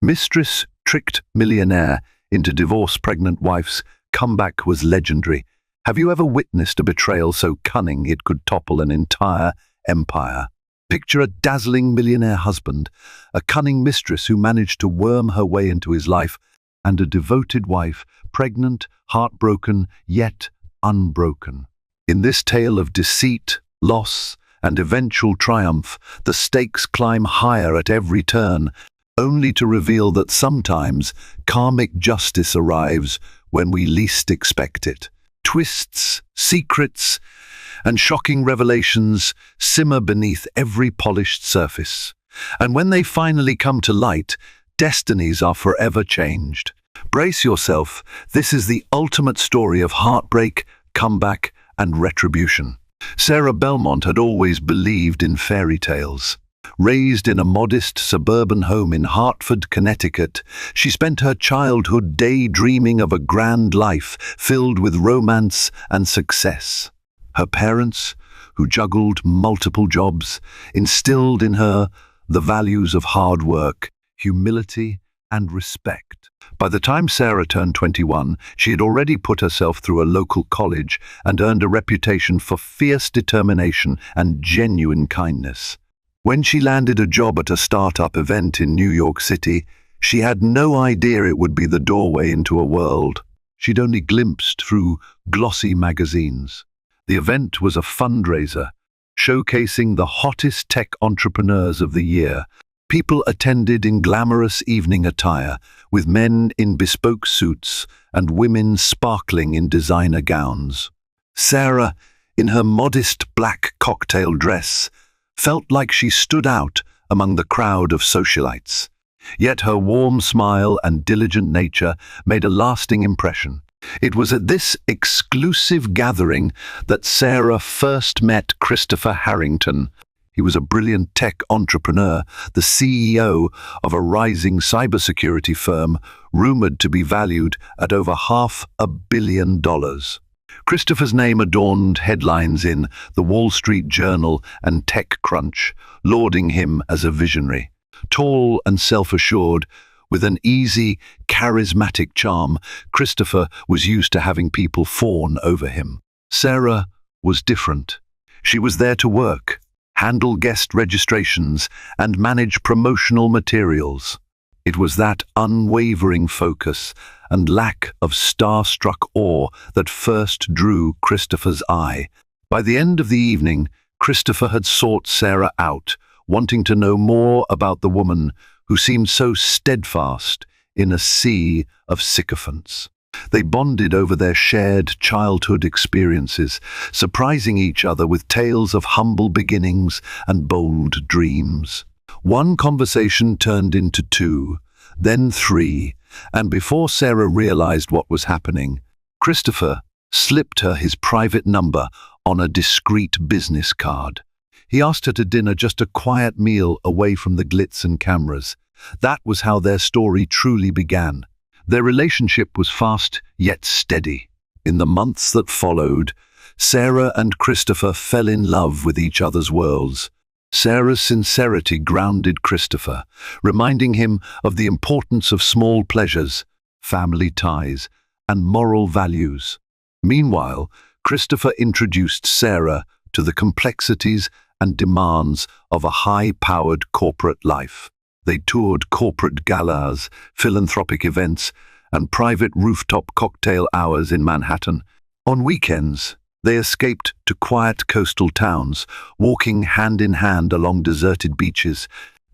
Mistress tricked Millionaire into divorce pregnant wife's comeback was legendary. Have you ever witnessed a betrayal so cunning it could topple an entire empire? Picture a dazzling millionaire husband, a cunning mistress who managed to worm her way into his life, and a devoted wife, pregnant, heartbroken, yet unbroken. In this tale of deceit, loss, and eventual triumph, the stakes climb higher at every turn, only to reveal that sometimes karmic justice arrives when we least expect it. Twists, secrets, and shocking revelations simmer beneath every polished surface. And when they finally come to light, destinies are forever changed. Brace yourself, this is the ultimate story of heartbreak, comeback, and retribution. Sarah Belmont had always believed in fairy tales. Raised in a modest suburban home in Hartford, Connecticut, she spent her childhood daydreaming of a grand life filled with romance and success. Her parents, who juggled multiple jobs, instilled in her the values of hard work, humility, and respect. By the time Sarah turned 21, she had already put herself through a local college and earned a reputation for fierce determination and genuine kindness. When she landed a job at a startup event in New York City, she had no idea it would be the doorway into a world she'd only glimpsed through glossy magazines. The event was a fundraiser, showcasing the hottest tech entrepreneurs of the year. People attended in glamorous evening attire, with men in bespoke suits and women sparkling in designer gowns. Sarah, in her modest black cocktail dress, felt like she stood out among the crowd of socialites. Yet her warm smile and diligent nature made a lasting impression. It was at this exclusive gathering that Sarah first met Christopher Harrington. He was a brilliant tech entrepreneur, the CEO of a rising cybersecurity firm rumored to be valued at over $500 million. Christopher's name adorned headlines in the Wall Street Journal and TechCrunch, lauding him as a visionary. Tall and self-assured, with an easy, charismatic charm, Christopher was used to having people fawn over him. Sarah was different. She was there to work, handle guest registrations, and manage promotional materials. It was that unwavering focus and lack of starstruck awe that first drew Christopher's eye. By the end of the evening, Christopher had sought Sarah out, wanting to know more about the woman who seemed so steadfast in a sea of sycophants. They bonded over their shared childhood experiences, surprising each other with tales of humble beginnings and bold dreams. One conversation turned into two, then three, and before Sarah realized what was happening, Christopher slipped her his private number on a discreet business card. He asked her to dinner, just a quiet meal away from the glitz and cameras. That was how their story truly began. Their relationship was fast yet steady. In the months that followed, Sarah and Christopher fell in love with each other's worlds. Sarah's sincerity grounded Christopher, reminding him of the importance of small pleasures, family ties, and moral values. Meanwhile, Christopher introduced Sarah to the complexities and demands of a high-powered corporate life. They toured corporate galas, philanthropic events, and private rooftop cocktail hours in Manhattan. On weekends, they escaped to quiet coastal towns, walking hand in hand along deserted beaches,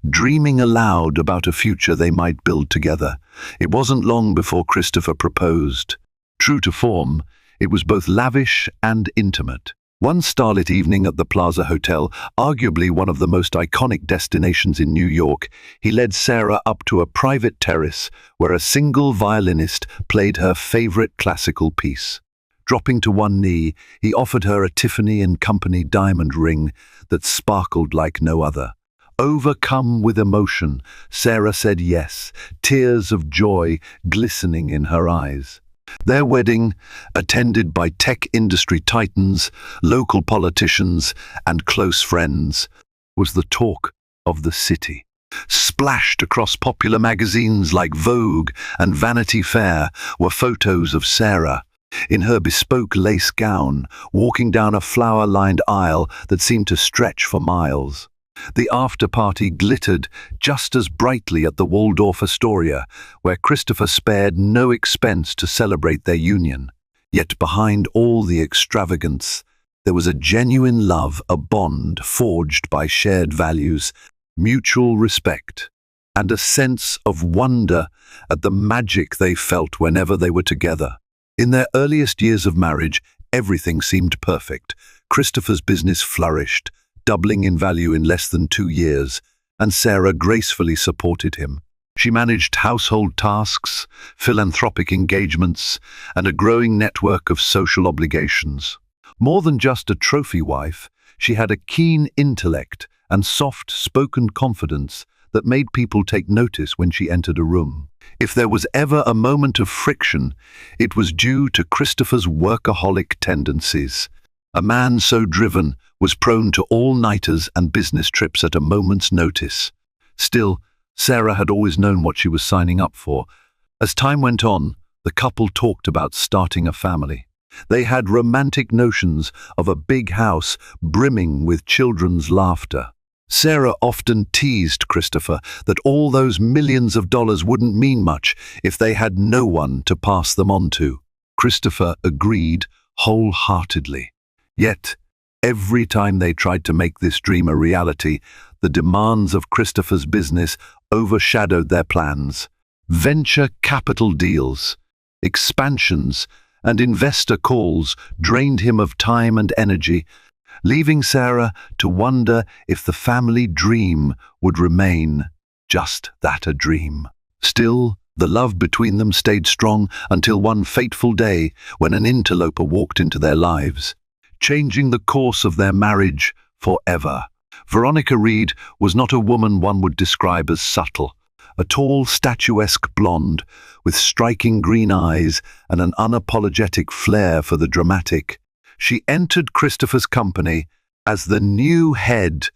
dreaming aloud about a future they might build together. It wasn't long before Christopher proposed. True to form, it was both lavish and intimate. One starlit evening at the Plaza Hotel, arguably one of the most iconic destinations in New York, he led Sarah up to a private terrace where a single violinist played her favorite classical piece. Dropping to one knee, he offered her a Tiffany & Company diamond ring that sparkled like no other. Overcome with emotion, Sarah said yes, tears of joy glistening in her eyes. Their wedding, attended by tech industry titans, local politicians, and close friends, was the talk of the city. Splashed across popular magazines like Vogue and Vanity Fair were photos of Sarah, in her bespoke lace gown, walking down a flower-lined aisle that seemed to stretch for miles. The after-party glittered just as brightly at the Waldorf Astoria, where Christopher spared no expense to celebrate their union. Yet behind all the extravagance, there was a genuine love, a bond forged by shared values, mutual respect, and a sense of wonder at the magic they felt whenever they were together. In their earliest years of marriage, everything seemed perfect. Christopher's business flourished, doubling in value in less than 2 years, and Sarah gracefully supported him. She managed household tasks, philanthropic engagements, and a growing network of social obligations. More than just a trophy wife, she had a keen intellect and soft-spoken confidence that made people take notice when she entered a room. If there was ever a moment of friction, it was due to Christopher's workaholic tendencies. A man so driven was prone to all-nighters and business trips at a moment's notice. Still, Sarah had always known what she was signing up for. As time went on, the couple talked about starting a family. They had romantic notions of a big house brimming with children's laughter. Sarah often teased Christopher that all those millions of dollars wouldn't mean much if they had no one to pass them on to. Christopher agreed wholeheartedly. Yet, every time they tried to make this dream a reality, the demands of Christopher's business overshadowed their plans. Venture capital deals, expansions, and investor calls drained him of time and energy, leaving Sarah to wonder if the family dream would remain just that, a dream. Still, the love between them stayed strong until one fateful day when an interloper walked into their lives, changing the course of their marriage forever. Veronica Reed was not a woman one would describe as subtle. A tall, statuesque blonde with striking green eyes and an unapologetic flair for the dramatic, she entered Christopher's company as the new head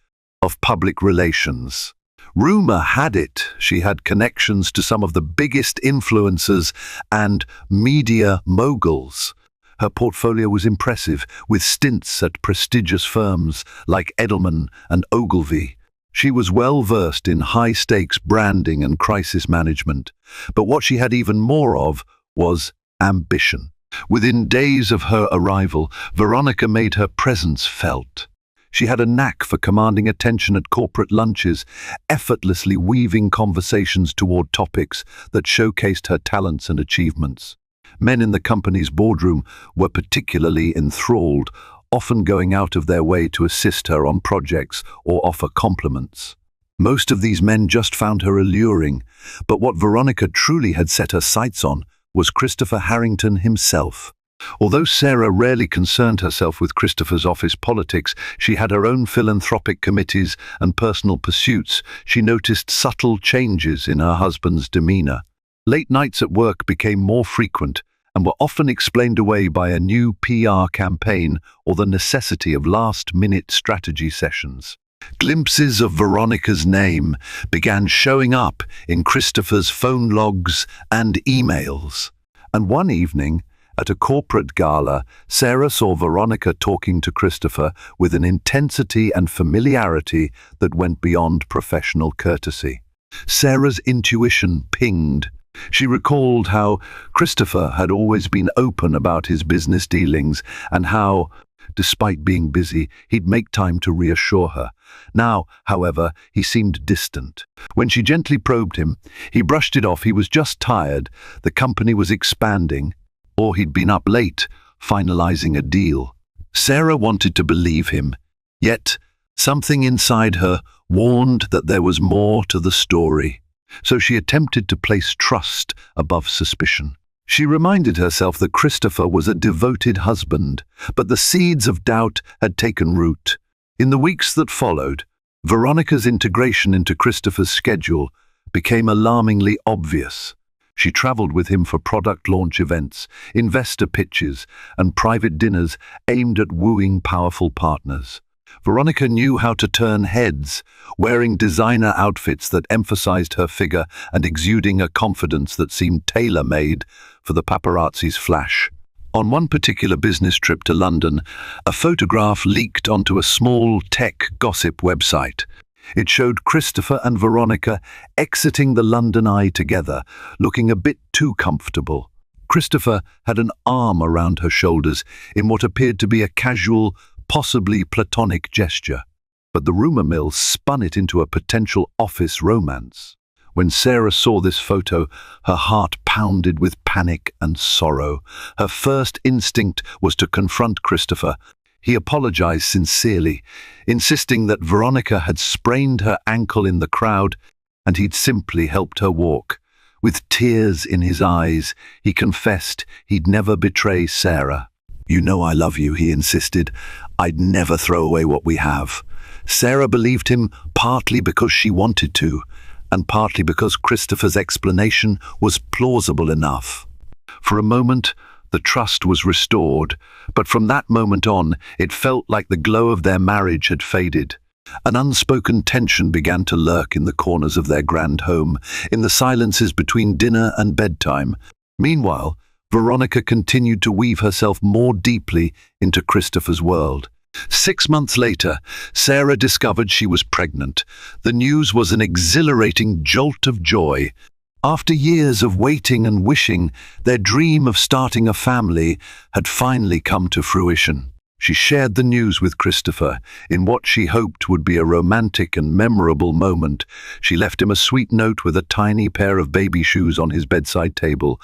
of public relations. Rumor had it she had connections to some of the biggest influencers and media moguls. Her portfolio was impressive, with stints at prestigious firms like Edelman and Ogilvy. She was well versed in high-stakes branding and crisis management, but what she had even more of was ambition. Within days of her arrival, Veronica made her presence felt. She had a knack for commanding attention at corporate lunches, effortlessly weaving conversations toward topics that showcased her talents and achievements. Men in the company's boardroom were particularly enthralled, often going out of their way to assist her on projects or offer compliments. Most of these men just found her alluring, but what Veronica truly had set her sights on was Christopher Harrington himself. Although Sarah rarely concerned herself with Christopher's office politics, she had her own philanthropic committees and personal pursuits. She noticed subtle changes in her husband's demeanor. Late nights at work became more frequent and were often explained away by a new PR campaign or the necessity of last-minute strategy sessions. Glimpses of Veronica's name began showing up in Christopher's phone logs and emails. And one evening, at a corporate gala, Sarah saw Veronica talking to Christopher with an intensity and familiarity that went beyond professional courtesy. Sarah's intuition pinged. She recalled how Christopher had always been open about his business dealings and how, despite being busy, he'd make time to reassure her. Now, however, he seemed distant. When she gently probed him, he brushed it off. He was just tired, the company was expanding, or he'd been up late, finalizing a deal. Sarah wanted to believe him, yet something inside her warned that there was more to the story. So she attempted to place trust above suspicion. She reminded herself that Christopher was a devoted husband, but the seeds of doubt had taken root. In the weeks that followed, Veronica's integration into Christopher's schedule became alarmingly obvious. She traveled with him for product launch events, investor pitches, and private dinners aimed at wooing powerful partners. Veronica knew how to turn heads, wearing designer outfits that emphasized her figure and exuding a confidence that seemed tailor-made for the paparazzi's flash. On one particular business trip to London, a photograph leaked onto a small tech gossip website. It showed Christopher and Veronica exiting the London Eye together, looking a bit too comfortable. Christopher had an arm around her shoulders in what appeared to be a casual, possibly platonic gesture. But the rumor mill spun it into a potential office romance. When Sarah saw this photo, her heart pounded with panic and sorrow. Her first instinct was to confront Christopher. He apologized sincerely, insisting that Veronica had sprained her ankle in the crowd and he'd simply helped her walk. With tears in his eyes, he confessed he'd never betray Sarah. "You know I love you," he insisted. "I'd never throw away what we have." Sarah believed him partly because she wanted to, and partly because Christopher's explanation was plausible enough. For a moment, the trust was restored, but from that moment on, it felt like the glow of their marriage had faded. An unspoken tension began to lurk in the corners of their grand home, in the silences between dinner and bedtime. Meanwhile, Veronica continued to weave herself more deeply into Christopher's world. 6 months later, Sarah discovered she was pregnant. The news was an exhilarating jolt of joy. After years of waiting and wishing, their dream of starting a family had finally come to fruition. She shared the news with Christopher in what she hoped would be a romantic and memorable moment. She left him a sweet note with a tiny pair of baby shoes on his bedside table,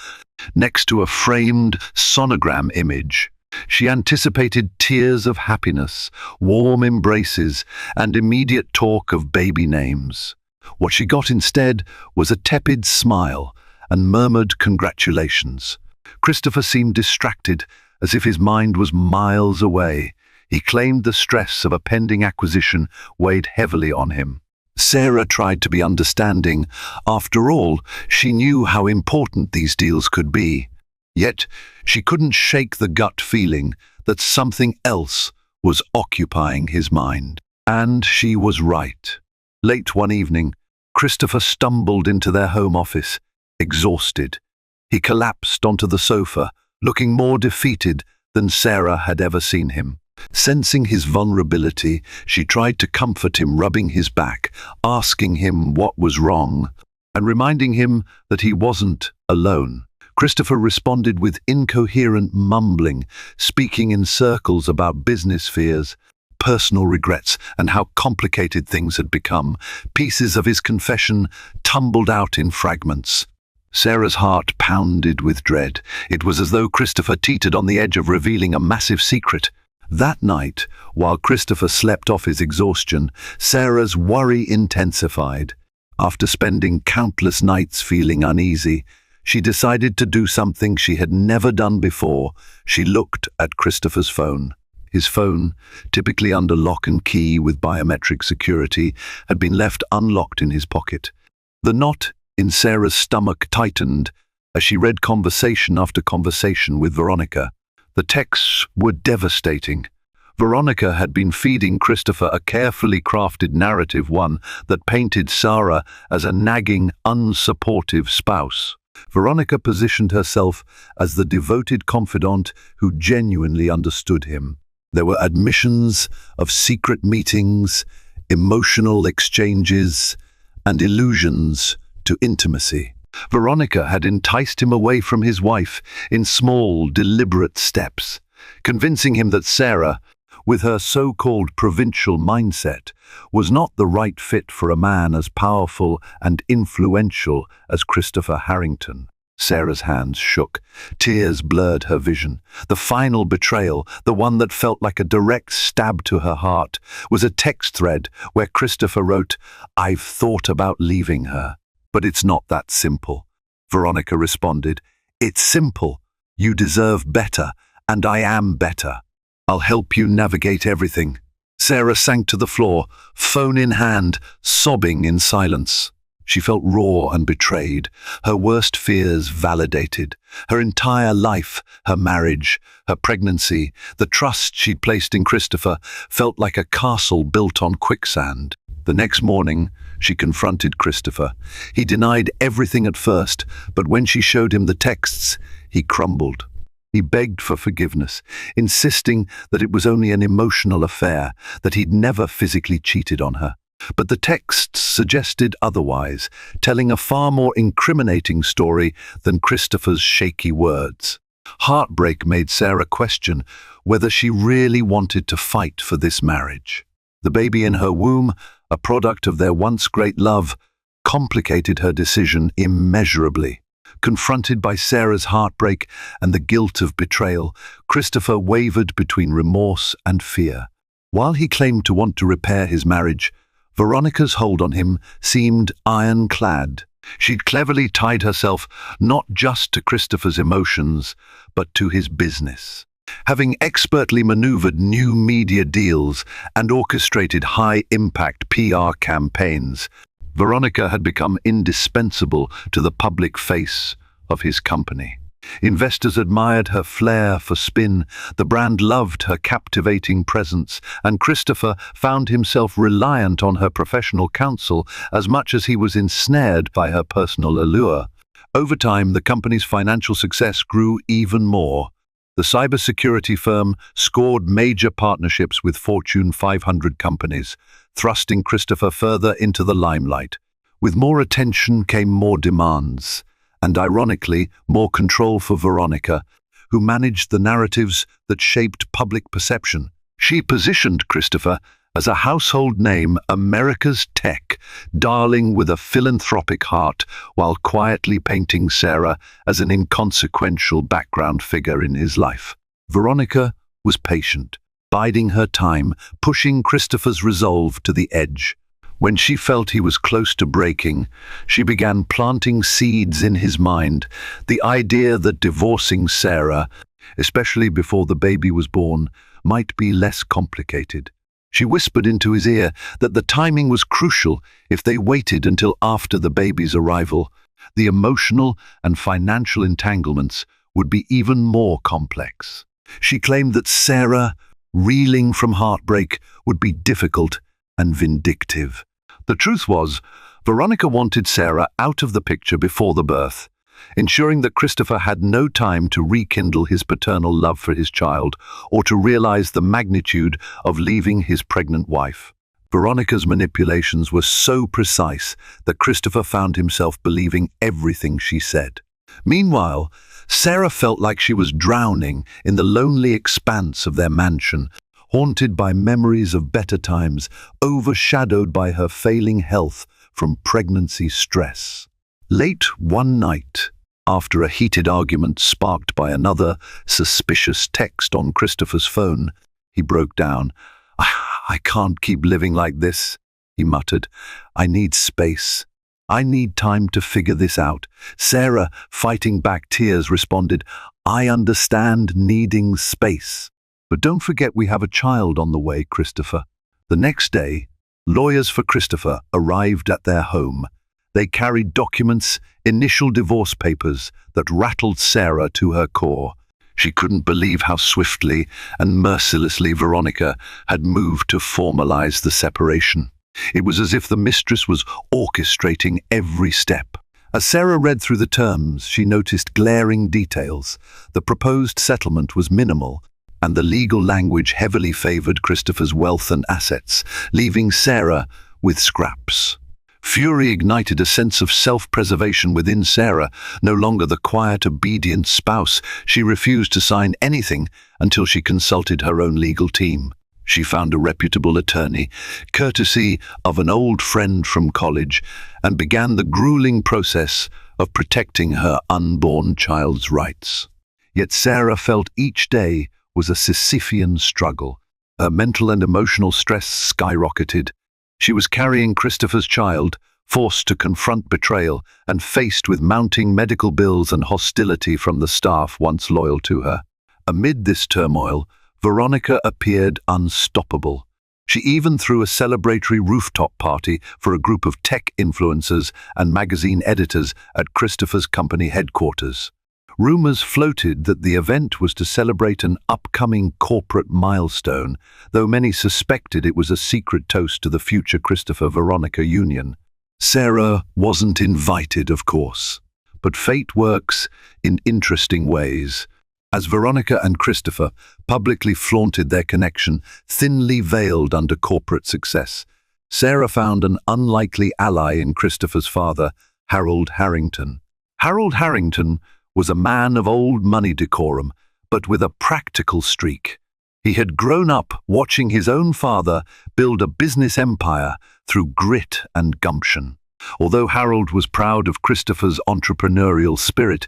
next to a framed sonogram image. She anticipated tears of happiness, warm embraces, and immediate talk of baby names. What she got instead was a tepid smile and murmured congratulations. Christopher seemed distracted, as if his mind was miles away. He claimed the stress of a pending acquisition weighed heavily on him. Sarah tried to be understanding. After all, she knew how important these deals could be. Yet, she couldn't shake the gut feeling that something else was occupying his mind. And she was right. Late one evening, Christopher stumbled into their home office, exhausted. He collapsed onto the sofa, looking more defeated than Sarah had ever seen him. Sensing his vulnerability, she tried to comfort him, rubbing his back, asking him what was wrong, and reminding him that he wasn't alone. Christopher responded with incoherent mumbling, speaking in circles about business fears, personal regrets, and how complicated things had become. Pieces of his confession tumbled out in fragments. Sarah's heart pounded with dread. It was as though Christopher teetered on the edge of revealing a massive secret. That night, while Christopher slept off his exhaustion, Sarah's worry intensified. After spending countless nights feeling uneasy, she decided to do something she had never done before. She looked at Christopher's phone. His phone, typically under lock and key with biometric security, had been left unlocked in his pocket. The knot in Sarah's stomach tightened as she read conversation after conversation with Veronica. The texts were devastating. Veronica had been feeding Christopher a carefully crafted narrative, one that painted Sarah as a nagging, unsupportive spouse. Veronica positioned herself as the devoted confidant who genuinely understood him. There were admissions of secret meetings, emotional exchanges, and allusions to intimacy. Veronica had enticed him away from his wife in small, deliberate steps, convincing him that Sarah, with her so-called provincial mindset, was not the right fit for a man as powerful and influential as Christopher Harrington. Sarah's hands shook. Tears blurred her vision. The final betrayal, the one that felt like a direct stab to her heart, was a text thread where Christopher wrote, "I've thought about leaving her, but it's not that simple." Veronica responded, "It's simple. You deserve better, and I am better. I'll help you navigate everything." Sarah sank to the floor, phone in hand, sobbing in silence. She felt raw and betrayed, her worst fears validated. Her entire life, her marriage, her pregnancy, the trust she'd placed in Christopher felt like a castle built on quicksand. The next morning, she confronted Christopher. He denied everything at first, but when she showed him the texts, he crumbled. He begged for forgiveness, insisting that it was only an emotional affair, that he'd never physically cheated on her. But the texts suggested otherwise, telling a far more incriminating story than Christopher's shaky words. Heartbreak made Sarah question whether she really wanted to fight for this marriage. The baby in her womb, a product of their once great love, complicated her decision immeasurably. Confronted by Sarah's heartbreak and the guilt of betrayal, Christopher wavered between remorse and fear. While he claimed to want to repair his marriage, Veronica's hold on him seemed ironclad. She'd cleverly tied herself not just to Christopher's emotions, but to his business. Having expertly maneuvered new media deals and orchestrated high-impact PR campaigns, Veronica had become indispensable to the public face of his company. Investors admired her flair for spin, the brand loved her captivating presence, and Christopher found himself reliant on her professional counsel as much as he was ensnared by her personal allure. Over time, the company's financial success grew even more. The cybersecurity firm scored major partnerships with Fortune 500 companies, thrusting Christopher further into the limelight. With more attention came more demands, and ironically, more control for Veronica, who managed the narratives that shaped public perception. She positioned Christopher as a household name, America's tech darling with a philanthropic heart, while quietly painting Sarah as an inconsequential background figure in his life. Veronica was patient, biding her time, pushing Christopher's resolve to the edge. When she felt he was close to breaking, she began planting seeds in his mind, the idea that divorcing Sarah, especially before the baby was born, might be less complicated. She whispered into his ear that the timing was crucial. If they waited until after the baby's arrival, the emotional and financial entanglements would be even more complex. She claimed that Sarah, reeling from heartbreak, would be difficult and vindictive. The truth was, Veronica wanted Sarah out of the picture before the birth, ensuring that Christopher had no time to rekindle his paternal love for his child or to realize the magnitude of leaving his pregnant wife. Veronica's manipulations were so precise that Christopher found himself believing everything she said. Meanwhile, Sarah felt like she was drowning in the lonely expanse of their mansion, haunted by memories of better times, overshadowed by her failing health from pregnancy stress. Late one night, after a heated argument sparked by another suspicious text on Christopher's phone, he broke down. I can't keep living like this," he muttered. "I need space. I need time to figure this out." Sarah, fighting back tears, responded, "I understand needing space. But don't forget we have a child on the way, Christopher." The next day, lawyers for Christopher arrived at their home. They carried documents, initial divorce papers, that rattled Sarah to her core. She couldn't believe how swiftly and mercilessly Veronica had moved to formalize the separation. It was as if the mistress was orchestrating every step. As Sarah read through the terms, she noticed glaring details. The proposed settlement was minimal, and the legal language heavily favored Christopher's wealth and assets, leaving Sarah with scraps. Fury ignited a sense of self-preservation within Sarah. No longer the quiet, obedient spouse, she refused to sign anything until she consulted her own legal team. She found a reputable attorney, courtesy of an old friend from college, and began the grueling process of protecting her unborn child's rights. Yet Sarah felt each day was a Sisyphean struggle. Her mental and emotional stress skyrocketed. She was carrying Christopher's child, forced to confront betrayal, and faced with mounting medical bills and hostility from the staff once loyal to her. Amid this turmoil, Veronica appeared unstoppable. She even threw a celebratory rooftop party for a group of tech influencers and magazine editors at Christopher's company headquarters. Rumors floated that the event was to celebrate an upcoming corporate milestone, though many suspected it was a secret toast to the future Christopher-Veronica union. Sarah wasn't invited, of course, but fate works in interesting ways. As Veronica and Christopher publicly flaunted their connection, thinly veiled under corporate success, Sarah found an unlikely ally in Christopher's father, Harold Harrington. Harold Harrington was a man of old money decorum, but with a practical streak. He had grown up watching his own father build a business empire through grit and gumption. Although Harold was proud of Christopher's entrepreneurial spirit,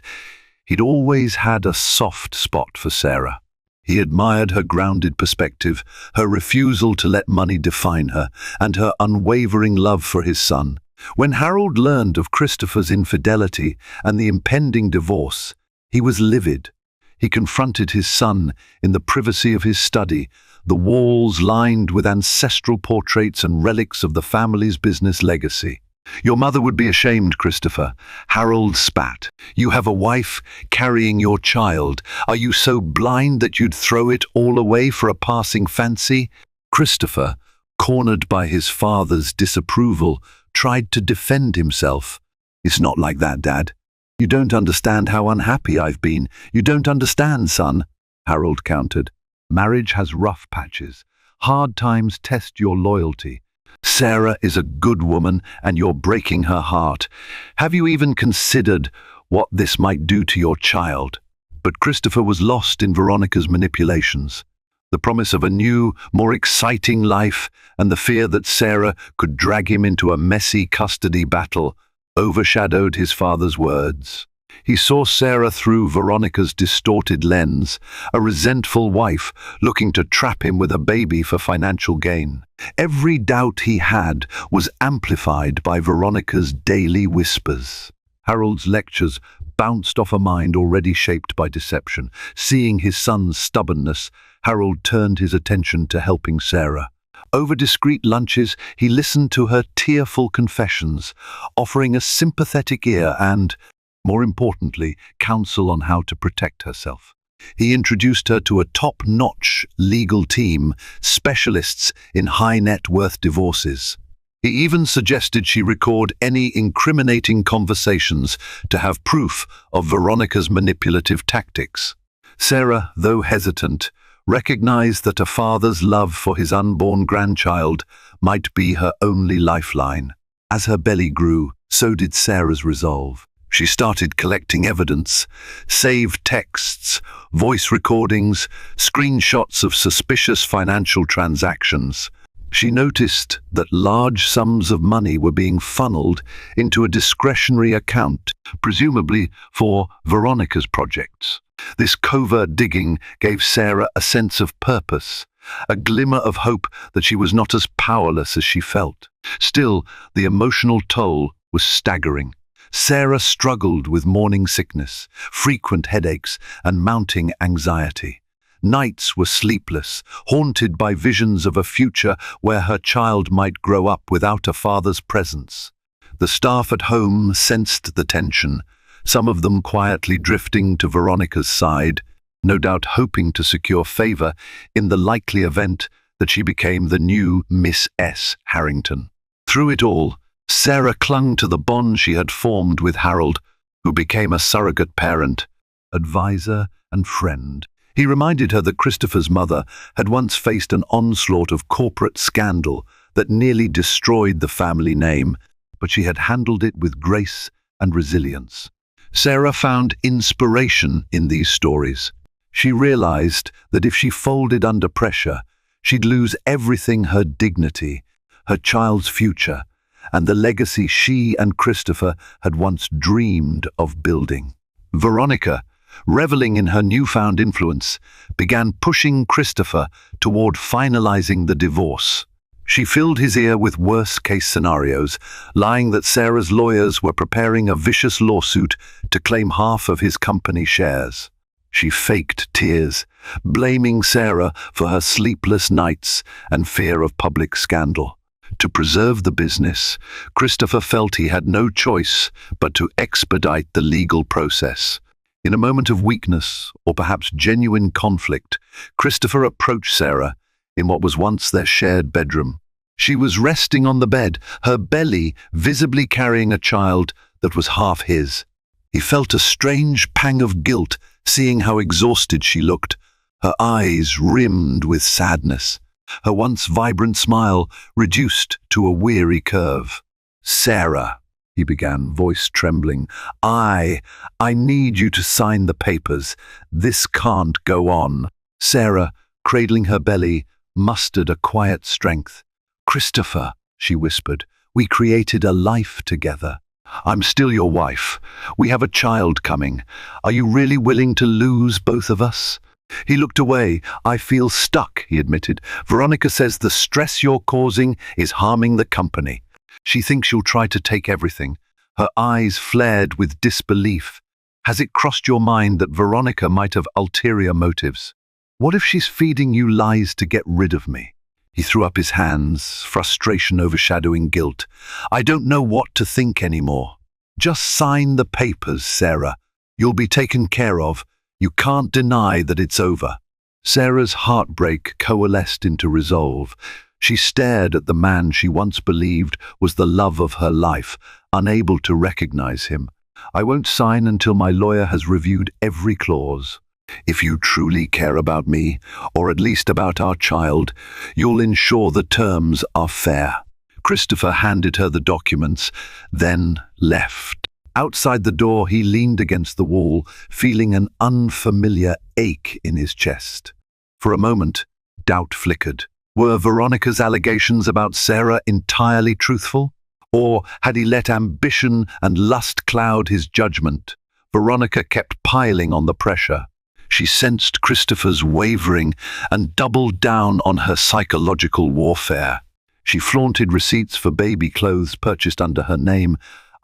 he'd always had a soft spot for Sarah. He admired her grounded perspective, her refusal to let money define her, and her unwavering love for his son. When Harold learned of Christopher's infidelity and the impending divorce, he was livid. He confronted his son in the privacy of his study, the walls lined with ancestral portraits and relics of the family's business legacy. "Your mother would be ashamed, Christopher," Harold spat. "You have a wife carrying your child. Are you so blind that you'd throw it all away for a passing fancy?" Christopher, cornered by his father's disapproval, tried to defend himself. "It's not like that, Dad. You don't understand how unhappy I've been. You don't understand, son," Harold countered. "Marriage has rough patches. Hard times test your loyalty. Sarah is a good woman and you're breaking her heart. Have you even considered what this might do to your child?" But Christopher was lost in Veronica's manipulations. The promise of a new, more exciting life and the fear that Sarah could drag him into a messy custody battle overshadowed his father's words. He saw Sarah through Veronica's distorted lens, a resentful wife looking to trap him with a baby for financial gain. Every doubt he had was amplified by Veronica's daily whispers. Harold's lectures bounced off a mind already shaped by deception. Seeing his son's stubbornness, Harold turned his attention to helping Sarah. Over discreet lunches, he listened to her tearful confessions, offering a sympathetic ear and, more importantly, counsel on how to protect herself. He introduced her to a top-notch legal team, specialists in high-net-worth divorces. He even suggested she record any incriminating conversations to have proof of Veronica's manipulative tactics. Sarah, though hesitant, recognized that a father's love for his unborn grandchild might be her only lifeline. As her belly grew, so did Sarah's resolve. She started collecting evidence, saved texts, voice recordings, screenshots of suspicious financial transactions. She noticed that large sums of money were being funneled into a discretionary account, presumably for Veronica's projects. This covert digging gave Sarah a sense of purpose, a glimmer of hope that she was not as powerless as she felt. Still, the emotional toll was staggering. Sarah struggled with morning sickness, frequent headaches, and mounting anxiety. Nights were sleepless, haunted by visions of a future where her child might grow up without a father's presence. The staff at home sensed the tension, some of them quietly drifting to Veronica's side, no doubt hoping to secure favor in the likely event that she became the new Miss S. Harrington. Through it all, Sarah clung to the bond she had formed with Harold, who became a surrogate parent, advisor, and friend. He reminded her that Christopher's mother had once faced an onslaught of corporate scandal that nearly destroyed the family name, but she had handled it with grace and resilience. Sarah found inspiration in these stories. She realized that if she folded under pressure, she'd lose everything: her dignity, her child's future, and the legacy she and Christopher had once dreamed of building. Veronica, reveling in her newfound influence, began pushing Christopher toward finalizing the divorce. She filled his ear with worst-case scenarios, lying that Sarah's lawyers were preparing a vicious lawsuit to claim half of his company shares. She faked tears, blaming Sarah for her sleepless nights and fear of public scandal. To preserve the business, Christopher felt he had no choice but to expedite the legal process. In a moment of weakness, or perhaps genuine conflict, Christopher approached Sarah in what was once their shared bedroom. She was resting on the bed, her belly visibly carrying a child that was half his. He felt a strange pang of guilt, seeing how exhausted she looked, her eyes rimmed with sadness, her once vibrant smile reduced to a weary curve. "Sarah," he began, voice trembling, I need you to sign the papers. This can't go on." Sarah, cradling her belly, mustered a quiet strength. "Christopher," she whispered, "we created a life together. I'm still your wife. We have a child coming. Are you really willing to lose both of us?" He looked away. "I feel stuck," he admitted. "Veronica says the stress you're causing is harming the company. She thinks you'll try to take everything." Her eyes flared with disbelief. "Has it crossed your mind that Veronica might have ulterior motives? What if she's feeding you lies to get rid of me?" He threw up his hands, frustration overshadowing guilt. "I don't know what to think anymore. Just sign the papers, Sarah. You'll be taken care of. You can't deny that it's over." Sarah's heartbreak coalesced into resolve. She stared at the man she once believed was the love of her life, unable to recognize him. "I won't sign until my lawyer has reviewed every clause. If you truly care about me, or at least about our child, you'll ensure the terms are fair." Christopher handed her the documents, then left. Outside the door, he leaned against the wall, feeling an unfamiliar ache in his chest. For a moment, doubt flickered. Were Veronica's allegations about Sarah entirely truthful? Or had he let ambition and lust cloud his judgment? Veronica kept piling on the pressure. She sensed Christopher's wavering and doubled down on her psychological warfare. She flaunted receipts for baby clothes purchased under her name,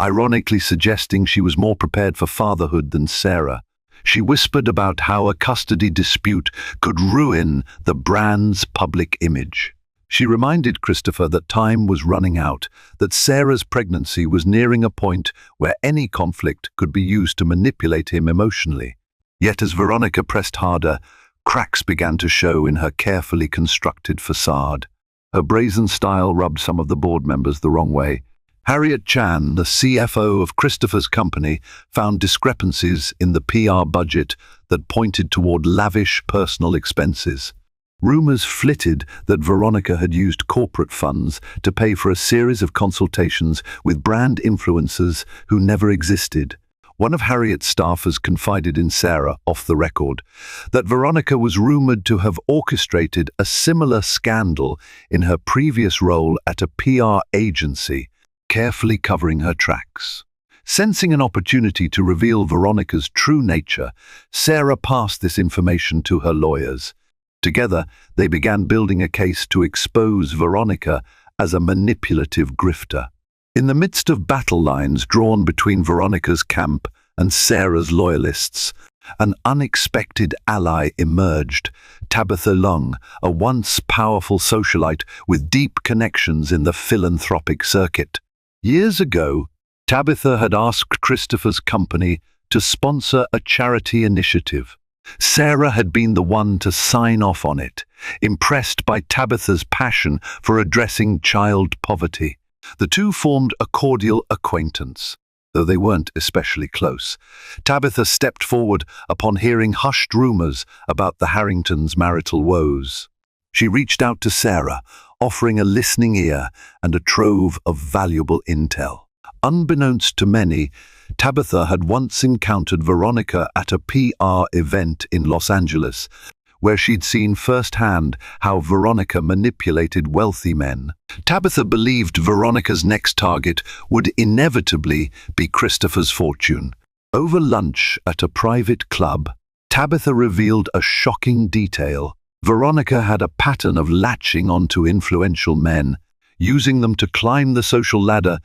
ironically suggesting she was more prepared for fatherhood than Sarah. She whispered about how a custody dispute could ruin the brand's public image. She reminded Christopher that time was running out, that Sarah's pregnancy was nearing a point where any conflict could be used to manipulate him emotionally. Yet as Veronica pressed harder, cracks began to show in her carefully constructed facade. Her brazen style rubbed some of the board members the wrong way. Harriet Chan, the CFO of Christopher's company, found discrepancies in the PR budget that pointed toward lavish personal expenses. Rumors flitted that Veronica had used corporate funds to pay for a series of consultations with brand influencers who never existed. One of Harriet's staffers confided in Sarah, off the record, that Veronica was rumored to have orchestrated a similar scandal in her previous role at a PR agency, carefully covering her tracks. Sensing an opportunity to reveal Veronica's true nature, Sarah passed this information to her lawyers. Together, they began building a case to expose Veronica as a manipulative grifter. In the midst of battle lines drawn between Veronica's camp and Sarah's loyalists, an unexpected ally emerged, Tabitha Long, a once powerful socialite with deep connections in the philanthropic circuit. Years ago, Tabitha had asked Christopher's company to sponsor a charity initiative. Sarah had been the one to sign off on it, impressed by Tabitha's passion for addressing child poverty. The two formed a cordial acquaintance, though they weren't especially close. Tabitha stepped forward upon hearing hushed rumors about the Harringtons' marital woes. She reached out to Sarah, offering a listening ear and a trove of valuable intel. Unbeknownst to many, Tabitha had once encountered Veronica at a PR event in Los Angeles, where she'd seen firsthand how Veronica manipulated wealthy men. Tabitha believed Veronica's next target would inevitably be Christopher's fortune. Over lunch at a private club, Tabitha revealed a shocking detail. Veronica had a pattern of latching onto influential men, using them to climb the social ladder,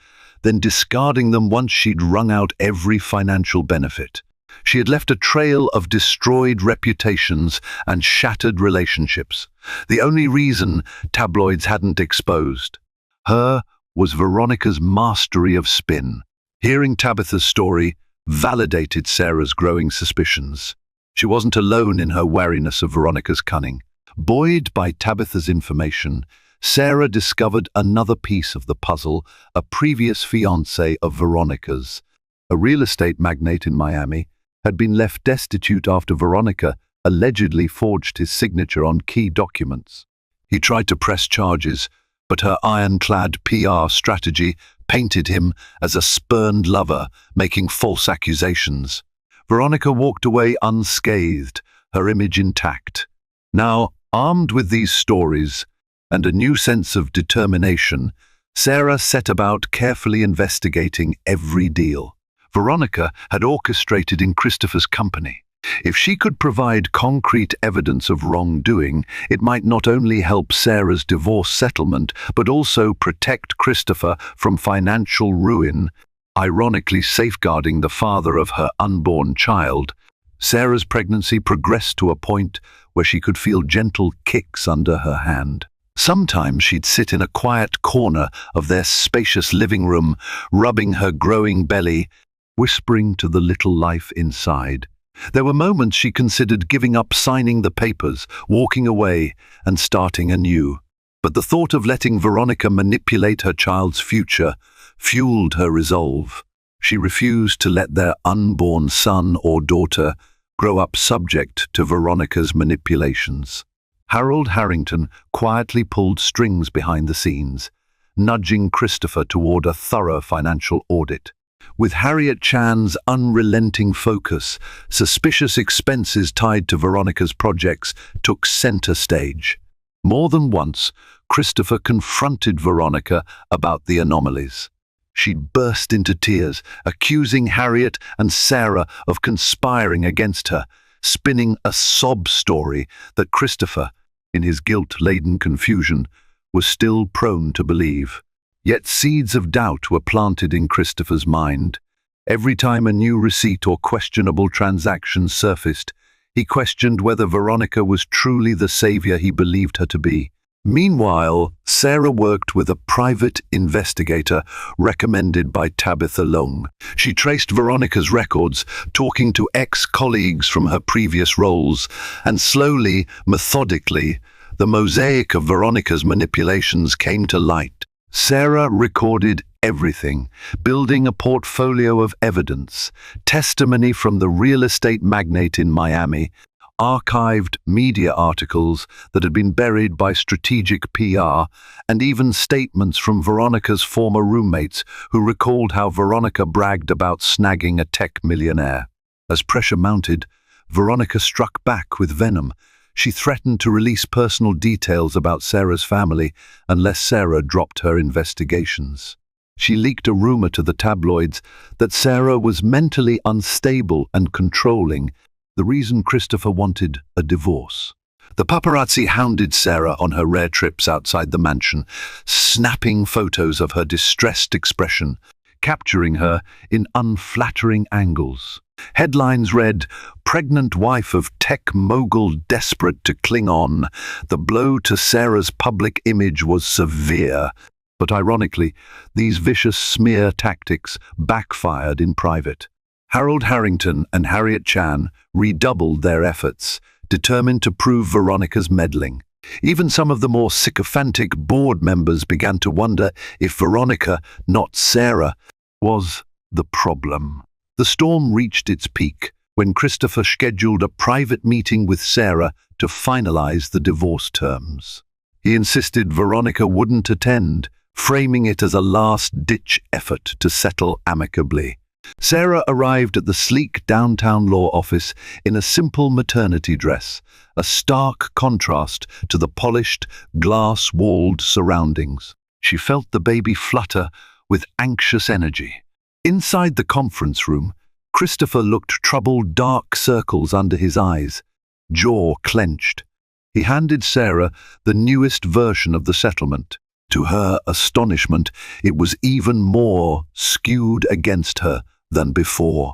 then discarding them once she'd wrung out every financial benefit. She had left a trail of destroyed reputations and shattered relationships. The only reason tabloids hadn't exposed her was Veronica's mastery of spin. Hearing Tabitha's story validated Sarah's growing suspicions. She wasn't alone in her wariness of Veronica's cunning. Buoyed by Tabitha's information, Sarah discovered another piece of the puzzle, a previous fiancé of Veronica's. A real estate magnate in Miami had been left destitute after Veronica allegedly forged his signature on key documents. He tried to press charges, but her ironclad PR strategy painted him as a spurned lover, making false accusations. Veronica walked away unscathed, her image intact. Now, armed with these stories and a new sense of determination, Sarah set about carefully investigating every deal Veronica had orchestrated in Christopher's company. If she could provide concrete evidence of wrongdoing, it might not only help Sarah's divorce settlement, but also protect Christopher from financial ruin, ironically safeguarding the father of her unborn child. Sarah's pregnancy progressed to a point where she could feel gentle kicks under her hand. Sometimes she'd sit in a quiet corner of their spacious living room, rubbing her growing belly, whispering to the little life inside. There were moments she considered giving up signing the papers, walking away, and starting anew. But the thought of letting Veronica manipulate her child's future fueled her resolve. She refused to let their unborn son or daughter grow up subject to Veronica's manipulations. Harold Harrington quietly pulled strings behind the scenes, nudging Christopher toward a thorough financial audit. With Harriet Chan's unrelenting focus, suspicious expenses tied to Veronica's projects took center stage. More than once, Christopher confronted Veronica about the anomalies. She burst into tears, accusing Harriet and Sarah of conspiring against her, spinning a sob story that Christopher, in his guilt-laden confusion, was still prone to believe. Yet seeds of doubt were planted in Christopher's mind. Every time a new receipt or questionable transaction surfaced, he questioned whether Veronica was truly the savior he believed her to be. Meanwhile, Sarah worked with a private investigator recommended by Tabitha Long. She traced Veronica's records, talking to ex-colleagues from her previous roles, and slowly, methodically, the mosaic of Veronica's manipulations came to light. Sarah recorded everything, building a portfolio of evidence, testimony from the real estate magnate in Miami, archived media articles that had been buried by strategic PR, and even statements from Veronica's former roommates who recalled how Veronica bragged about snagging a tech millionaire. As pressure mounted, Veronica struck back with venom. She threatened to release personal details about Sarah's family unless Sarah dropped her investigations. She leaked a rumor to the tabloids that Sarah was mentally unstable and controlling, the reason Christopher wanted a divorce. The paparazzi hounded Sarah on her rare trips outside the mansion, snapping photos of her distressed expression, capturing her in unflattering angles. Headlines read, "Pregnant wife of tech mogul desperate to cling on." The blow to Sarah's public image was severe, but ironically, these vicious smear tactics backfired in private. Harold Harrington and Harriet Chan redoubled their efforts, determined to prove Veronica's meddling. Even some of the more sycophantic board members began to wonder if Veronica, not Sarah, was the problem. The storm reached its peak when Christopher scheduled a private meeting with Sarah to finalize the divorce terms. He insisted Veronica wouldn't attend, framing it as a last-ditch effort to settle amicably. Sarah arrived at the sleek downtown law office in a simple maternity dress, a stark contrast to the polished, glass-walled surroundings. She felt the baby flutter with anxious energy. Inside the conference room, Christopher looked troubled, dark circles under his eyes, jaw clenched. He handed Sarah the newest version of the settlement. To her astonishment, it was even more skewed against her than before.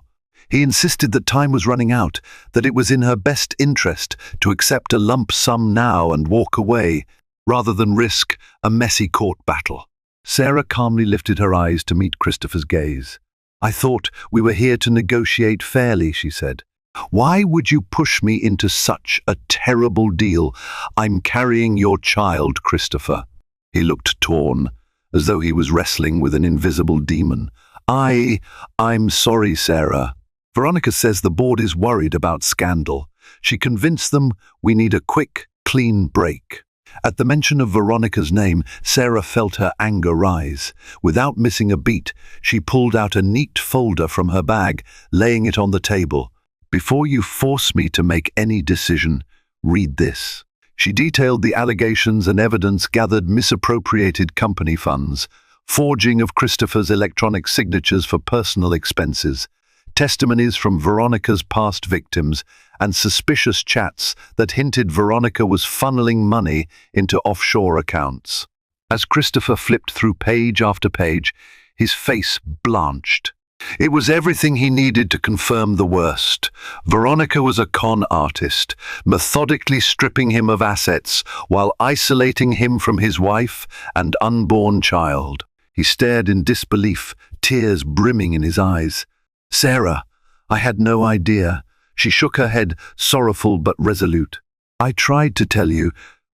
He insisted that time was running out, that it was in her best interest to accept a lump sum now and walk away, rather than risk a messy court battle. Sarah calmly lifted her eyes to meet Christopher's gaze. "I thought we were here to negotiate fairly," she said. "Why would you push me into such a terrible deal? I'm carrying your child, Christopher." He looked torn, as though he was wrestling with an invisible demon. I'm sorry, Sarah. Veronica says the board is worried about scandal. She convinced them we need a quick, clean break. At the mention of Veronica's name, Sarah felt her anger rise. Without missing a beat, she pulled out a neat folder from her bag, laying it on the table. "Before you force me to make any decision, read this." She detailed the allegations and evidence gathered: misappropriated company funds, forging of Christopher's electronic signatures for personal expenses, testimonies from Veronica's past victims, and suspicious chats that hinted Veronica was funneling money into offshore accounts. As Christopher flipped through page after page, his face blanched. It was everything he needed to confirm the worst. Veronica was a con artist, methodically stripping him of assets while isolating him from his wife and unborn child. He stared in disbelief, tears brimming in his eyes. "Sarah, I had no idea." She shook her head, sorrowful but resolute. "I tried to tell you,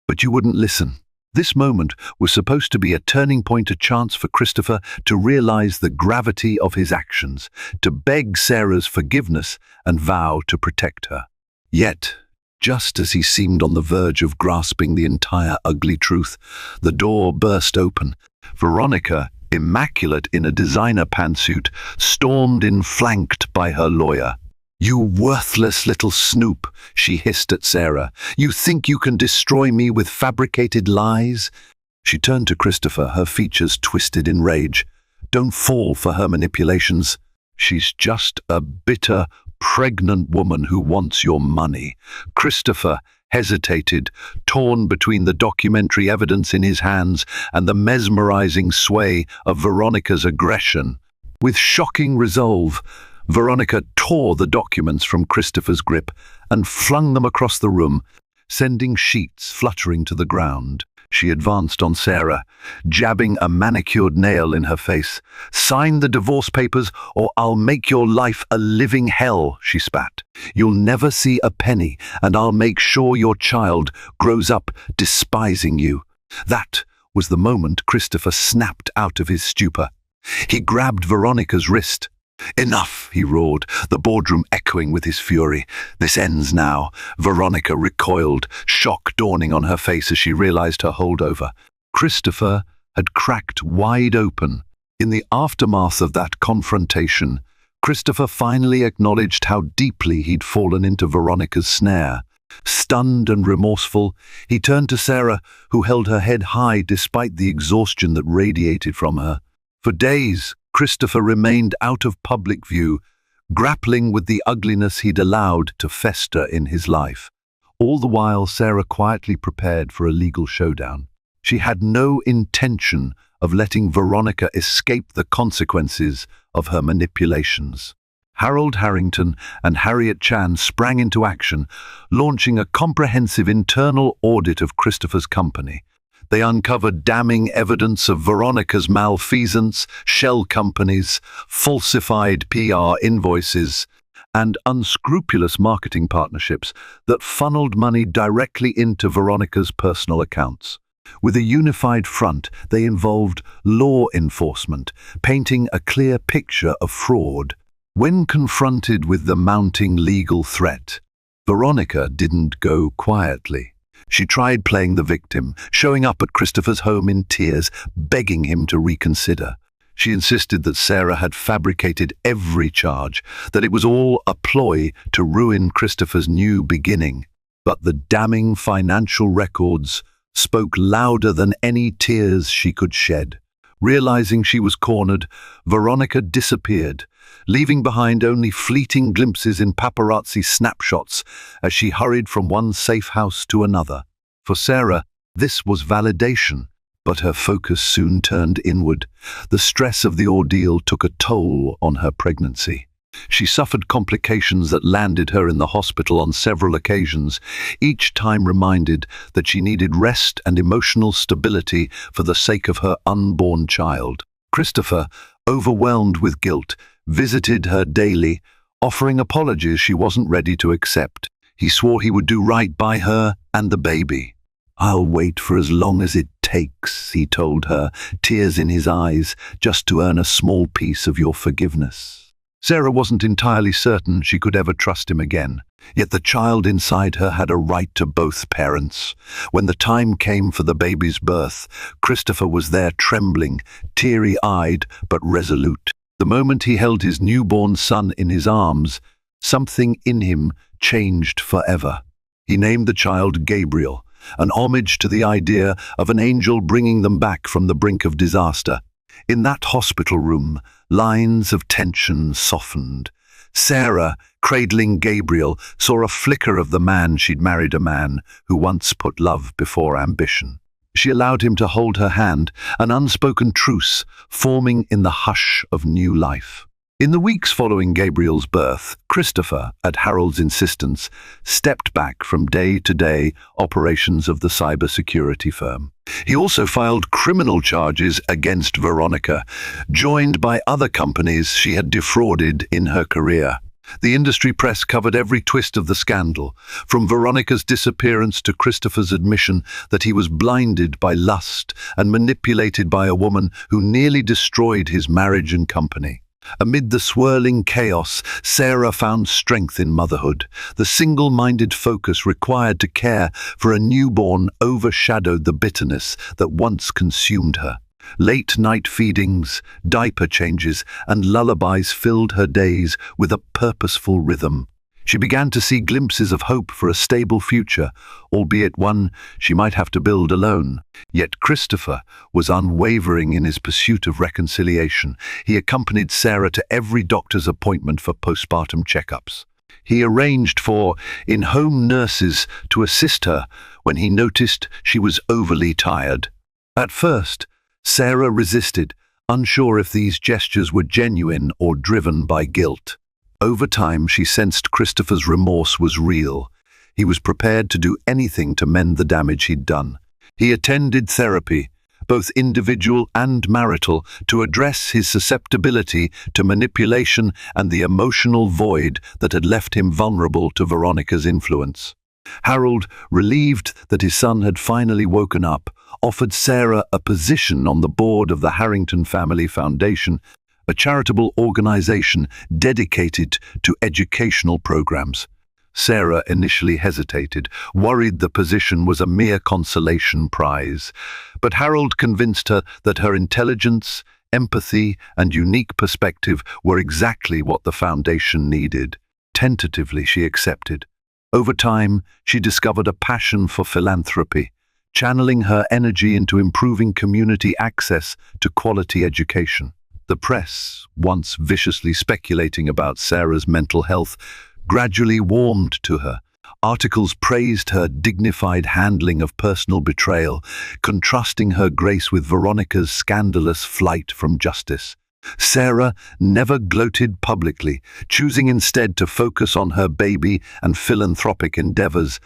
but you wouldn't listen." This moment was supposed to be a turning point, a chance for Christopher to realize the gravity of his actions, to beg Sarah's forgiveness and vow to protect her. Yet, just as he seemed on the verge of grasping the entire ugly truth, the door burst open. Veronica, immaculate in a designer pantsuit, stormed in, flanked by her lawyer. "You worthless little snoop," she hissed at Sarah. "You think you can destroy me with fabricated lies?" She turned to Christopher, her features twisted in rage. "Don't fall for her manipulations. She's just a bitter, pregnant woman who wants your money." Christopher hesitated, torn between the documentary evidence in his hands and the mesmerizing sway of Veronica's aggression. With shocking resolve, Veronica tore the documents from Christopher's grip and flung them across the room, sending sheets fluttering to the ground. She advanced on Sarah, jabbing a manicured nail in her face. "Sign the divorce papers or I'll make your life a living hell," she spat. "You'll never see a penny, and I'll make sure your child grows up despising you." That was the moment Christopher snapped out of his stupor. He grabbed Veronica's wrist. "Enough," he roared, the boardroom echoing with his fury. "This ends now." Veronica recoiled, shock dawning on her face as she realized her holdover. Christopher had cracked wide open. In the aftermath of that confrontation, Christopher finally acknowledged how deeply he'd fallen into Veronica's snare. Stunned and remorseful, he turned to Sarah, who held her head high despite the exhaustion that radiated from her. For days, Christopher remained out of public view, grappling with the ugliness he'd allowed to fester in his life. All the while, Sarah quietly prepared for a legal showdown. She had no intention of letting Veronica escape the consequences of her manipulations. Harold Harrington and Harriet Chan sprang into action, launching a comprehensive internal audit of Christopher's company. They uncovered damning evidence of Veronica's malfeasance, shell companies, falsified PR invoices, and unscrupulous marketing partnerships that funneled money directly into Veronica's personal accounts. With a unified front, they involved law enforcement, painting a clear picture of fraud. When confronted with the mounting legal threat, Veronica didn't go quietly. She tried playing the victim, showing up at Christopher's home in tears, begging him to reconsider. She insisted that Sarah had fabricated every charge, that it was all a ploy to ruin Christopher's new beginning. But the damning financial records spoke louder than any tears she could shed. Realizing she was cornered, Veronica disappeared, leaving behind only fleeting glimpses in paparazzi snapshots as she hurried from one safe house to another. For Sarah, this was validation, but her focus soon turned inward. The stress of the ordeal took a toll on her pregnancy. She suffered complications that landed her in the hospital on several occasions, each time reminded that she needed rest and emotional stability for the sake of her unborn child. Christopher, overwhelmed with guilt, visited her daily, offering apologies she wasn't ready to accept. He swore he would do right by her and the baby. "I'll wait for as long as it takes," he told her, tears in his eyes, "just to earn a small piece of your forgiveness." Sarah wasn't entirely certain she could ever trust him again, yet the child inside her had a right to both parents. When the time came for the baby's birth, Christopher was there trembling, teary-eyed but resolute. The moment he held his newborn son in his arms, something in him changed forever. He named the child Gabriel, an homage to the idea of an angel bringing them back from the brink of disaster. In that hospital room, lines of tension softened. Sarah, cradling Gabriel, saw a flicker of the man she'd married, a man who once put love before ambition. She allowed him to hold her hand, an unspoken truce forming in the hush of new life. In the weeks following Gabriel's birth, Christopher, at Harold's insistence, stepped back from day-to-day operations of the cybersecurity firm. He also filed criminal charges against Veronica, joined by other companies she had defrauded in her career. The industry press covered every twist of the scandal, from Veronica's disappearance to Christopher's admission that he was blinded by lust and manipulated by a woman who nearly destroyed his marriage and company. Amid the swirling chaos, Sarah found strength in motherhood. The single-minded focus required to care for a newborn overshadowed the bitterness that once consumed her. Late-night feedings, diaper changes, and lullabies filled her days with a purposeful rhythm. She began to see glimpses of hope for a stable future, albeit one she might have to build alone. Yet Christopher was unwavering in his pursuit of reconciliation. He accompanied Sarah to every doctor's appointment for postpartum checkups. He arranged for in-home nurses to assist her when he noticed she was overly tired. At first, Sarah resisted, unsure if these gestures were genuine or driven by guilt. Over time, she sensed Christopher's remorse was real. He was prepared to do anything to mend the damage he'd done. He attended therapy, both individual and marital, to address his susceptibility to manipulation and the emotional void that had left him vulnerable to Veronica's influence. Harold, relieved that his son had finally woken up, offered Sarah a position on the board of the Harrington Family Foundation, a charitable organization dedicated to educational programs. Sarah initially hesitated, worried the position was a mere consolation prize. But Harold convinced her that her intelligence, empathy, and unique perspective were exactly what the foundation needed. Tentatively, she accepted. Over time, she discovered a passion for philanthropy, channeling her energy into improving community access to quality education. The press, once viciously speculating about Sarah's mental health, gradually warmed to her. Articles praised her dignified handling of personal betrayal, contrasting her grace with Veronica's scandalous flight from justice. Sarah never gloated publicly, choosing instead to focus on her baby and philanthropic endeavors,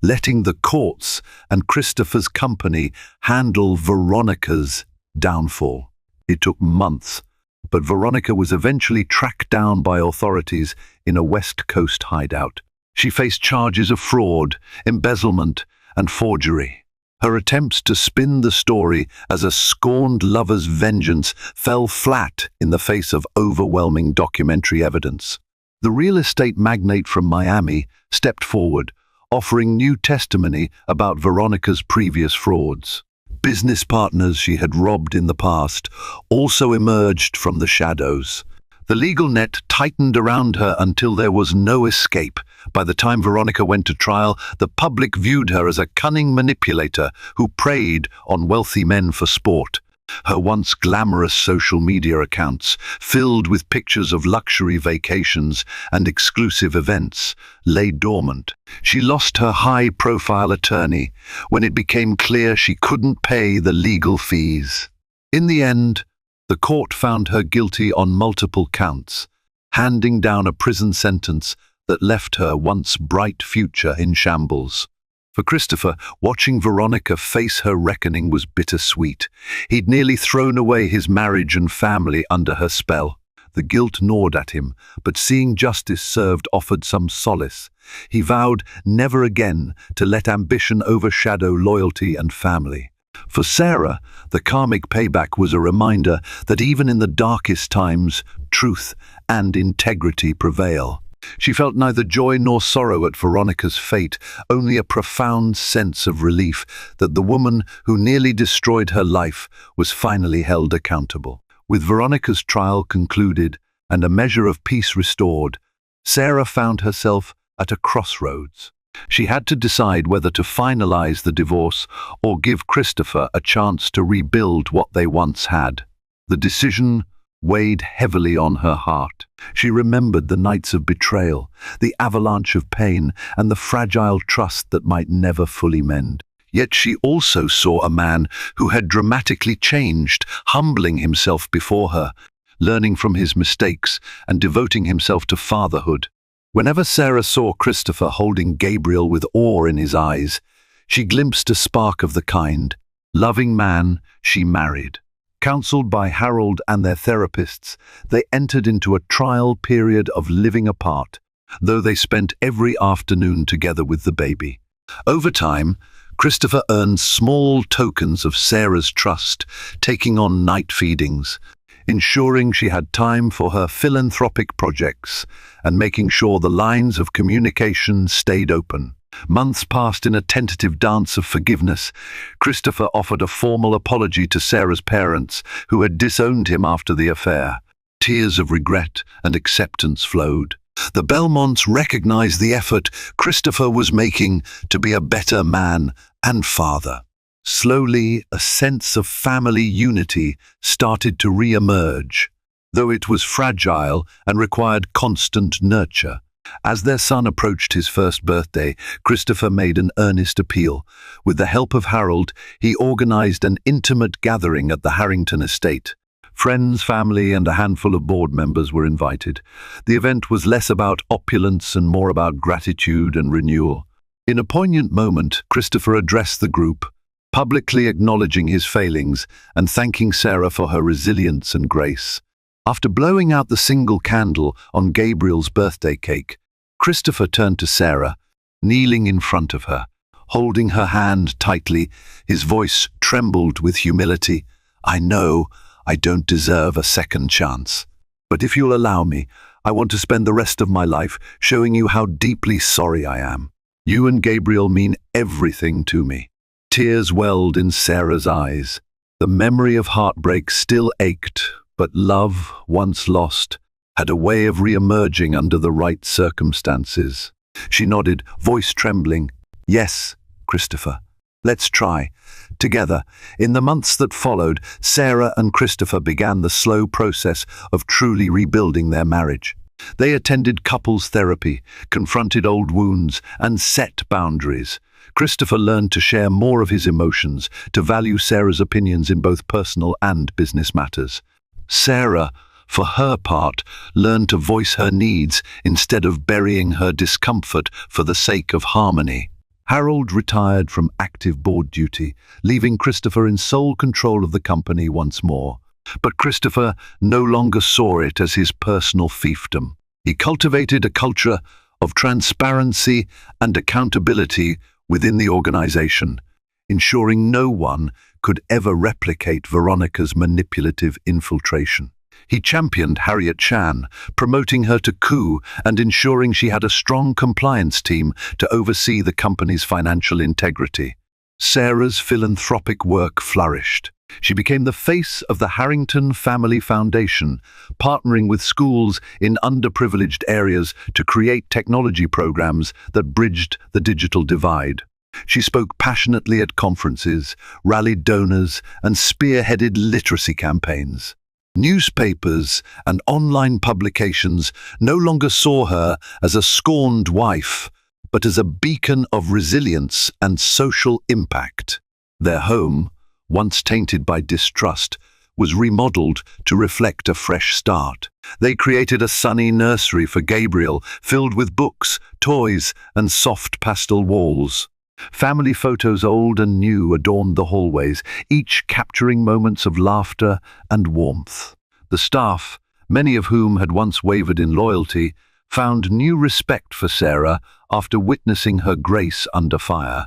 letting the courts and Christopher's company handle Veronica's downfall. It took months, but Veronica was eventually tracked down by authorities in a West Coast hideout. She faced charges of fraud, embezzlement, and forgery. Her attempts to spin the story as a scorned lover's vengeance fell flat in the face of overwhelming documentary evidence. The real estate magnate from Miami stepped forward, offering new testimony about Veronica's previous frauds. Business partners she had robbed in the past also emerged from the shadows. The legal net tightened around her until there was no escape. By the time Veronica went to trial, the public viewed her as a cunning manipulator who preyed on wealthy men for sport. Her once glamorous social media accounts, filled with pictures of luxury vacations and exclusive events, lay dormant. She lost her high-profile attorney when it became clear she couldn't pay the legal fees. In the end, the court found her guilty on multiple counts. handing down a prison sentence that left her once bright future in shambles. For Christopher, watching Veronica face her reckoning was bittersweet. He'd nearly thrown away his marriage and family under her spell. The guilt gnawed at him, but seeing justice served offered some solace. He vowed never again to let ambition overshadow loyalty and family. For Sarah, the karmic payback was a reminder that even in the darkest times, truth and integrity prevail. She felt neither joy nor sorrow at Veronica's fate, only a profound sense of relief that the woman who nearly destroyed her life was finally held accountable. With Veronica's trial concluded and a measure of peace restored, Sarah found herself at a crossroads. She had to decide whether to finalize the divorce or give Christopher a chance to rebuild what they once had. The decision weighed heavily on her heart. She remembered the nights of betrayal, the avalanche of pain, and the fragile trust that might never fully mend. Yet she also saw a man who had dramatically changed, humbling himself before her, learning from his mistakes, and devoting himself to fatherhood. Whenever Sarah saw Christopher holding Gabriel with awe in his eyes, she glimpsed a spark of the kind, loving man she married. Counseled by Harold and their therapists, they entered into a trial period of living apart, though they spent every afternoon together with the baby. Over time, Christopher earned small tokens of Sarah's trust, taking on night feedings, ensuring she had time for her philanthropic projects, and making sure the lines of communication stayed open. Months passed in a tentative dance of forgiveness. Christopher offered a formal apology to Sarah's parents, who had disowned him after the affair. Tears of regret and acceptance flowed. The Belmonts recognized the effort Christopher was making to be a better man and father. Slowly, a sense of family unity started to re-emerge, though it was fragile and required constant nurture. As their son approached his first birthday, Christopher made an earnest appeal. With the help of Harold, he organized an intimate gathering at the Harrington estate. Friends, family, and a handful of board members were invited. The event was less about opulence and more about gratitude and renewal. In a poignant moment, Christopher addressed the group, publicly acknowledging his failings and thanking Sarah for her resilience and grace. After blowing out the single candle on Gabriel's birthday cake, Christopher turned to Sarah, kneeling in front of her. Holding her hand tightly, his voice trembled with humility. "I know I don't deserve a second chance, but if you'll allow me, I want to spend the rest of my life showing you how deeply sorry I am. You and Gabriel mean everything to me." Tears welled in Sarah's eyes. The memory of heartbreak still ached, but love, once lost, had a way of re-emerging under the right circumstances. She nodded, voice trembling. "Yes, Christopher. Let's try." Together, in the months that followed, Sarah and Christopher began the slow process of truly rebuilding their marriage. They attended couples therapy, confronted old wounds, and set boundaries. Christopher learned to share more of his emotions, to value Sarah's opinions in both personal and business matters. Sarah, for her part, learned to voice her needs instead of burying her discomfort for the sake of harmony. Harold retired from active board duty, leaving Christopher in sole control of the company once more. But Christopher no longer saw it as his personal fiefdom. He cultivated a culture of transparency and accountability within the organization, ensuring no one could ever replicate Veronica's manipulative infiltration. He championed Harriet Chan, promoting her to coup and ensuring she had a strong compliance team to oversee the company's financial integrity. Sarah's philanthropic work flourished. She became the face of the Harrington Family Foundation, partnering with schools in underprivileged areas to create technology programs that bridged the digital divide. She spoke passionately at conferences, rallied donors, and spearheaded literacy campaigns. Newspapers and online publications no longer saw her as a scorned wife, but as a beacon of resilience and social impact. Their home, once tainted by distrust, was remodeled to reflect a fresh start. They created a sunny nursery for Gabriel, filled with books, toys, and soft pastel walls. Family photos, old and new, adorned the hallways, each capturing moments of laughter and warmth. The staff, many of whom had once wavered in loyalty, found new respect for Sarah after witnessing her grace under fire.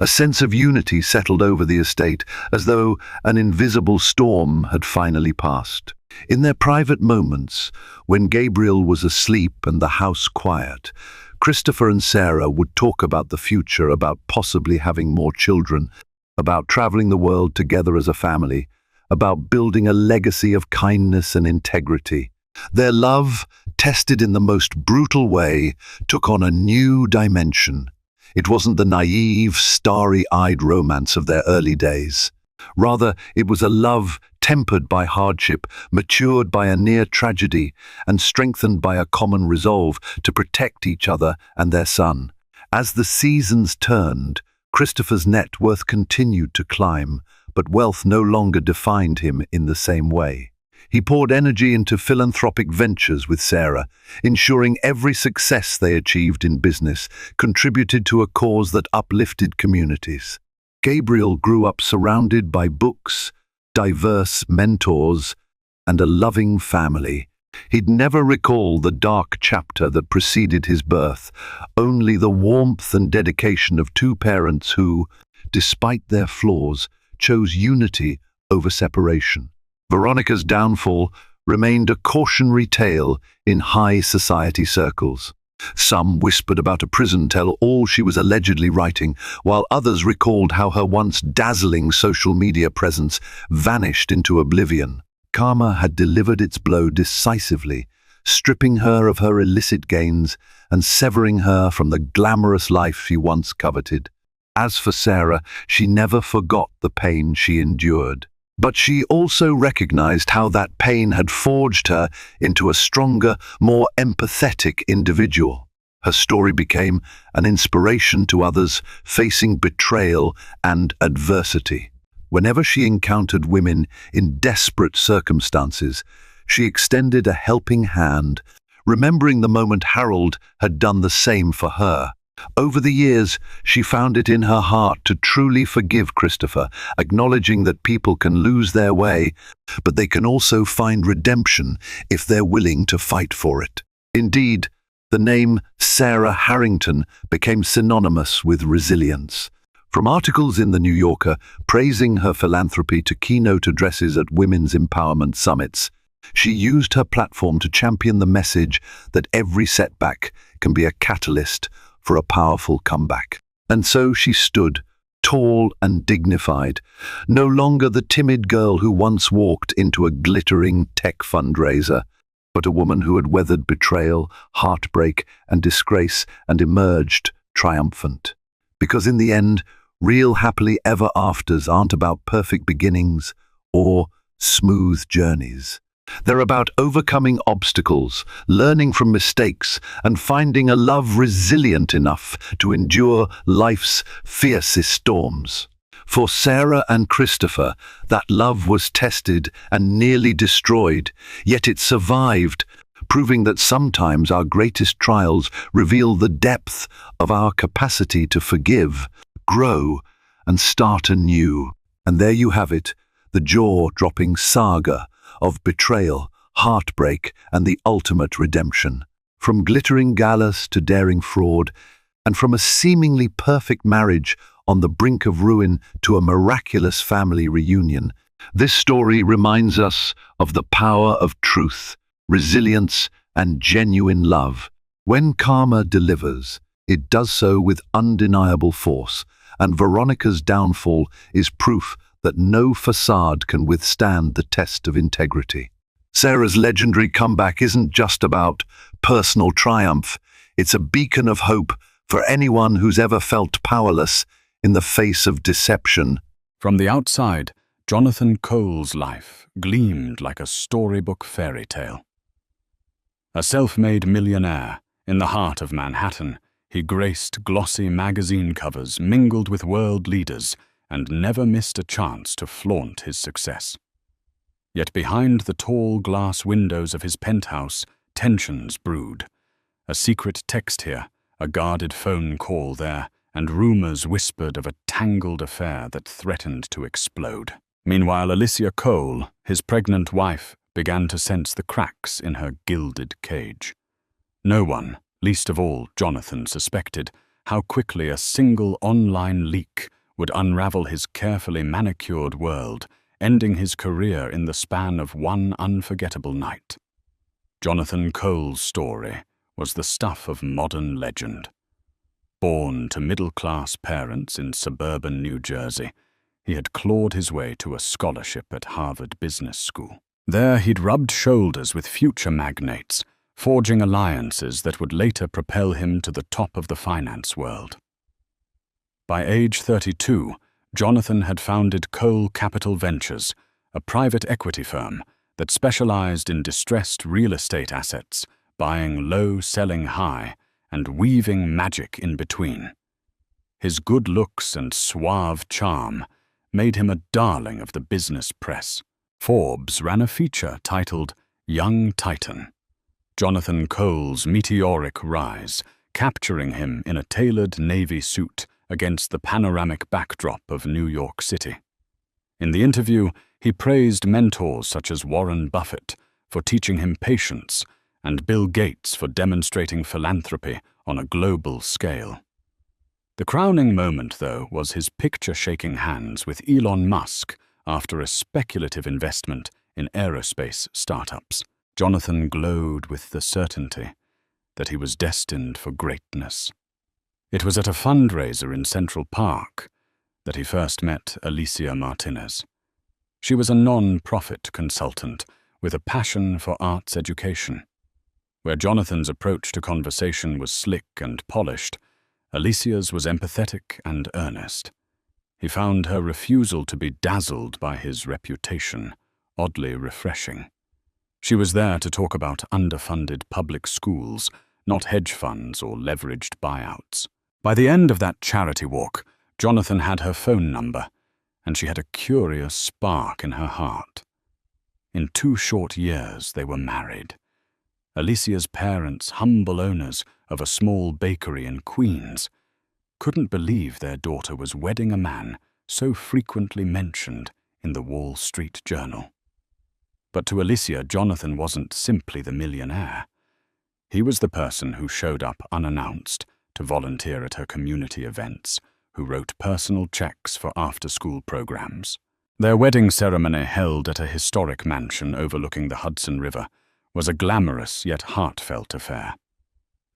A sense of unity settled over the estate, as though an invisible storm had finally passed. In their private moments, when Gabriel was asleep and the house quiet, Christopher and Sarah would talk about the future, about possibly having more children, about traveling the world together as a family, about building a legacy of kindness and integrity. Their love, tested in the most brutal way, took on a new dimension. It wasn't the naive, starry-eyed romance of their early days. Rather, it was a love tempered by hardship, matured by a near tragedy, and strengthened by a common resolve to protect each other and their son. As the seasons turned, Christopher's net worth continued to climb, but wealth no longer defined him in the same way. He poured energy into philanthropic ventures with Sarah, ensuring every success they achieved in business contributed to a cause that uplifted communities. Gabriel grew up surrounded by books, diverse mentors, and a loving family. He'd never recall the dark chapter that preceded his birth, only the warmth and dedication of two parents who, despite their flaws, chose unity over separation. Veronica's downfall remained a cautionary tale in high society circles. Some whispered about a prison tell all she was allegedly writing, while others recalled how her once dazzling social media presence vanished into oblivion. Karma had delivered its blow decisively, stripping her of her illicit gains and severing her from the glamorous life she once coveted. As for Sarah, she never forgot the pain she endured. But she also recognized how that pain had forged her into a stronger, more empathetic individual. Her story became an inspiration to others facing betrayal and adversity. Whenever she encountered women in desperate circumstances, she extended a helping hand, remembering the moment Harold had done the same for her. Over the years, she found it in her heart to truly forgive Christopher, acknowledging that people can lose their way, but they can also find redemption if they're willing to fight for it. Indeed, the name Sarah Harrington became synonymous with resilience. From articles in The New Yorker praising her philanthropy to keynote addresses at women's empowerment summits, she used her platform to champion the message that every setback can be a catalyst for a powerful comeback. And so she stood, tall and dignified, no longer the timid girl who once walked into a glittering tech fundraiser, but a woman who had weathered betrayal, heartbreak, and disgrace and emerged triumphant. Because in the end, real happily ever afters aren't about perfect beginnings or smooth journeys. They're about overcoming obstacles, learning from mistakes, and finding a love resilient enough to endure life's fiercest storms. For Sarah and Christopher, that love was tested and nearly destroyed, yet it survived, proving that sometimes our greatest trials reveal the depth of our capacity to forgive, grow, and start anew. And there you have it, the jaw-dropping saga of betrayal, heartbreak, and the ultimate redemption. From glittering galas to daring fraud, and from a seemingly perfect marriage on the brink of ruin to a miraculous family reunion, this story reminds us of the power of truth, resilience, and genuine love. When karma delivers, it does so with undeniable force, and Veronica's downfall is proof that no facade can withstand the test of integrity. Sarah's legendary comeback isn't just about personal triumph, it's a beacon of hope for anyone who's ever felt powerless in the face of deception. From the outside, Jonathan Cole's life gleamed like a storybook fairy tale. A self-made millionaire in the heart of Manhattan, he graced glossy magazine covers, mingled with world leaders, and never missed a chance to flaunt his success. Yet behind the tall glass windows of his penthouse, tensions brewed. A secret text here, a guarded phone call there, and rumors whispered of a tangled affair that threatened to explode. Meanwhile, Alicia Cole, his pregnant wife, began to sense the cracks in her gilded cage. No one, least of all Jonathan, suspected how quickly a single online leak would unravel his carefully manicured world, ending his career in the span of one unforgettable night. Jonathan Cole's story was the stuff of modern legend. Born to middle-class parents in suburban New Jersey, he had clawed his way to a scholarship at Harvard Business School. There he'd rubbed shoulders with future magnates, forging alliances that would later propel him to the top of the finance world. By age 32, Jonathan had founded Cole Capital Ventures, a private equity firm that specialized in distressed real estate assets, buying low, selling high, and weaving magic in between. His good looks and suave charm made him a darling of the business press. Forbes ran a feature titled Young Titan. Jonathan Cole's meteoric rise, capturing him in a tailored navy suit against the panoramic backdrop of New York City. In the interview, he praised mentors such as Warren Buffett for teaching him patience and Bill Gates for demonstrating philanthropy on a global scale. The crowning moment, though, was his picture-shaking hands with Elon Musk after a speculative investment in aerospace startups. Jonathan glowed with the certainty that he was destined for greatness. It was at a fundraiser in Central Park that he first met Alicia Martinez. She was a non-profit consultant with a passion for arts education. Where Jonathan's approach to conversation was slick and polished, Alicia's was empathetic and earnest. He found her refusal to be dazzled by his reputation oddly refreshing. She was there to talk about underfunded public schools, not hedge funds or leveraged buyouts. By the end of that charity walk, Jonathan had her phone number, and she had a curious spark in her heart. In 2 short years, they were married. Alicia's parents, humble owners of a small bakery in Queens, couldn't believe their daughter was wedding a man so frequently mentioned in the Wall Street Journal. But to Alicia, Jonathan wasn't simply the millionaire. He was the person who showed up unannounced to volunteer at her community events, who wrote personal checks for after-school programs. Their wedding ceremony, held at a historic mansion overlooking the Hudson River, was a glamorous yet heartfelt affair.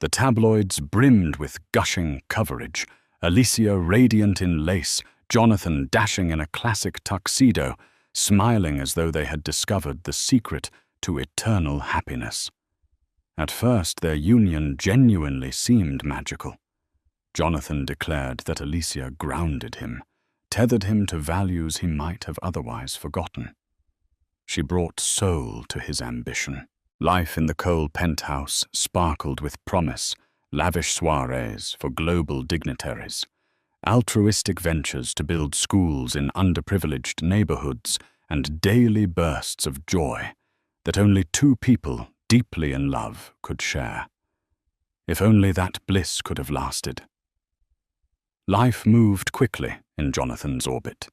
The tabloids brimmed with gushing coverage, Alicia radiant in lace, Jonathan dashing in a classic tuxedo, smiling as though they had discovered the secret to eternal happiness. At first, their union genuinely seemed magical. Jonathan declared that Alicia grounded him, tethered him to values he might have otherwise forgotten. She brought soul to his ambition. Life in the Cole penthouse sparkled with promise, lavish soirees for global dignitaries, altruistic ventures to build schools in underprivileged neighborhoods, and daily bursts of joy that only 2 people deeply in love could share. If only that bliss could have lasted. Life moved quickly in Jonathan's orbit.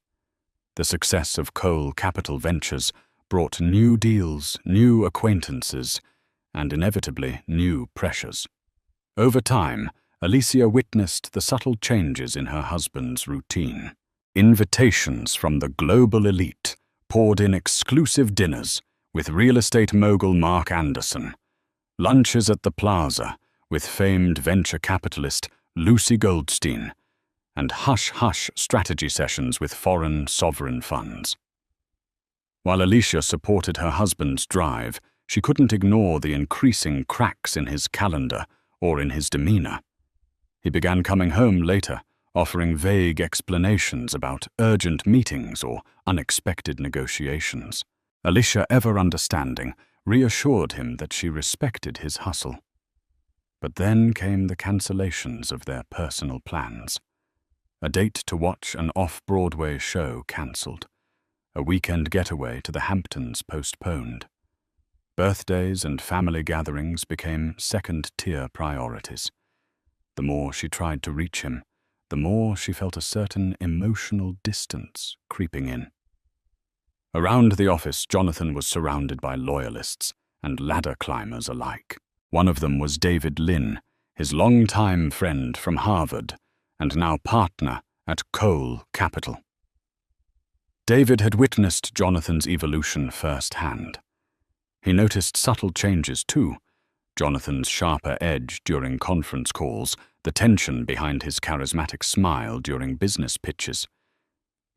The success of Cole Capital Ventures brought new deals, new acquaintances, and inevitably new pressures. Over time, Alicia witnessed the subtle changes in her husband's routine. Invitations from the global elite poured in exclusive dinners with real estate mogul Mark Anderson, lunches at the Plaza with famed venture capitalist Lucy Goldstein, and hush-hush strategy sessions with foreign sovereign funds. While Alicia supported her husband's drive, she couldn't ignore the increasing cracks in his calendar or in his demeanor. He began coming home later, offering vague explanations about urgent meetings or unexpected negotiations. Alicia, ever understanding, reassured him that she respected his hustle. But then came the cancellations of their personal plans. A date to watch an off-Broadway show cancelled. A weekend getaway to the Hamptons postponed. Birthdays and family gatherings became second-tier priorities. The more she tried to reach him, the more she felt a certain emotional distance creeping in. Around the office, Jonathan was surrounded by loyalists and ladder climbers alike. One of them was David Lynn, his longtime friend from Harvard and now partner at Cole Capital. David had witnessed Jonathan's evolution firsthand. He noticed subtle changes too: Jonathan's sharper edge during conference calls, the tension behind his charismatic smile during business pitches.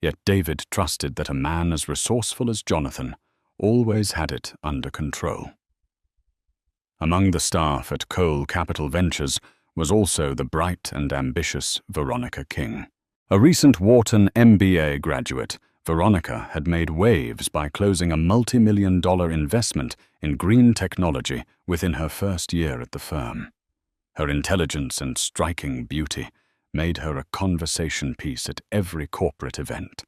Yet David trusted that a man as resourceful as Jonathan always had it under control. Among the staff at Cole Capital Ventures was also the bright and ambitious Veronica King. A recent Wharton MBA graduate, Veronica had made waves by closing a multi-million-dollar investment in green technology within her first year at the firm. Her intelligence and striking beauty made her a conversation piece at every corporate event.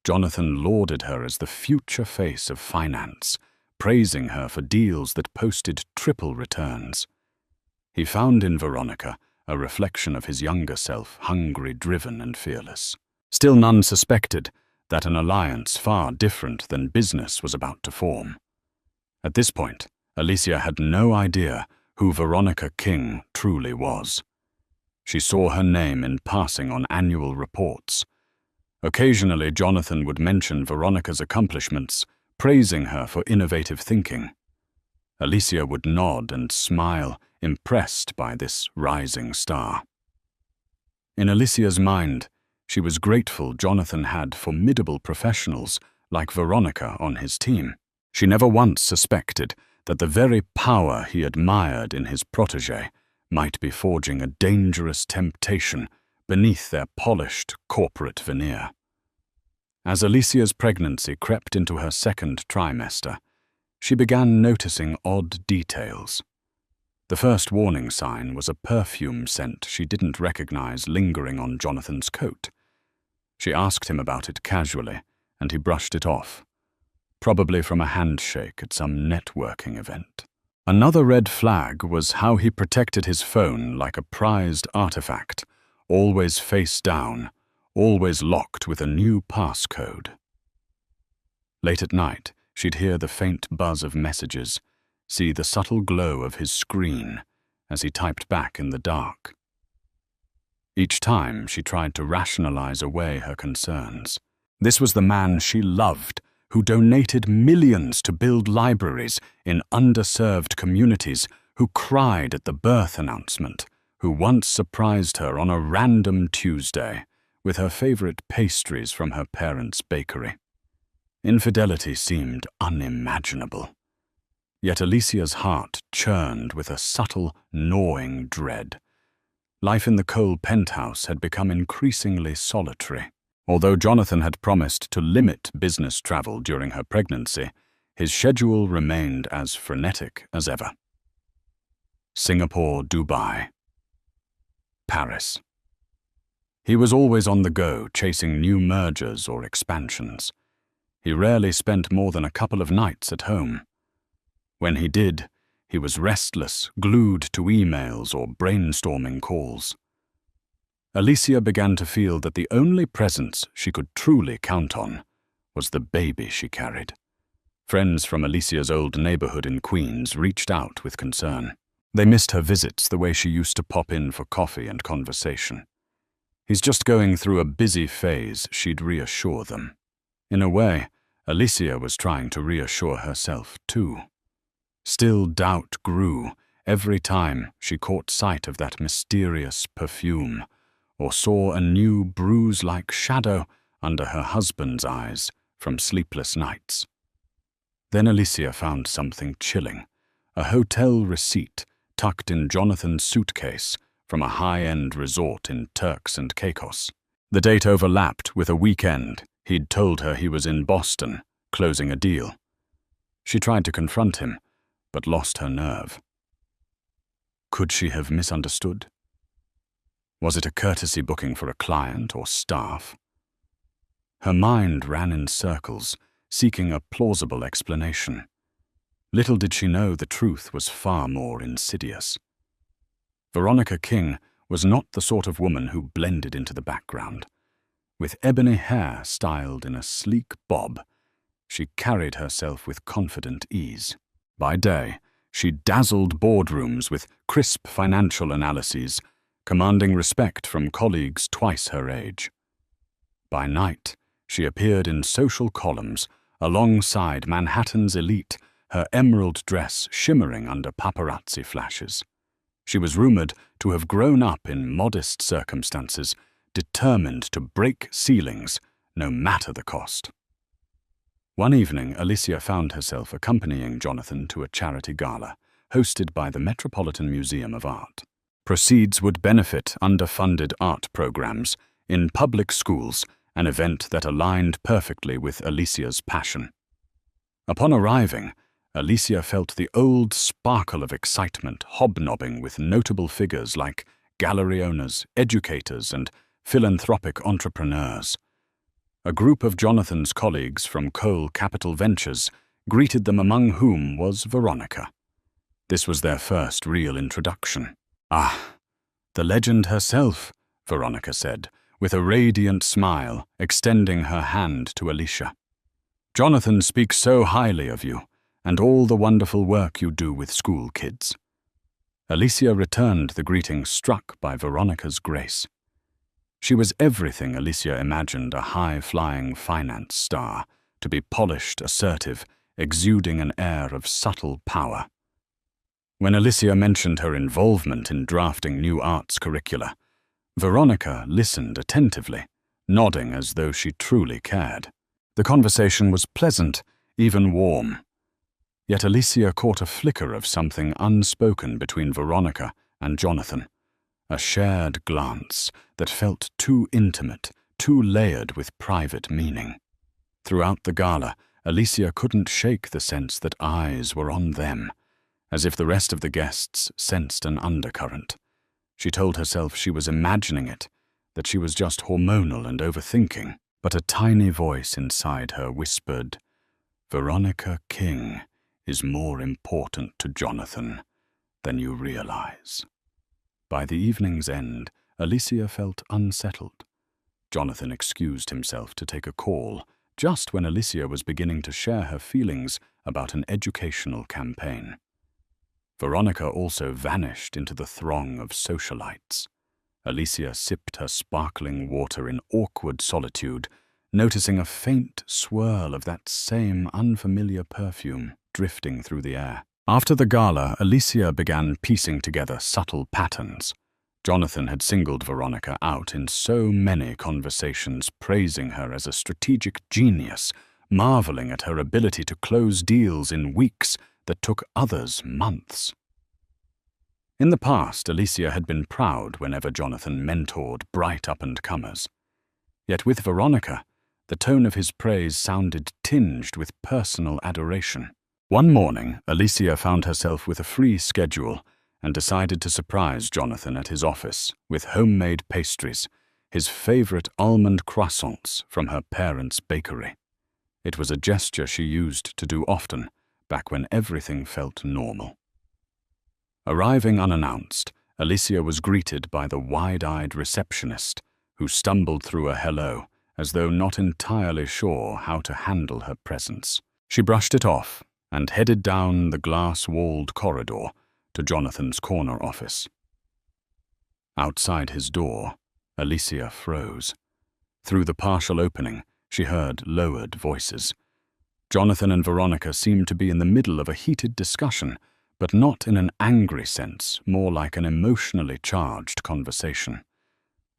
Jonathan lauded her as the future face of finance, praising her for deals that posted triple returns. He found in Veronica a reflection of his younger self, hungry, driven, and fearless. Still, none suspected that an alliance far different than business was about to form. At this point, Alicia had no idea who Veronica King truly was. She saw her name in passing on annual reports. Occasionally, Jonathan would mention Veronica's accomplishments, praising her for innovative thinking. Alicia would nod and smile, impressed by this rising star. In Alicia's mind, she was grateful Jonathan had formidable professionals like Veronica on his team. She never once suspected that the very power he admired in his protégé might be forging a dangerous temptation beneath their polished corporate veneer. As Alicia's pregnancy crept into her second trimester, she began noticing odd details. The first warning sign was a perfume scent she didn't recognize lingering on Jonathan's coat. She asked him about it casually, and he brushed it off, probably from a handshake at some networking event. Another red flag was how he protected his phone like a prized artifact, always face down, always locked with a new passcode. Late at night, she'd hear the faint buzz of messages, see the subtle glow of his screen as he typed back in the dark. Each time, she tried to rationalize away her concerns. This was the man she loved, who donated millions to build libraries in underserved communities, who cried at the birth announcement, who once surprised her on a random Tuesday with her favorite pastries from her parents' bakery. Infidelity seemed unimaginable. Yet Alicia's heart churned with a subtle, gnawing dread. Life in the Cole penthouse had become increasingly solitary. Although Jonathan had promised to limit business travel during her pregnancy, his schedule remained as frenetic as ever. Singapore, Dubai, Paris. He was always on the go, chasing new mergers or expansions. He rarely spent more than a couple of nights at home. When he did, he was restless, glued to emails or brainstorming calls. Alicia began to feel that the only presence she could truly count on was the baby she carried. Friends from Alicia's old neighborhood in Queens reached out with concern. They missed her visits the way she used to pop in for coffee and conversation. He's just going through a busy phase, she'd reassure them. In a way, Alicia was trying to reassure herself too. Still, doubt grew every time she caught sight of that mysterious perfume, or saw a new bruise-like shadow under her husband's eyes from sleepless nights. Then Alicia found something chilling, a hotel receipt tucked in Jonathan's suitcase from a high-end resort in Turks and Caicos. The date overlapped with a weekend he'd told her he was in Boston, closing a deal. She tried to confront him, but lost her nerve. Could she have misunderstood? Was it a courtesy booking for a client or staff? Her mind ran in circles, seeking a plausible explanation. Little did she know the truth was far more insidious. Veronica King was not the sort of woman who blended into the background. With ebony hair styled in a sleek bob, she carried herself with confident ease. By day, she dazzled boardrooms with crisp financial analyses, commanding respect from colleagues twice her age. By night, she appeared in social columns alongside Manhattan's elite, her emerald dress shimmering under paparazzi flashes. She was rumored to have grown up in modest circumstances, determined to break ceilings, no matter the cost. One evening, Alicia found herself accompanying Jonathan to a charity gala, hosted by the Metropolitan Museum of Art. Proceeds would benefit underfunded art programs in public schools, an event that aligned perfectly with Alicia's passion. Upon arriving, Alicia felt the old sparkle of excitement hobnobbing with notable figures like gallery owners, educators, and philanthropic entrepreneurs. A group of Jonathan's colleagues from Cole Capital Ventures greeted them, among whom was Veronica. This was their first real introduction. "Ah, the legend herself," Veronica said, with a radiant smile, extending her hand to Alicia. "Jonathan speaks so highly of you, and all the wonderful work you do with school kids." Alicia returned the greeting, struck by Veronica's grace. She was everything Alicia imagined a high-flying finance star, to be polished, assertive, exuding an air of subtle power. When Alicia mentioned her involvement in drafting new arts curricula, Veronica listened attentively, nodding as though she truly cared. The conversation was pleasant, even warm. Yet Alicia caught a flicker of something unspoken between Veronica and Jonathan, a shared glance that felt too intimate, too layered with private meaning. Throughout the gala, Alicia couldn't shake the sense that eyes were on them, as if the rest of the guests sensed an undercurrent. She told herself she was imagining it, that she was just hormonal and overthinking, but a tiny voice inside her whispered, "Veronica King is more important to Jonathan than you realize." By the evening's end, Alicia felt unsettled. Jonathan excused himself to take a call, just when Alicia was beginning to share her feelings about an educational campaign. Veronica also vanished into the throng of socialites. Alicia sipped her sparkling water in awkward solitude, noticing a faint swirl of that same unfamiliar perfume drifting through the air. After the gala, Alicia began piecing together subtle patterns. Jonathan had singled Veronica out in so many conversations, praising her as a strategic genius, marveling at her ability to close deals in weeks that took others months. In the past, Alicia had been proud whenever Jonathan mentored bright up-and-comers. Yet with Veronica, the tone of his praise sounded tinged with personal adoration. One morning, Alicia found herself with a free schedule and decided to surprise Jonathan at his office with homemade pastries, his favorite almond croissants from her parents' bakery. It was a gesture she used to do often, back when everything felt normal. Arriving unannounced, Alicia was greeted by the wide-eyed receptionist, who stumbled through a hello, as though not entirely sure how to handle her presence. She brushed it off and headed down the glass-walled corridor to Jonathan's corner office. Outside his door, Alicia froze. Through the partial opening, she heard lowered voices. Jonathan and Veronica seemed to be in the middle of a heated discussion, but not in an angry sense, more like an emotionally charged conversation.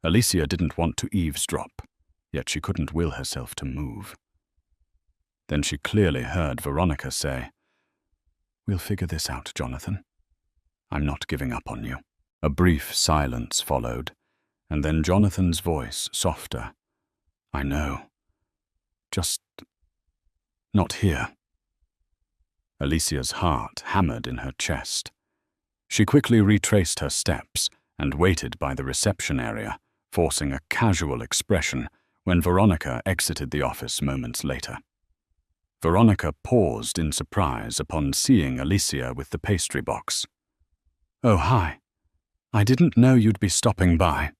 Alicia didn't want to eavesdrop, yet she couldn't will herself to move. Then she clearly heard Veronica say, "We'll figure this out, Jonathan. I'm not giving up on you." A brief silence followed, and then Jonathan's voice, softer. "I know. Just not here." Alicia's heart hammered in her chest. She quickly retraced her steps and waited by the reception area, forcing a casual expression when Veronica exited the office moments later. Veronica paused in surprise upon seeing Alicia with the pastry box. "Oh, hi. I didn't know you'd be stopping by."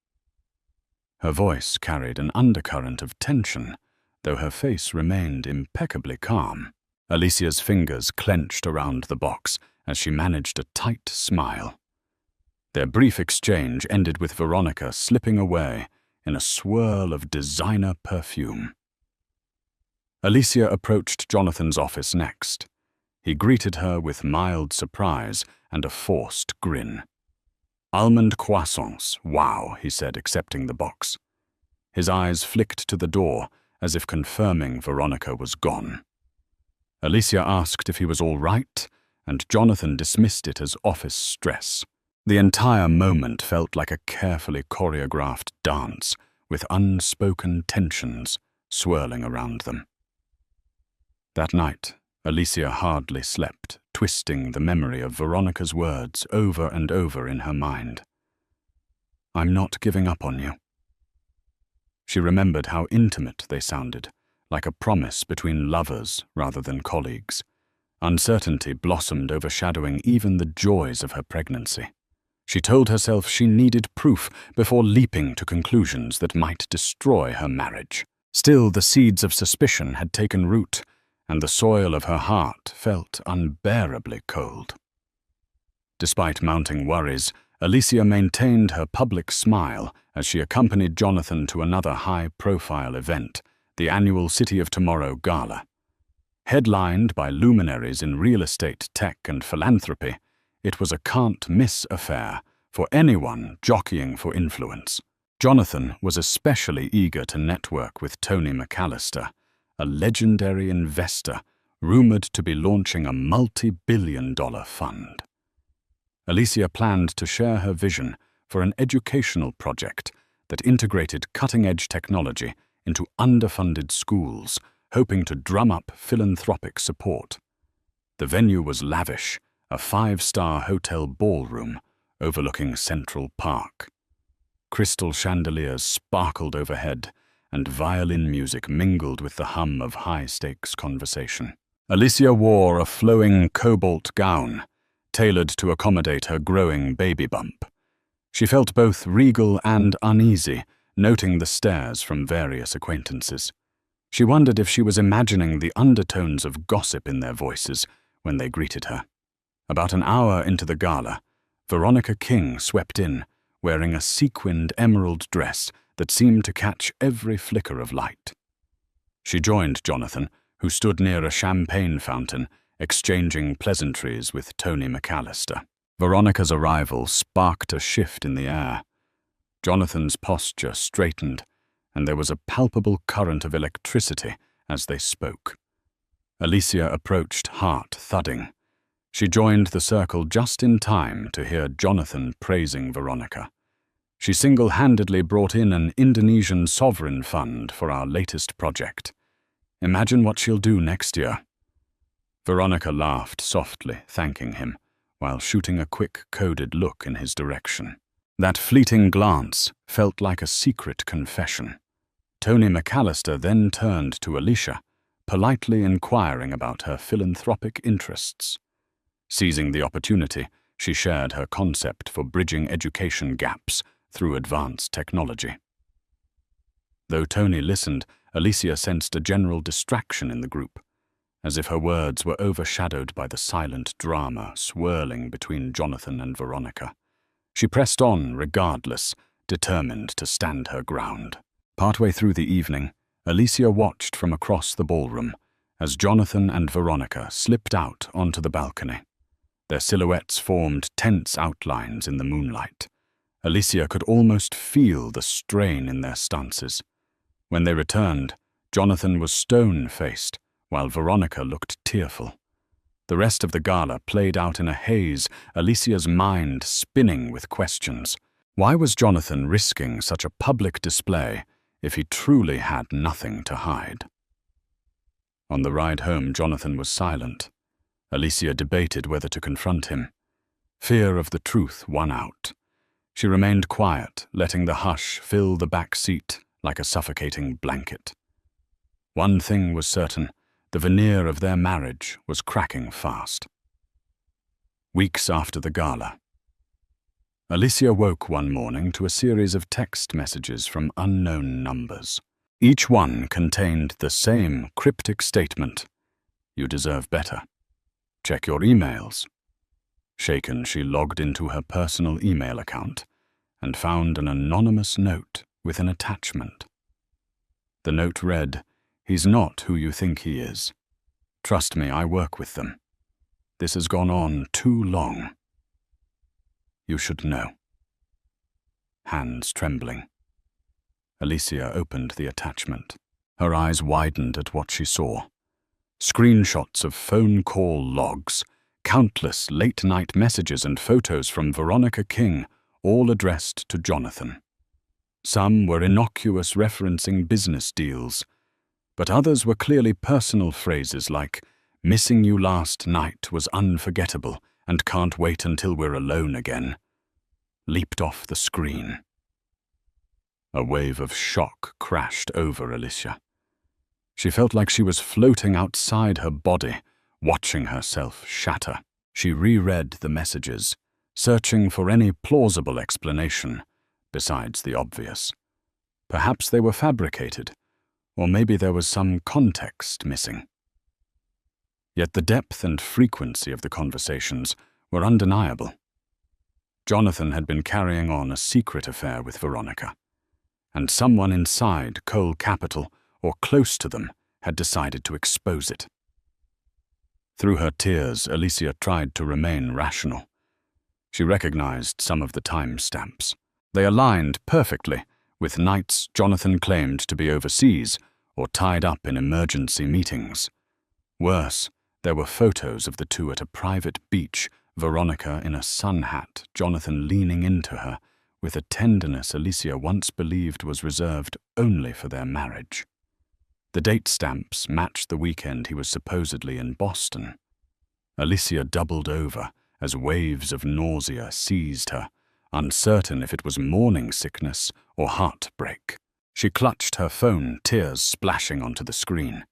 Her voice carried an undercurrent of tension, though her face remained impeccably calm. Alicia's fingers clenched around the box as she managed a tight smile. Their brief exchange ended with Veronica slipping away in a swirl of designer perfume. Alicia approached Jonathan's office next. He greeted her with mild surprise and a forced grin. "Almond croissants, wow," he said, accepting the box. His eyes flicked to the door as if confirming Veronica was gone. Alicia asked if he was all right, and Jonathan dismissed it as office stress. The entire moment felt like a carefully choreographed dance with unspoken tensions swirling around them. That night, Alicia hardly slept, twisting the memory of Veronica's words over and over in her mind. "I'm not giving up on you." She remembered how intimate they sounded, like a promise between lovers rather than colleagues. Uncertainty blossomed, overshadowing even the joys of her pregnancy. She told herself she needed proof before leaping to conclusions that might destroy her marriage. Still, the seeds of suspicion had taken root, and the soil of her heart felt unbearably cold. Despite mounting worries, Alicia maintained her public smile as she accompanied Jonathan to another high-profile event, the annual City of Tomorrow Gala. Headlined by luminaries in real estate, tech, and philanthropy, it was a can't-miss affair for anyone jockeying for influence. Jonathan was especially eager to network with Tony McAllister, a legendary investor rumored to be launching a multi-billion-dollar fund. Alicia planned to share her vision for an educational project that integrated cutting-edge technology into underfunded schools, hoping to drum up philanthropic support. The venue was lavish, a 5-star hotel ballroom overlooking Central Park. Crystal chandeliers sparkled overhead, and violin music mingled with the hum of high-stakes conversation. Alicia wore a flowing cobalt gown, tailored to accommodate her growing baby bump. She felt both regal and uneasy, noting the stares from various acquaintances. She wondered if she was imagining the undertones of gossip in their voices when they greeted her. About an hour into the gala, Veronica King swept in, wearing a sequined emerald dress that seemed to catch every flicker of light. She joined Jonathan, who stood near a champagne fountain, exchanging pleasantries with Tony McAllister. Veronica's arrival sparked a shift in the air. Jonathan's posture straightened, and there was a palpable current of electricity as they spoke. Alicia approached, heart thudding. She joined the circle just in time to hear Jonathan praising Veronica. She single-handedly brought in an Indonesian sovereign fund for our latest project. Imagine what she'll do next year. Veronica laughed softly, thanking him, while shooting a quick, coded look in his direction. That fleeting glance felt like a secret confession. Tony McAllister then turned to Alicia, politely inquiring about her philanthropic interests. Seizing the opportunity, she shared her concept for bridging education gaps through advanced technology. Though Tony listened, Alicia sensed a general distraction in the group, as if her words were overshadowed by the silent drama swirling between Jonathan and Veronica. She pressed on regardless, determined to stand her ground. Partway through the evening, Alicia watched from across the ballroom as Jonathan and Veronica slipped out onto the balcony. Their silhouettes formed tense outlines in the moonlight. Alicia could almost feel the strain in their stances. When they returned, Jonathan was stone-faced, while Veronica looked tearful. The rest of the gala played out in a haze, Alicia's mind spinning with questions. Why was Jonathan risking such a public display if he truly had nothing to hide? On the ride home, Jonathan was silent. Alicia debated whether to confront him. Fear of the truth won out. She remained quiet, letting the hush fill the back seat like a suffocating blanket. One thing was certain, the veneer of their marriage was cracking fast. Weeks after the gala, Alicia woke one morning to a series of text messages from unknown numbers. Each one contained the same cryptic statement: "You deserve better. Check your emails." Shaken, she logged into her personal email account and found an anonymous note with an attachment. The note read, "He's not who you think he is. Trust me, I work with them. This has gone on too long. You should know." Hands trembling, Alicia opened the attachment. Her eyes widened at what she saw. Screenshots of phone call logs, countless late-night messages and photos from Veronica King, all addressed to Jonathan. Some were innocuous, referencing business deals, but others were clearly personal phrases like, "Missing you last night was unforgettable and can't wait until we're alone again," leaped off the screen. A wave of shock crashed over Alicia. She felt like she was floating outside her body, watching herself shatter. She reread the messages, searching for any plausible explanation besides the obvious. Perhaps they were fabricated, or maybe there was some context missing. Yet the depth and frequency of the conversations were undeniable. Jonathan had been carrying on a secret affair with Veronica, and someone inside Cole Capital or close to them had decided to expose it. Through her tears, Alicia tried to remain rational. She recognized some of the timestamps. They aligned perfectly with nights Jonathan claimed to be overseas or tied up in emergency meetings. Worse, there were photos of the two at a private beach, Veronica in a sun hat, Jonathan leaning into her with a tenderness Alicia once believed was reserved only for their marriage. The date stamps matched the weekend he was supposedly in Boston. Alicia doubled over as waves of nausea seized her, uncertain if it was morning sickness or heartbreak. She clutched her phone, tears splashing onto the screen.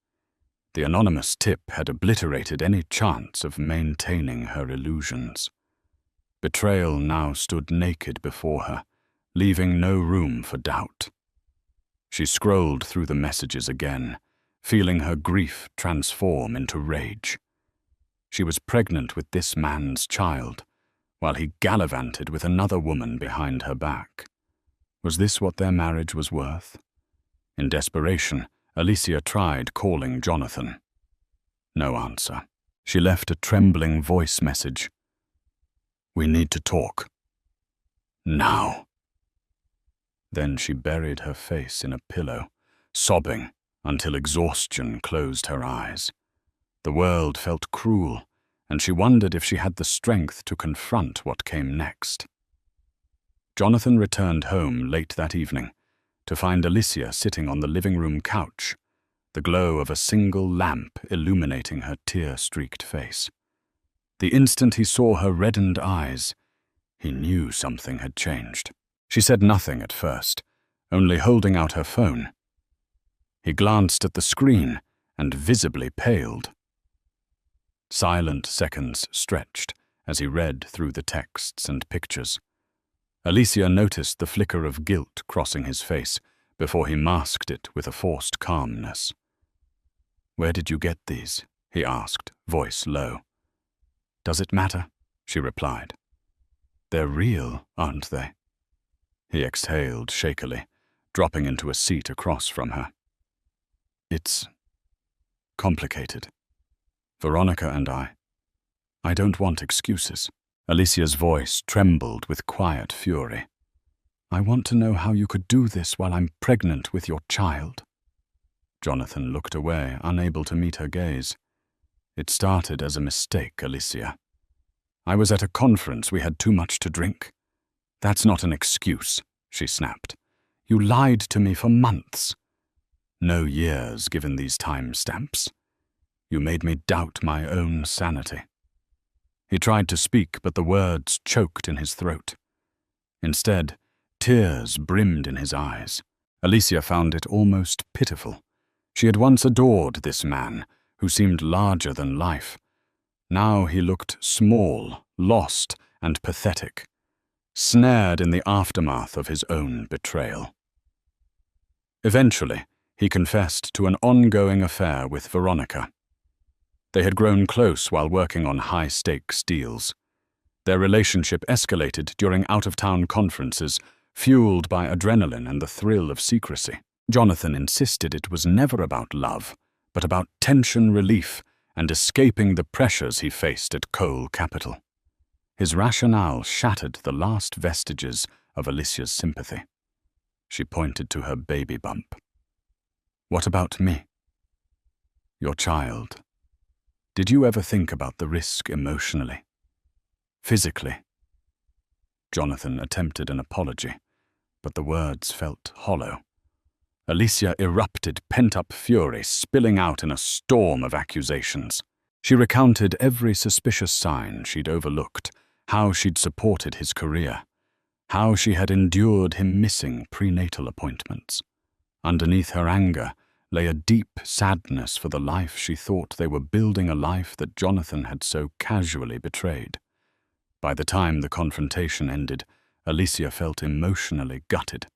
The anonymous tip had obliterated any chance of maintaining her illusions. Betrayal now stood naked before her, leaving no room for doubt. She scrolled through the messages again, feeling her grief transform into rage. She was pregnant with this man's child, while he gallivanted with another woman behind her back. Was this what their marriage was worth? In desperation, Alicia tried calling Jonathan. No answer. She left a trembling voice message. "We need to talk. Now." Then she buried her face in a pillow, sobbing until exhaustion closed her eyes. The world felt cruel, and she wondered if she had the strength to confront what came next. Jonathan returned home late that evening to find Alicia sitting on the living room couch, the glow of a single lamp illuminating her tear-streaked face. The instant he saw her reddened eyes, he knew something had changed. She said nothing at first, only holding out her phone. He glanced at the screen and visibly paled. Silent seconds stretched as he read through the texts and pictures. Alicia noticed the flicker of guilt crossing his face before he masked it with a forced calmness. "Where did you get these?" he asked, voice low. "Does it matter?" she replied. "They're real, aren't they?" He exhaled shakily, dropping into a seat across from her. "It's complicated. Veronica and I don't want excuses." Alicia's voice trembled with quiet fury. "I want to know how you could do this while I'm pregnant with your child." Jonathan looked away, unable to meet her gaze. "It started as a mistake, Alicia. I was at a conference, we had too much to drink." "That's not an excuse," she snapped. "You lied to me for months." "No years, given these timestamps. You made me doubt my own sanity." He tried to speak, but the words choked in his throat. Instead, tears brimmed in his eyes. Alicia found it almost pitiful. She had once adored this man, who seemed larger than life. Now he looked small, lost, and pathetic, snared in the aftermath of his own betrayal. Eventually, he confessed to an ongoing affair with Veronica. They had grown close while working on high-stakes deals. Their relationship escalated during out-of-town conferences, fueled by adrenaline and the thrill of secrecy. Jonathan insisted it was never about love, but about tension relief and escaping the pressures he faced at Cole Capital. His rationale shattered the last vestiges of Alicia's sympathy. She pointed to her baby bump. "What about me? Your child. Did you ever think about the risk emotionally? Physically?" Jonathan attempted an apology, but the words felt hollow. Alicia erupted pent-up fury, spilling out in a storm of accusations. She recounted every suspicious sign she'd overlooked, how she'd supported his career, how she had endured him missing prenatal appointments. Underneath her anger lay a deep sadness for the life she thought they were building, a life that Jonathan had so casually betrayed. By the time the confrontation ended, Alicia felt emotionally gutted.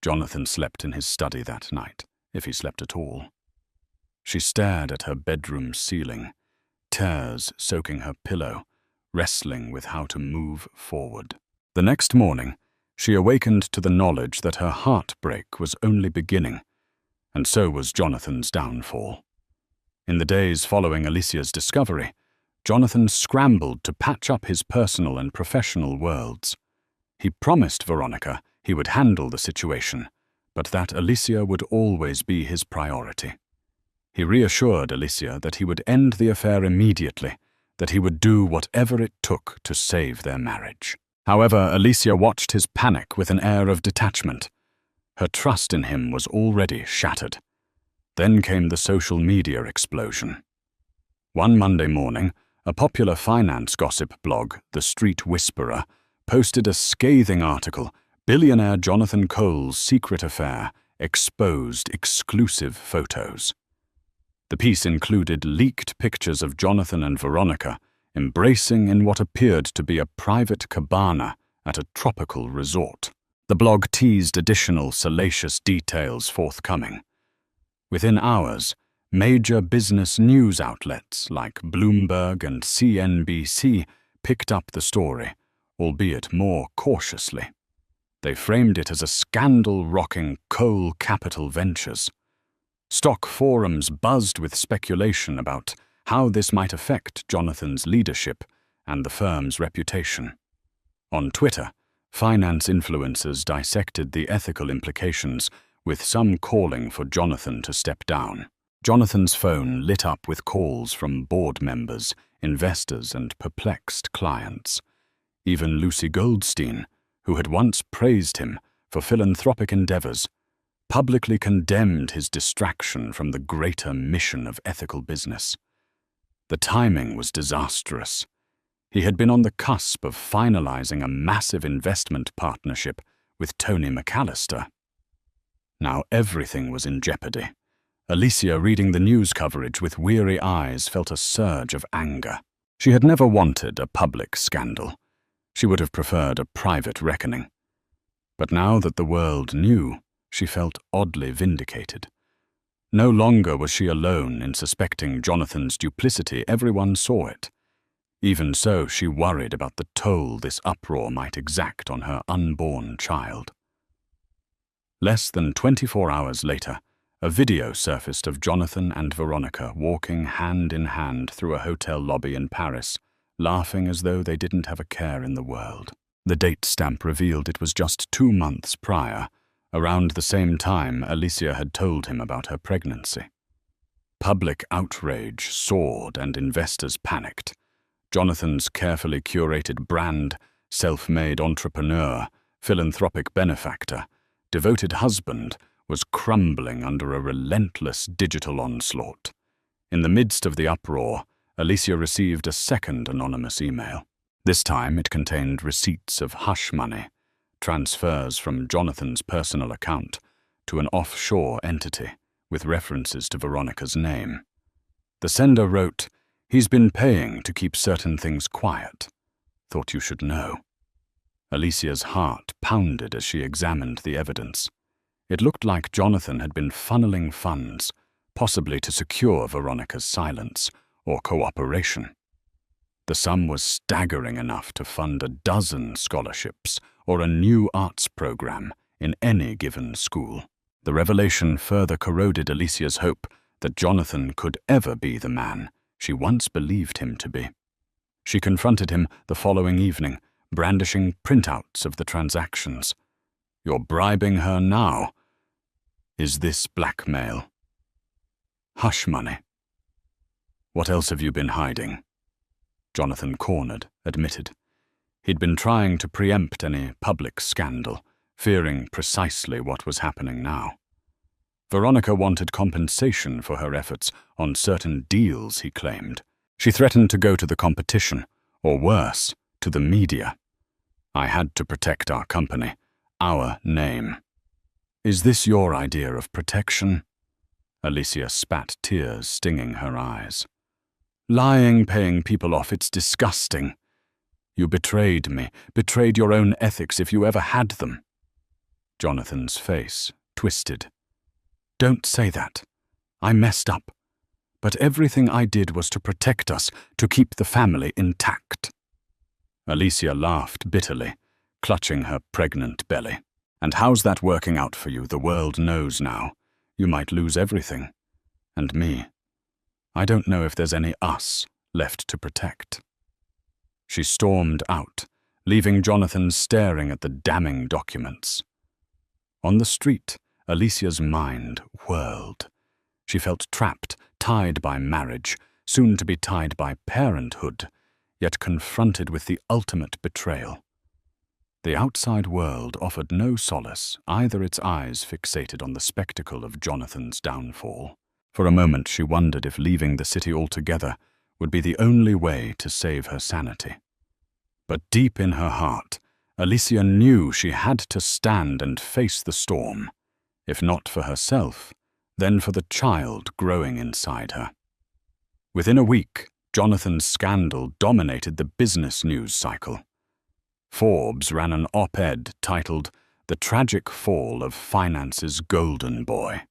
Jonathan slept in his study that night, if he slept at all. She stared at her bedroom ceiling, tears soaking her pillow, wrestling with how to move forward. The next morning, she awakened to the knowledge that her heartbreak was only beginning, and so was Jonathan's downfall. In the days following Alicia's discovery, Jonathan scrambled to patch up his personal and professional worlds. He promised Veronica he would handle the situation, but that Alicia would always be his priority. He reassured Alicia that he would end the affair immediately, that he would do whatever it took to save their marriage. However, Alicia watched his panic with an air of detachment. Her trust in him was already shattered. Then came the social media explosion. One Monday morning, a popular finance gossip blog, The Street Whisperer, posted a scathing article, "Billionaire Jonathan Cole's Secret Affair, Exposed Exclusive Photos." The piece included leaked pictures of Jonathan and Veronica embracing in what appeared to be a private cabana at a tropical resort. The blog teased additional salacious details forthcoming. Within hours, major business news outlets like Bloomberg and CNBC picked up the story, albeit more cautiously. They framed it as a scandal-rocking Cole Capital Ventures. Stock forums buzzed with speculation about how this might affect Jonathan's leadership and the firm's reputation. On Twitter, finance influencers dissected the ethical implications, with some calling for Jonathan to step down. Jonathan's phone lit up with calls from board members, investors, and perplexed clients. Even Lucy Goldstein, who had once praised him for philanthropic endeavors, publicly condemned his distraction from the greater mission of ethical business. The timing was disastrous. He had been on the cusp of finalizing a massive investment partnership with Tony McAllister. Now everything was in jeopardy. Alicia, reading the news coverage with weary eyes, felt a surge of anger. She had never wanted a public scandal. She would have preferred a private reckoning. But now that the world knew, she felt oddly vindicated. No longer was she alone in suspecting Jonathan's duplicity. Everyone saw it. Even so, she worried about the toll this uproar might exact on her unborn child. Less than 24 hours later, a video surfaced of Jonathan and Veronica walking hand in hand through a hotel lobby in Paris, laughing as though they didn't have a care in the world. The date stamp revealed it was just 2 months prior, around the same time Alicia had told him about her pregnancy. Public outrage soared and investors panicked. Jonathan's carefully curated brand, self-made entrepreneur, philanthropic benefactor, devoted husband, was crumbling under a relentless digital onslaught. In the midst of the uproar, Alicia received a second anonymous email. This time it contained receipts of hush money, transfers from Jonathan's personal account, to an offshore entity with references to Veronica's name. The sender wrote, "He's been paying to keep certain things quiet. Thought you should know." Alicia's heart pounded as she examined the evidence. It looked like Jonathan had been funneling funds, possibly to secure Veronica's silence or cooperation. The sum was staggering enough to fund a dozen scholarships or a new arts program in any given school. The revelation further corroded Alicia's hope that Jonathan could ever be the man she once believed him to be. She confronted him the following evening, brandishing printouts of the transactions. "You're bribing her now. Is this blackmail?" "Hush money." "What else have you been hiding?" Jonathan, cornered, admitted. He'd been trying to preempt any public scandal, fearing precisely what was happening now. Veronica wanted compensation for her efforts on certain deals, he claimed. She threatened to go to the competition, or worse, to the media. "I had to protect our company, our name." "Is this your idea of protection?" Alicia spat tears stinging her eyes. "Lying, paying people off, it's disgusting. You betrayed me, betrayed your own ethics if you ever had them." Jonathan's face twisted. "Don't say that. I messed up. But everything I did was to protect us, to keep the family intact." Alicia laughed bitterly, clutching her pregnant belly. "And how's that working out for you? The world knows now. You might lose everything. And me. I don't know if there's any us left to protect." She stormed out, leaving Jonathan staring at the damning documents. On the street, Alicia's mind whirled. She felt trapped, tied by marriage, soon to be tied by parenthood, yet confronted with the ultimate betrayal. The outside world offered no solace, either its eyes fixated on the spectacle of Jonathan's downfall. For a moment she wondered if leaving the city altogether would be the only way to save her sanity. But deep in her heart, Alicia knew she had to stand and face the storm, if not for herself, then for the child growing inside her. Within a week, Jonathan's scandal dominated the business news cycle. Forbes ran an op-ed titled "The Tragic Fall of Finance's Golden Boy,"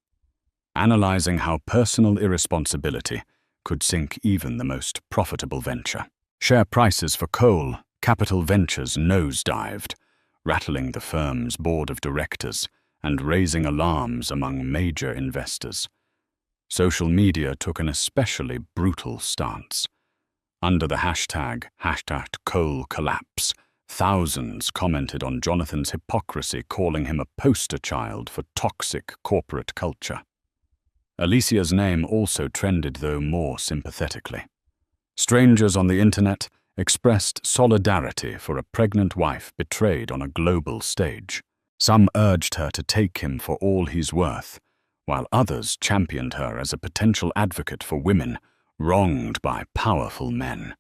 analyzing how personal irresponsibility could sink even the most profitable venture. Share prices for coal, Capital Ventures nosedived, rattling the firm's board of directors and raising alarms among major investors. Social media took an especially brutal stance. Under the hashtag #CoalCollapse, thousands commented on Jonathan's hypocrisy, calling him a poster child for toxic corporate culture. Alicia's name also trended, though more sympathetically. Strangers on the internet expressed solidarity for a pregnant wife betrayed on a global stage. Some urged her to take him for all he's worth, while others championed her as a potential advocate for women wronged by powerful men.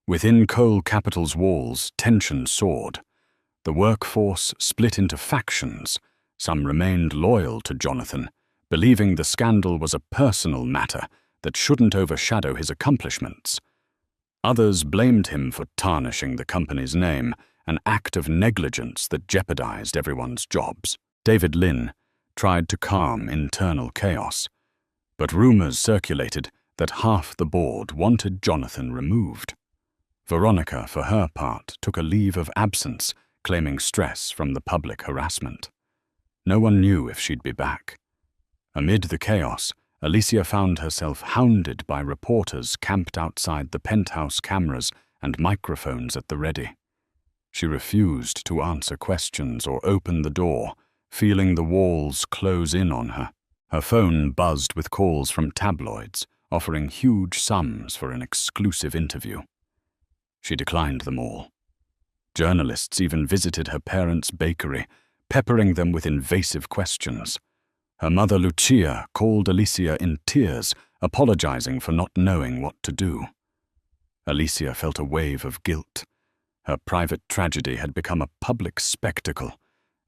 Within Coal Capital's walls, tension soared. The workforce split into factions. Some remained loyal to Jonathan, believing the scandal was a personal matter that shouldn't overshadow his accomplishments. Others blamed him for tarnishing the company's name, an act of negligence that jeopardized everyone's jobs. David Lynn tried to calm internal chaos, but rumors circulated that half the board wanted Jonathan removed. Veronica, for her part, took a leave of absence, claiming stress from the public harassment. No one knew if she'd be back. Amid the chaos, Alicia found herself hounded by reporters camped outside the penthouse, cameras and microphones at the ready. She refused to answer questions or open the door, feeling the walls close in on her. Her phone buzzed with calls from tabloids, offering huge sums for an exclusive interview. She declined them all. Journalists even visited her parents' bakery, peppering them with invasive questions. Her mother, Lucia, called Alicia in tears, apologizing for not knowing what to do. Alicia felt a wave of guilt. Her private tragedy had become a public spectacle,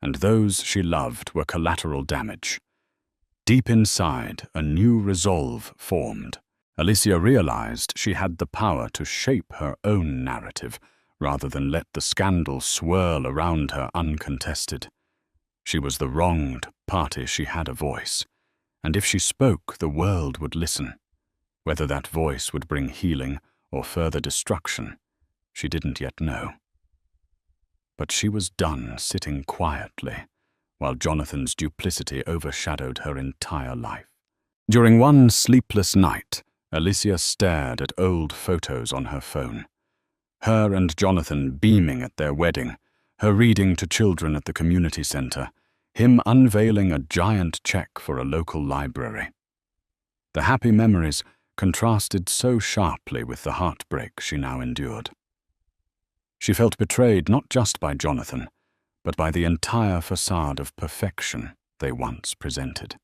and those she loved were collateral damage. Deep inside, a new resolve formed. Alicia realized she had the power to shape her own narrative, rather than let the scandal swirl around her uncontested. She was the wronged party, she had a voice, and if she spoke, the world would listen. Whether that voice would bring healing or further destruction, she didn't yet know. But she was done sitting quietly, while Jonathan's duplicity overshadowed her entire life. During one sleepless night, Alicia stared at old photos on her phone. Her and Jonathan beaming at their wedding, her reading to children at the community center, him unveiling a giant check for a local library. The happy memories contrasted so sharply with the heartbreak she now endured. She felt betrayed not just by Jonathan, but by the entire facade of perfection they once presented.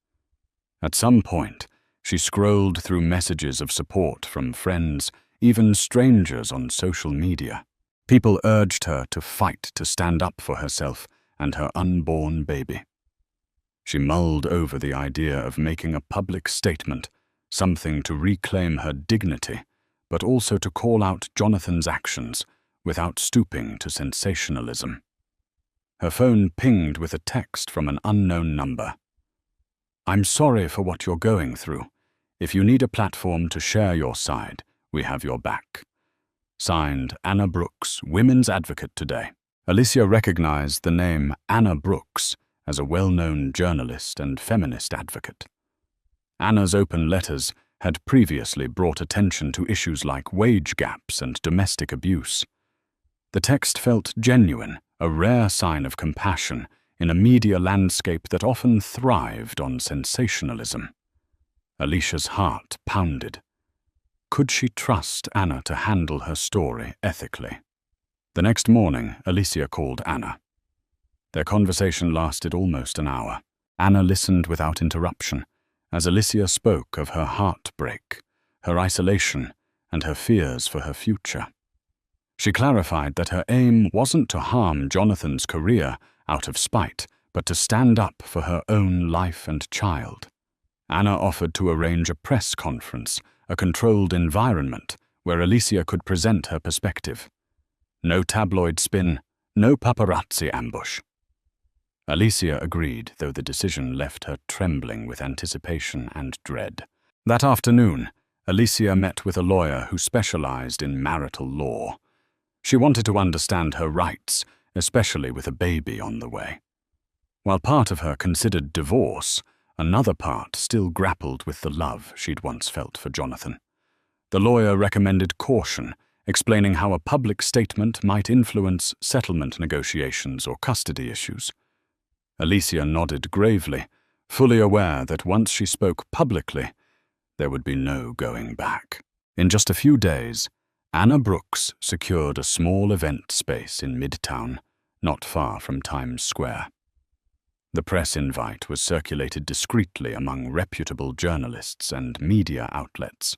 At some point, she scrolled through messages of support from friends, even strangers on social media. People urged her to fight to stand up for herself and her unborn baby. She mulled over the idea of making a public statement, something to reclaim her dignity, but also to call out Jonathan's actions without stooping to sensationalism. Her phone pinged with a text from an unknown number. "I'm sorry for what you're going through. If you need a platform to share your side, we have your back." Signed, Anna Brooks, women's advocate today. Alicia recognized the name Anna Brooks as a well-known journalist and feminist advocate. Anna's open letters had previously brought attention to issues like wage gaps and domestic abuse. The text felt genuine, a rare sign of compassion in a media landscape that often thrived on sensationalism. Alicia's heart pounded. Could she trust Anna to handle her story ethically? The next morning, Alicia called Anna. Their conversation lasted almost an hour. Anna listened without interruption, as Alicia spoke of her heartbreak, her isolation, and her fears for her future. She clarified that her aim wasn't to harm Jonathan's career out of spite, but to stand up for her own life and child. Anna offered to arrange a press conference, a controlled environment where Alicia could present her perspective. No tabloid spin, no paparazzi ambush. Alicia agreed, though the decision left her trembling with anticipation and dread. That afternoon, Alicia met with a lawyer who specialized in marital law. She wanted to understand her rights, especially with a baby on the way. While part of her considered divorce, another part still grappled with the love she'd once felt for Jonathan. The lawyer recommended caution, explaining how a public statement might influence settlement negotiations or custody issues. Alicia nodded gravely, fully aware that once she spoke publicly, there would be no going back. In just a few days, Anna Brooks secured a small event space in Midtown, not far from Times Square. The press invite was circulated discreetly among reputable journalists and media outlets.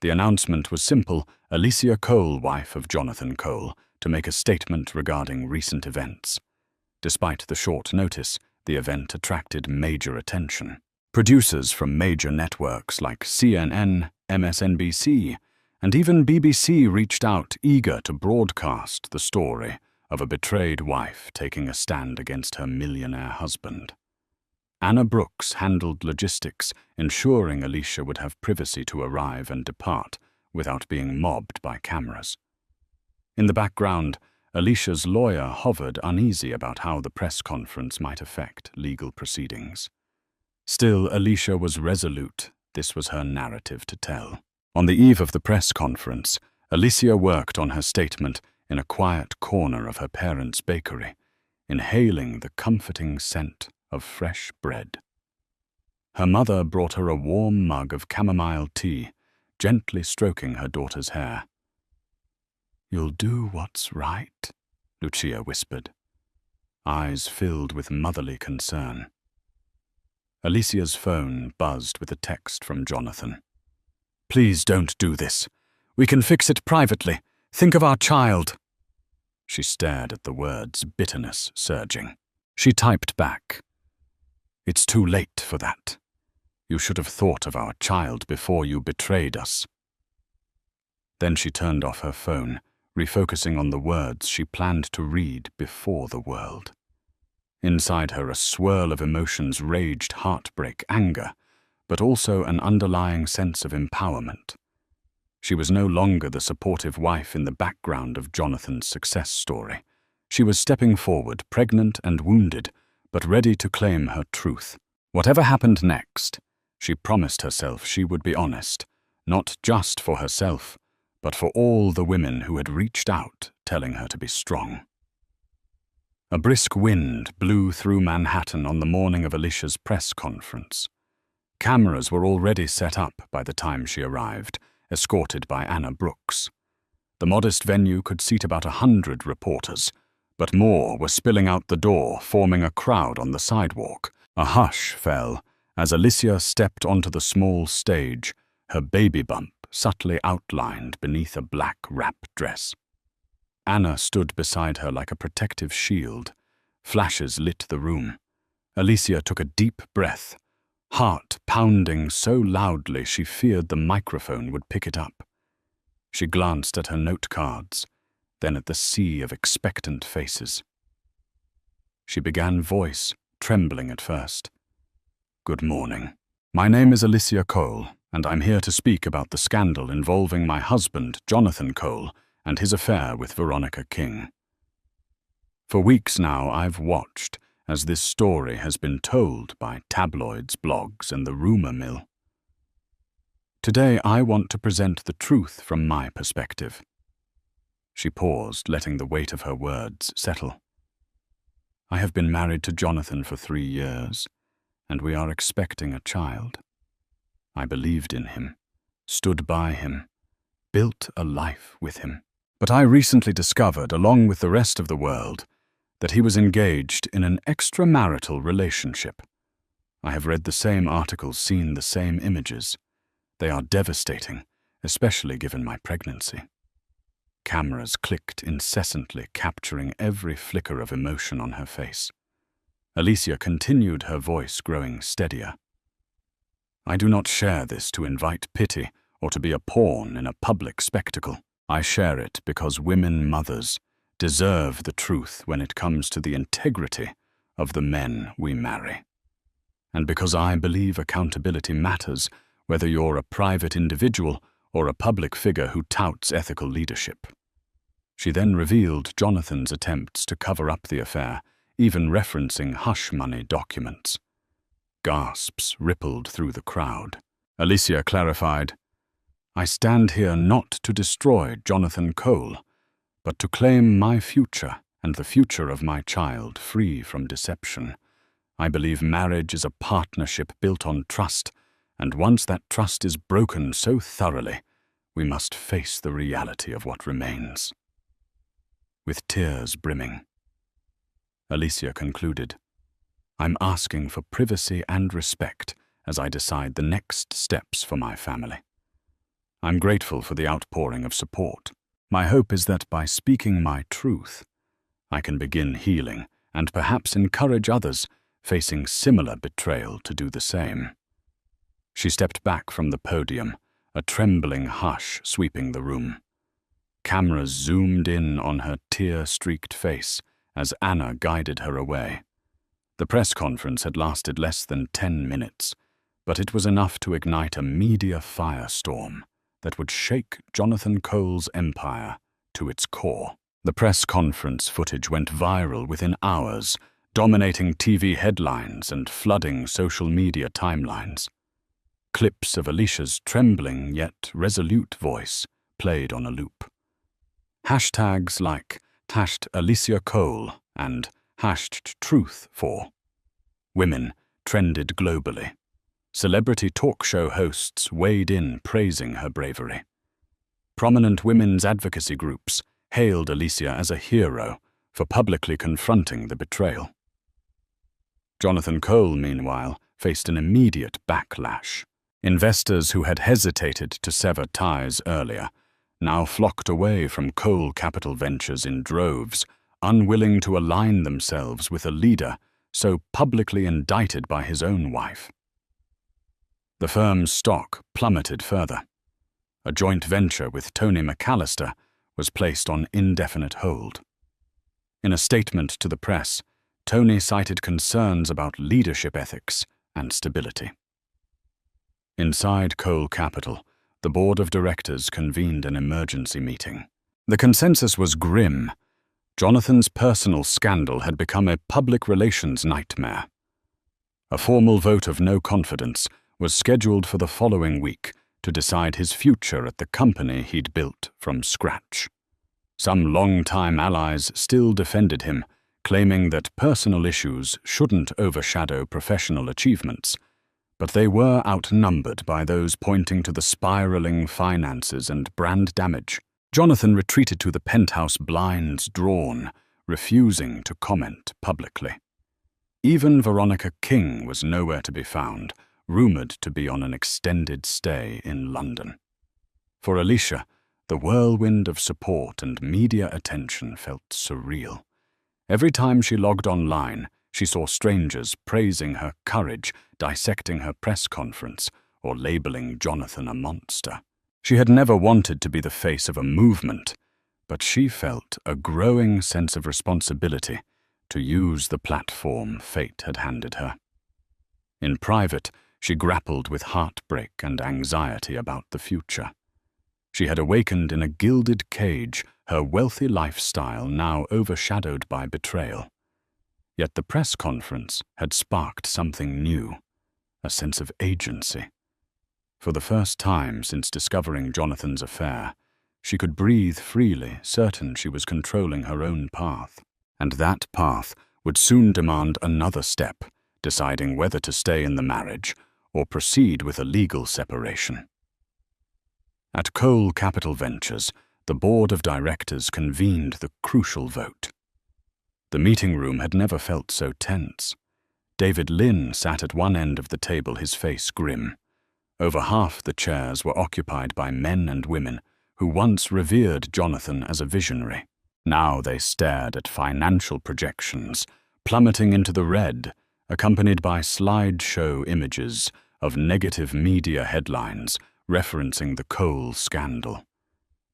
The announcement was simple: Alicia Cole, wife of Jonathan Cole, to make a statement regarding recent events. Despite the short notice, the event attracted major attention. Producers from major networks like CNN, MSNBC, and even BBC reached out, eager to broadcast the story of a betrayed wife taking a stand against her millionaire husband. Anna Brooks handled logistics, ensuring Alicia would have privacy to arrive and depart without being mobbed by cameras. In the background, Alicia's lawyer hovered uneasy about how the press conference might affect legal proceedings. Still, Alicia was resolute. This was her narrative to tell. On the eve of the press conference, Alicia worked on her statement in a quiet corner of her parents' bakery, inhaling the comforting scent of fresh bread. Her mother brought her a warm mug of chamomile tea, gently stroking her daughter's hair. "You'll do what's right," Lucia whispered, eyes filled with motherly concern. Alicia's phone buzzed with a text from Jonathan. "Please don't do this. We can fix it privately. Think of our child." She stared at the words, bitterness surging. She typed back, "It's too late for that. You should have thought of our child before you betrayed us." Then she turned off her phone, refocusing on the words she planned to read before the world. Inside her, a swirl of emotions raged: heartbreak, anger, but also an underlying sense of empowerment. She was no longer the supportive wife in the background of Jonathan's success story. She was stepping forward, pregnant and wounded, but ready to claim her truth. Whatever happened next, she promised herself she would be honest, not just for herself, but for all the women who had reached out, telling her to be strong. A brisk wind blew through Manhattan on the morning of Alicia's press conference. Cameras were already set up by the time she arrived, escorted by Anna Brooks. The modest venue could seat about 100 reporters, but more were spilling out the door, forming a crowd on the sidewalk. A hush fell as Alicia stepped onto the small stage, her baby bump subtly outlined beneath a black wrap dress. Anna stood beside her like a protective shield. Flashes lit the room. Alicia took a deep breath, heart pounding so loudly she feared the microphone would pick it up. She glanced at her note cards, then at the sea of expectant faces. She began, voice trembling at first. "Good morning. My name is Alicia Cole, and I'm here to speak about the scandal involving my husband, Jonathan Cole, and his affair with Veronica King. For weeks now, I've watched as this story has been told by tabloids, blogs, and the rumor mill. Today, I want to present the truth from my perspective." She paused, letting the weight of her words settle. "I have been married to Jonathan for 3 years, and we are expecting a child. I believed in him, stood by him, built a life with him. But I recently discovered, along with the rest of the world, that he was engaged in an extramarital relationship. I have read the same articles, seen the same images. They are devastating, especially given my pregnancy." Cameras clicked incessantly, capturing every flicker of emotion on her face. Alicia continued, her voice growing steadier. "I do not share this to invite pity or to be a pawn in a public spectacle. I share it because women mothers deserve the truth when it comes to the integrity of the men we marry. And because I believe accountability matters, whether you're a private individual or a public figure who touts ethical leadership." She then revealed Jonathan's attempts to cover up the affair, even referencing hush money documents. Gasps rippled through the crowd. Alicia clarified, "I stand here not to destroy Jonathan Cole, but to claim my future and the future of my child free from deception. I believe marriage is a partnership built on trust, and once that trust is broken so thoroughly, we must face the reality of what remains." With tears brimming, Alicia concluded, "I'm asking for privacy and respect as I decide the next steps for my family. I'm grateful for the outpouring of support. My hope is that by speaking my truth, I can begin healing and perhaps encourage others facing similar betrayal to do the same." She stepped back from the podium, a trembling hush sweeping the room. Cameras zoomed in on her tear-streaked face as Anna guided her away. The press conference had lasted less than 10 minutes, but it was enough to ignite a media firestorm that would shake Jonathan Cole's empire to its core. The press conference footage went viral within hours, dominating TV headlines and flooding social media timelines. Clips of Alicia's trembling yet resolute voice played on a loop. Hashtags like #Alicia Cole and #Truth4 Women trended globally. Celebrity talk show hosts weighed in praising her bravery. Prominent women's advocacy groups hailed Alicia as a hero for publicly confronting the betrayal. Jonathan Cole, meanwhile, faced an immediate backlash. Investors who had hesitated to sever ties earlier now flocked away from Cole Capital Ventures in droves, unwilling to align themselves with a leader so publicly indicted by his own wife. The firm's stock plummeted further. A joint venture with Tony McAllister was placed on indefinite hold. In a statement to the press, Tony cited concerns about leadership ethics and stability. Inside Cole Capital, the board of directors convened an emergency meeting. The consensus was grim. Jonathan's personal scandal had become a public relations nightmare. A formal vote of no confidence was scheduled for the following week to decide his future at the company he'd built from scratch. Some long-time allies still defended him, claiming that personal issues shouldn't overshadow professional achievements, but they were outnumbered by those pointing to the spiraling finances and brand damage. Jonathan retreated to the penthouse, blinds drawn, refusing to comment publicly. Even Veronica King was nowhere to be found, rumored to be on an extended stay in London. For Alicia, the whirlwind of support and media attention felt surreal. Every time she logged online, she saw strangers praising her courage, dissecting her press conference, or labeling Jonathan a monster. She had never wanted to be the face of a movement, but she felt a growing sense of responsibility to use the platform fate had handed her. In private, she grappled with heartbreak and anxiety about the future. She had awakened in a gilded cage, her wealthy lifestyle now overshadowed by betrayal. Yet the press conference had sparked something new, a sense of agency. For the first time since discovering Jonathan's affair, she could breathe freely, certain she was controlling her own path. And that path would soon demand another step, deciding whether to stay in the marriage or proceed with a legal separation. At Cole Capital Ventures, the board of directors convened the crucial vote. The meeting room had never felt so tense. David Lynn sat at one end of the table, his face grim. Over half the chairs were occupied by men and women who once revered Jonathan as a visionary. Now they stared at financial projections, plummeting into the red, accompanied by slideshow images of negative media headlines referencing the Cole scandal.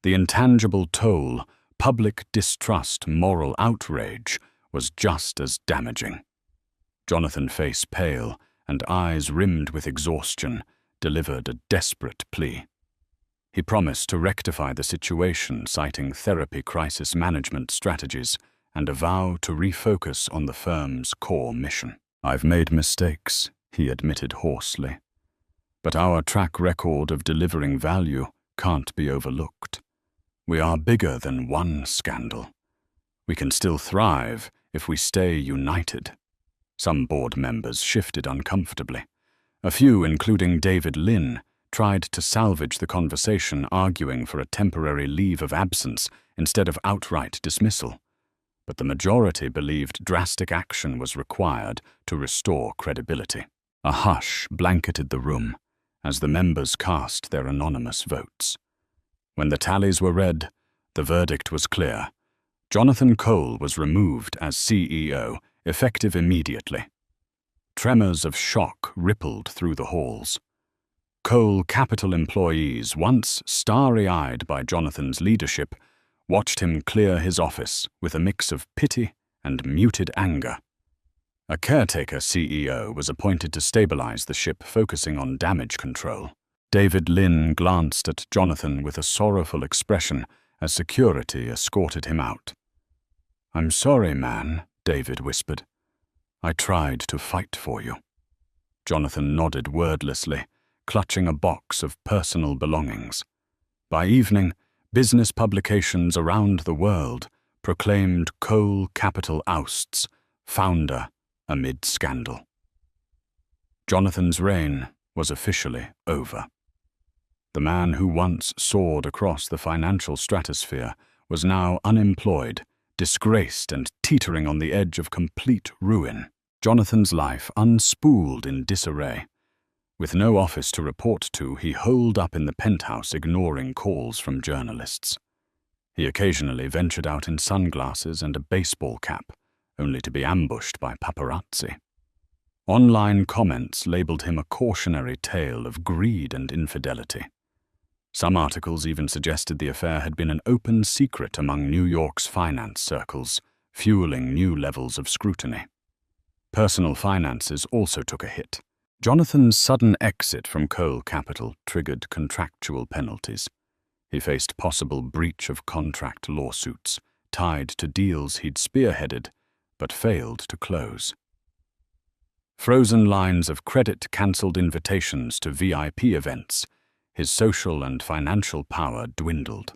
The intangible toll, public distrust, moral outrage, was just as damaging. Jonathan, face pale and eyes rimmed with exhaustion, delivered a desperate plea. He promised to rectify the situation, citing therapy crisis management strategies and a vow to refocus on the firm's core mission. "I've made mistakes," he admitted hoarsely. "But our track record of delivering value can't be overlooked. We are bigger than one scandal. We can still thrive if we stay united." Some board members shifted uncomfortably. A few, including David Lynn, tried to salvage the conversation, arguing for a temporary leave of absence instead of outright dismissal. But the majority believed drastic action was required to restore credibility. A hush blanketed the room as the members cast their anonymous votes. When the tallies were read, the verdict was clear. Jonathan Cole was removed as CEO, effective immediately. Tremors of shock rippled through the halls. Cole Capital employees, once starry-eyed by Jonathan's leadership, watched him clear his office with a mix of pity and muted anger. A caretaker CEO was appointed to stabilize the ship, focusing on damage control. David Lynn glanced at Jonathan with a sorrowful expression as security escorted him out. "I'm sorry, man," David whispered. "I tried to fight for you." Jonathan nodded wordlessly, clutching a box of personal belongings. By evening, business publications around the world proclaimed Cole Capital ousts founder amid scandal. Jonathan's reign was officially over. The man who once soared across the financial stratosphere was now unemployed, disgraced, and teetering on the edge of complete ruin. Jonathan's life unspooled in disarray. With no office to report to, he holed up in the penthouse, ignoring calls from journalists. He occasionally ventured out in sunglasses and a baseball cap, only to be ambushed by paparazzi. Online comments labeled him a cautionary tale of greed and infidelity. Some articles even suggested the affair had been an open secret among New York's finance circles, fueling new levels of scrutiny. Personal finances also took a hit. Jonathan's sudden exit from Cole Capital triggered contractual penalties. He faced possible breach of contract lawsuits tied to deals he'd spearheaded but failed to close. Frozen lines of credit cancelled invitations to VIP events. His social and financial power dwindled.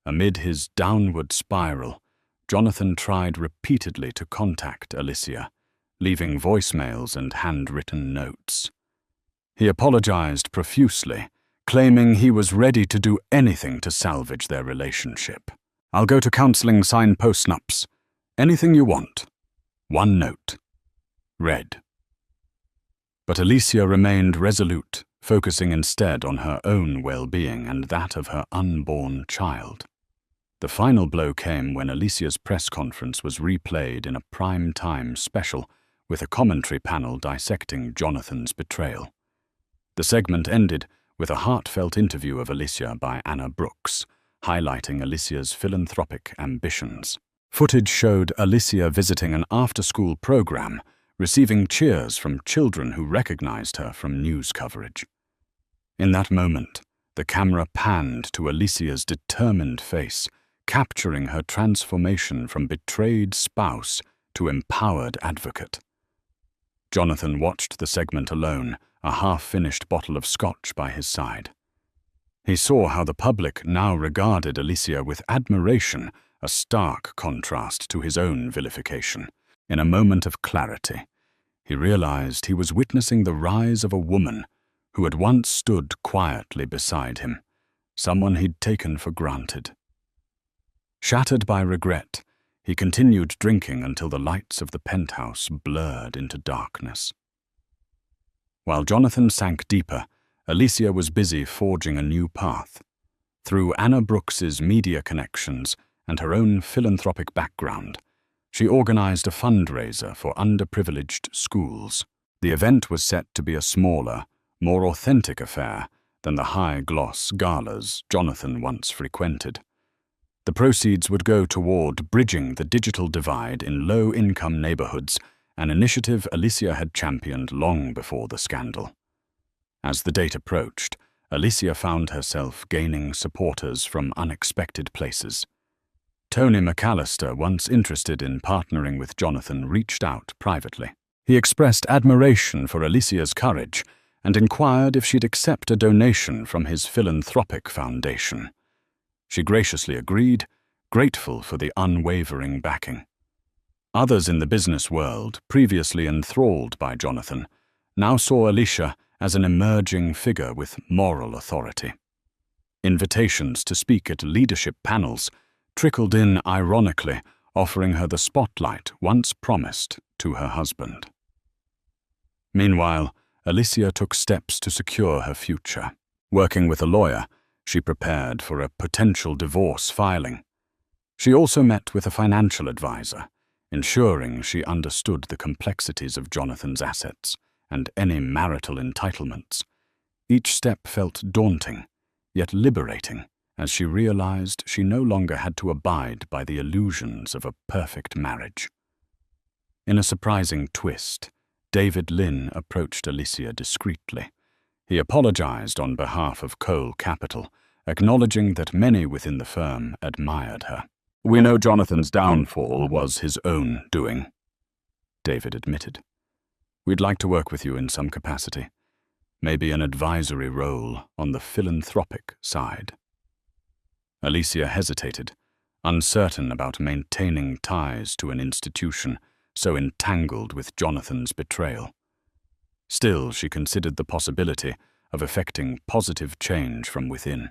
Amid his downward spiral, Jonathan tried repeatedly to contact Alicia, leaving voicemails and handwritten notes. He apologized profusely, claiming he was ready to do anything to salvage their relationship. "I'll go to counseling, sign post-nups. Anything you want. One note." Read. But Alicia remained resolute, focusing instead on her own well-being and that of her unborn child. The final blow came when Alicia's press conference was replayed in a prime-time special with a commentary panel dissecting Jonathan's betrayal. The segment ended with a heartfelt interview of Alicia by Anna Brooks, highlighting Alicia's philanthropic ambitions. Footage showed Alicia visiting an after-school program, receiving cheers from children who recognized her from news coverage. In that moment, the camera panned to Alicia's determined face, capturing her transformation from betrayed spouse to empowered advocate. Jonathan watched the segment alone, a half-finished bottle of scotch by his side. He saw how the public now regarded Alicia with admiration, a stark contrast to his own vilification. In a moment of clarity, he realized he was witnessing the rise of a woman who had once stood quietly beside him, someone he'd taken for granted. Shattered by regret, he continued drinking until the lights of the penthouse blurred into darkness. While Jonathan sank deeper, Alicia was busy forging a new path. Through Anna Brooks's media connections and her own philanthropic background, she organized a fundraiser for underprivileged schools. The event was set to be a smaller, more authentic affair than the high-gloss galas Jonathan once frequented. The proceeds would go toward bridging the digital divide in low-income neighborhoods, an initiative Alicia had championed long before the scandal. As the date approached, Alicia found herself gaining supporters from unexpected places. Tony McAllister, once interested in partnering with Jonathan, reached out privately. He expressed admiration for Alicia's courage and inquired if she'd accept a donation from his philanthropic foundation. She graciously agreed, grateful for the unwavering backing. Others in the business world, previously enthralled by Jonathan, now saw Alicia as an emerging figure with moral authority. Invitations to speak at leadership panels trickled in ironically, offering her the spotlight once promised to her husband. Meanwhile, Alicia took steps to secure her future. Working with a lawyer, she prepared for a potential divorce filing. She also met with a financial advisor, ensuring she understood the complexities of Jonathan's assets and any marital entitlements. Each step felt daunting, yet liberating, as she realized she no longer had to abide by the illusions of a perfect marriage. In a surprising twist, David Lynn approached Alicia discreetly. He apologized on behalf of Cole Capital, acknowledging that many within the firm admired her. "We know Jonathan's downfall was his own doing," David admitted. "We'd like to work with you in some capacity, maybe an advisory role on the philanthropic side." Alicia hesitated, uncertain about maintaining ties to an institution so entangled with Jonathan's betrayal. Still, she considered the possibility of effecting positive change from within.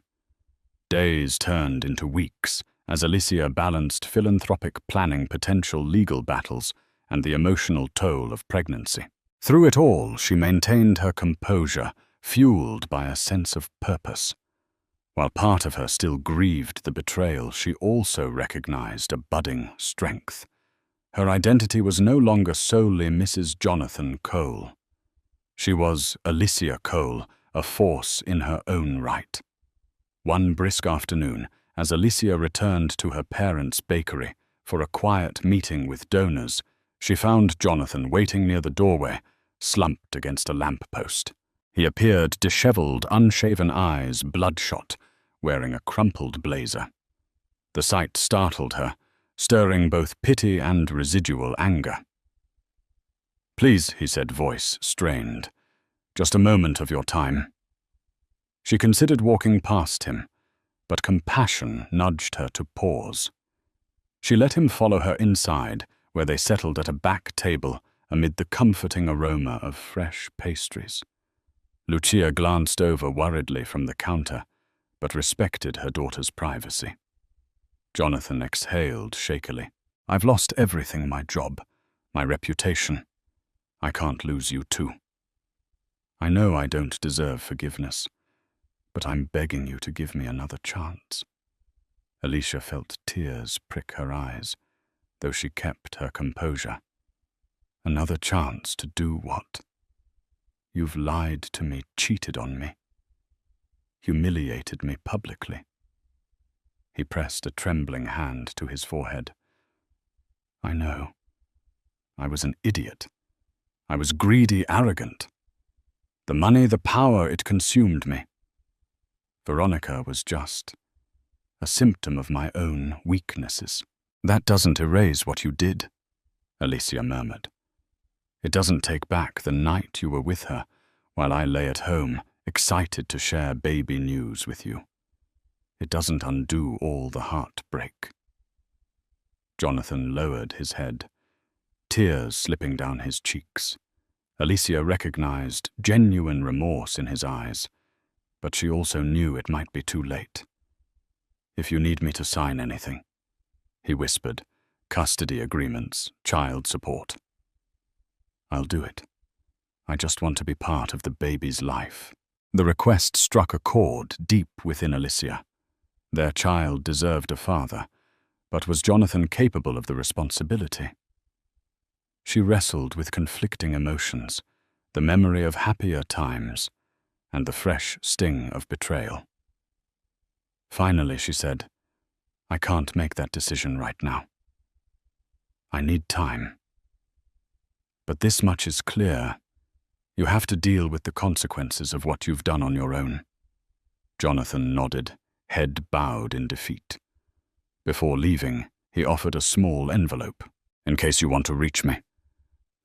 Days turned into weeks as Alicia balanced philanthropic planning, potential legal battles, and the emotional toll of pregnancy. Through it all, she maintained her composure, fueled by a sense of purpose. While part of her still grieved the betrayal, she also recognized a budding strength. Her identity was no longer solely Mrs. Jonathan Cole. She was Alicia Cole, a force in her own right. One brisk afternoon, as Alicia returned to her parents' bakery for a quiet meeting with donors, she found Jonathan waiting near the doorway, slumped against a lamp-post. He appeared disheveled, unshaven eyes bloodshot, wearing a crumpled blazer. The sight startled her, stirring both pity and residual anger. "Please," he said, voice strained. "Just a moment of your time." She considered walking past him, but compassion nudged her to pause. She let him follow her inside, where they settled at a back table amid the comforting aroma of fresh pastries. Lucia glanced over worriedly from the counter, but respected her daughter's privacy. Jonathan exhaled shakily. "I've lost everything, my job, my reputation. I can't lose you too. I know I don't deserve forgiveness, but I'm begging you to give me another chance." Alicia felt tears prick her eyes, though she kept her composure. "Another chance to do what? You've lied to me, cheated on me, humiliated me publicly." He pressed a trembling hand to his forehead. "I know. I was an idiot. I was greedy, arrogant. The money, the power, it consumed me. Veronica was just a symptom of my own weaknesses." "That doesn't erase what you did," Alicia murmured. "It doesn't take back the night you were with her, while I lay at home, excited to share baby news with you. It doesn't undo all the heartbreak." Jonathan lowered his head, tears slipping down his cheeks. Alicia recognized genuine remorse in his eyes, but she also knew it might be too late. "If you need me to sign anything," he whispered, "custody agreements, child support, I'll do it. I just want to be part of the baby's life." The request struck a chord deep within Alicia. Their child deserved a father, but was Jonathan capable of the responsibility? She wrestled with conflicting emotions, the memory of happier times, and the fresh sting of betrayal. Finally, she said, "I can't make that decision right now. I need time. But this much is clear. You have to deal with the consequences of what you've done on your own." Jonathan nodded, head bowed in defeat. Before leaving, he offered a small envelope. "In case you want to reach me.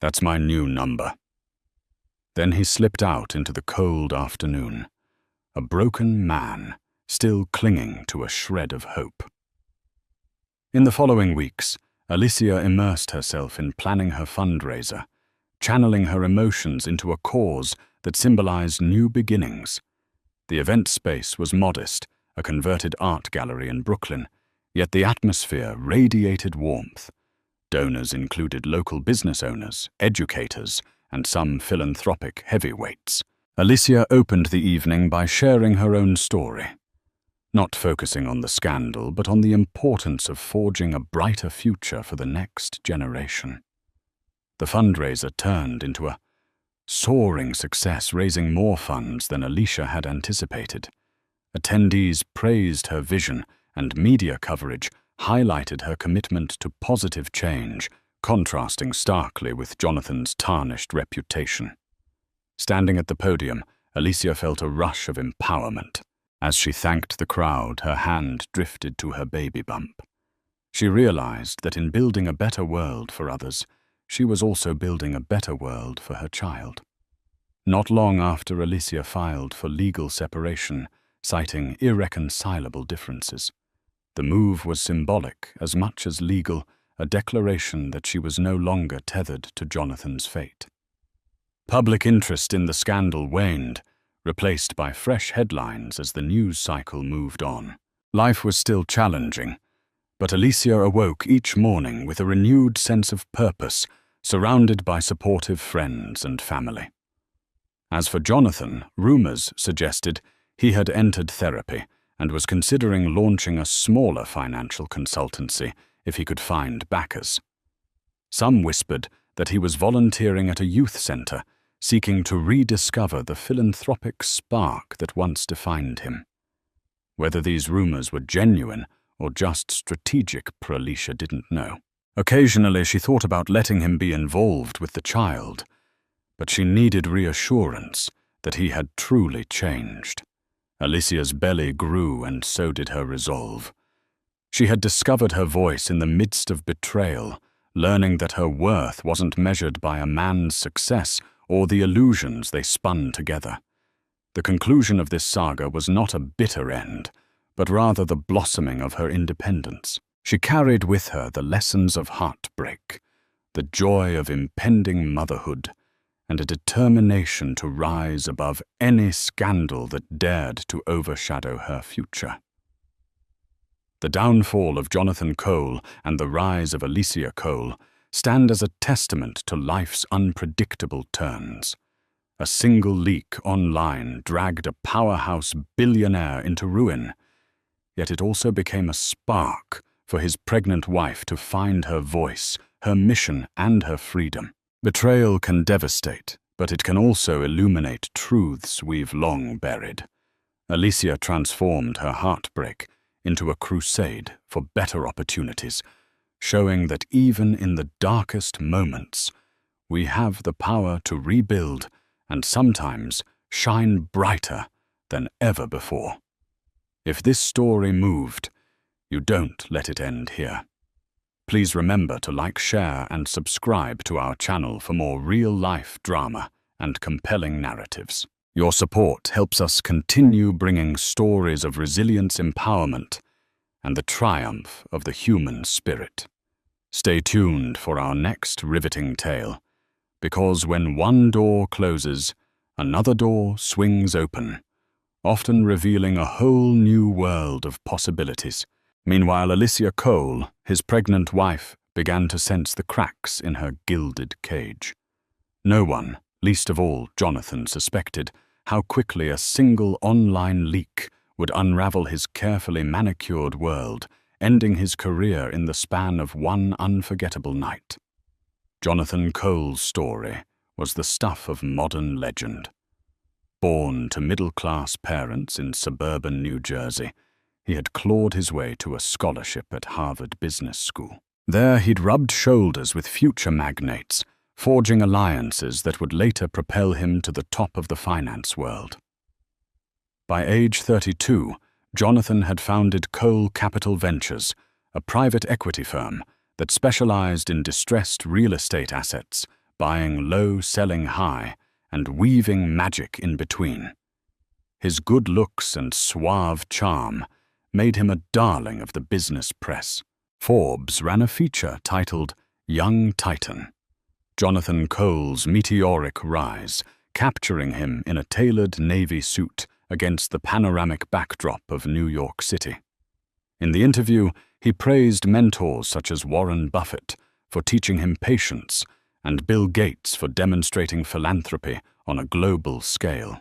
That's my new number." Then he slipped out into the cold afternoon, a broken man, still clinging to a shred of hope. In the following weeks, Alicia immersed herself in planning her fundraiser, channeling her emotions into a cause that symbolized new beginnings. The event space was modest, a converted art gallery in Brooklyn, yet the atmosphere radiated warmth. Donors included local business owners, educators, and some philanthropic heavyweights. Alicia opened the evening by sharing her own story, not focusing on the scandal, but on the importance of forging a brighter future for the next generation. The fundraiser turned into a soaring success, raising more funds than Alicia had anticipated. Attendees praised her vision, and media coverage highlighted her commitment to positive change, contrasting starkly with Jonathan's tarnished reputation. Standing at the podium, Alicia felt a rush of empowerment. As she thanked the crowd, her hand drifted to her baby bump. She realized that in building a better world for others, she was also building a better world for her child. Not long after Alicia filed for legal separation, citing irreconcilable differences. The move was symbolic as much as legal, a declaration that she was no longer tethered to Jonathan's fate. Public interest in the scandal waned, replaced by fresh headlines as the news cycle moved on. Life was still challenging, but Alicia awoke each morning with a renewed sense of purpose, surrounded by supportive friends and family. As for Jonathan, rumors suggested he had entered therapy, and was considering launching a smaller financial consultancy if he could find backers. Some whispered that he was volunteering at a youth centre, seeking to rediscover the philanthropic spark that once defined him. Whether these rumours were genuine or just strategic, Alicia didn't know. Occasionally she thought about letting him be involved with the child, but she needed reassurance that he had truly changed. Alicia's belly grew, and so did her resolve. She had discovered her voice in the midst of betrayal, learning that her worth wasn't measured by a man's success or the illusions they spun together. The conclusion of this saga was not a bitter end, but rather the blossoming of her independence. She carried with her the lessons of heartbreak, the joy of impending motherhood, and a determination to rise above any scandal that dared to overshadow her future. The downfall of Jonathan Cole and the rise of Alicia Cole stand as a testament to life's unpredictable turns. A single leak online dragged a powerhouse billionaire into ruin, yet it also became a spark for his pregnant wife to find her voice, her mission, and her freedom. Betrayal can devastate, but it can also illuminate truths we've long buried. Alicia transformed her heartbreak into a crusade for better opportunities, showing that even in the darkest moments, we have the power to rebuild and sometimes shine brighter than ever before. If this story moved, you don't let it end here. Please remember to like, share, and subscribe to our channel for more real-life drama and compelling narratives. Your support helps us continue bringing stories of resilience, empowerment, and the triumph of the human spirit. Stay tuned for our next riveting tale, because when one door closes, another door swings open, often revealing a whole new world of possibilities. Meanwhile, Alicia Cole, his pregnant wife, began to sense the cracks in her gilded cage. No one, least of all Jonathan, suspected how quickly a single online leak would unravel his carefully manicured world, ending his career in the span of one unforgettable night. Jonathan Cole's story was the stuff of modern legend. Born to middle-class parents in suburban New Jersey, he had clawed his way to a scholarship at Harvard Business School. There he'd rubbed shoulders with future magnates, forging alliances that would later propel him to the top of the finance world. By age 32, Jonathan had founded Cole Capital Ventures, a private equity firm that specialized in distressed real estate assets, buying low, selling high, and weaving magic in between. His good looks and suave charm made him a darling of the business press. Forbes ran a feature titled Young Titan. Jonathan Cole's meteoric rise, capturing him in a tailored navy suit against the panoramic backdrop of New York City. In the interview, he praised mentors such as Warren Buffett for teaching him patience and Bill Gates for demonstrating philanthropy on a global scale.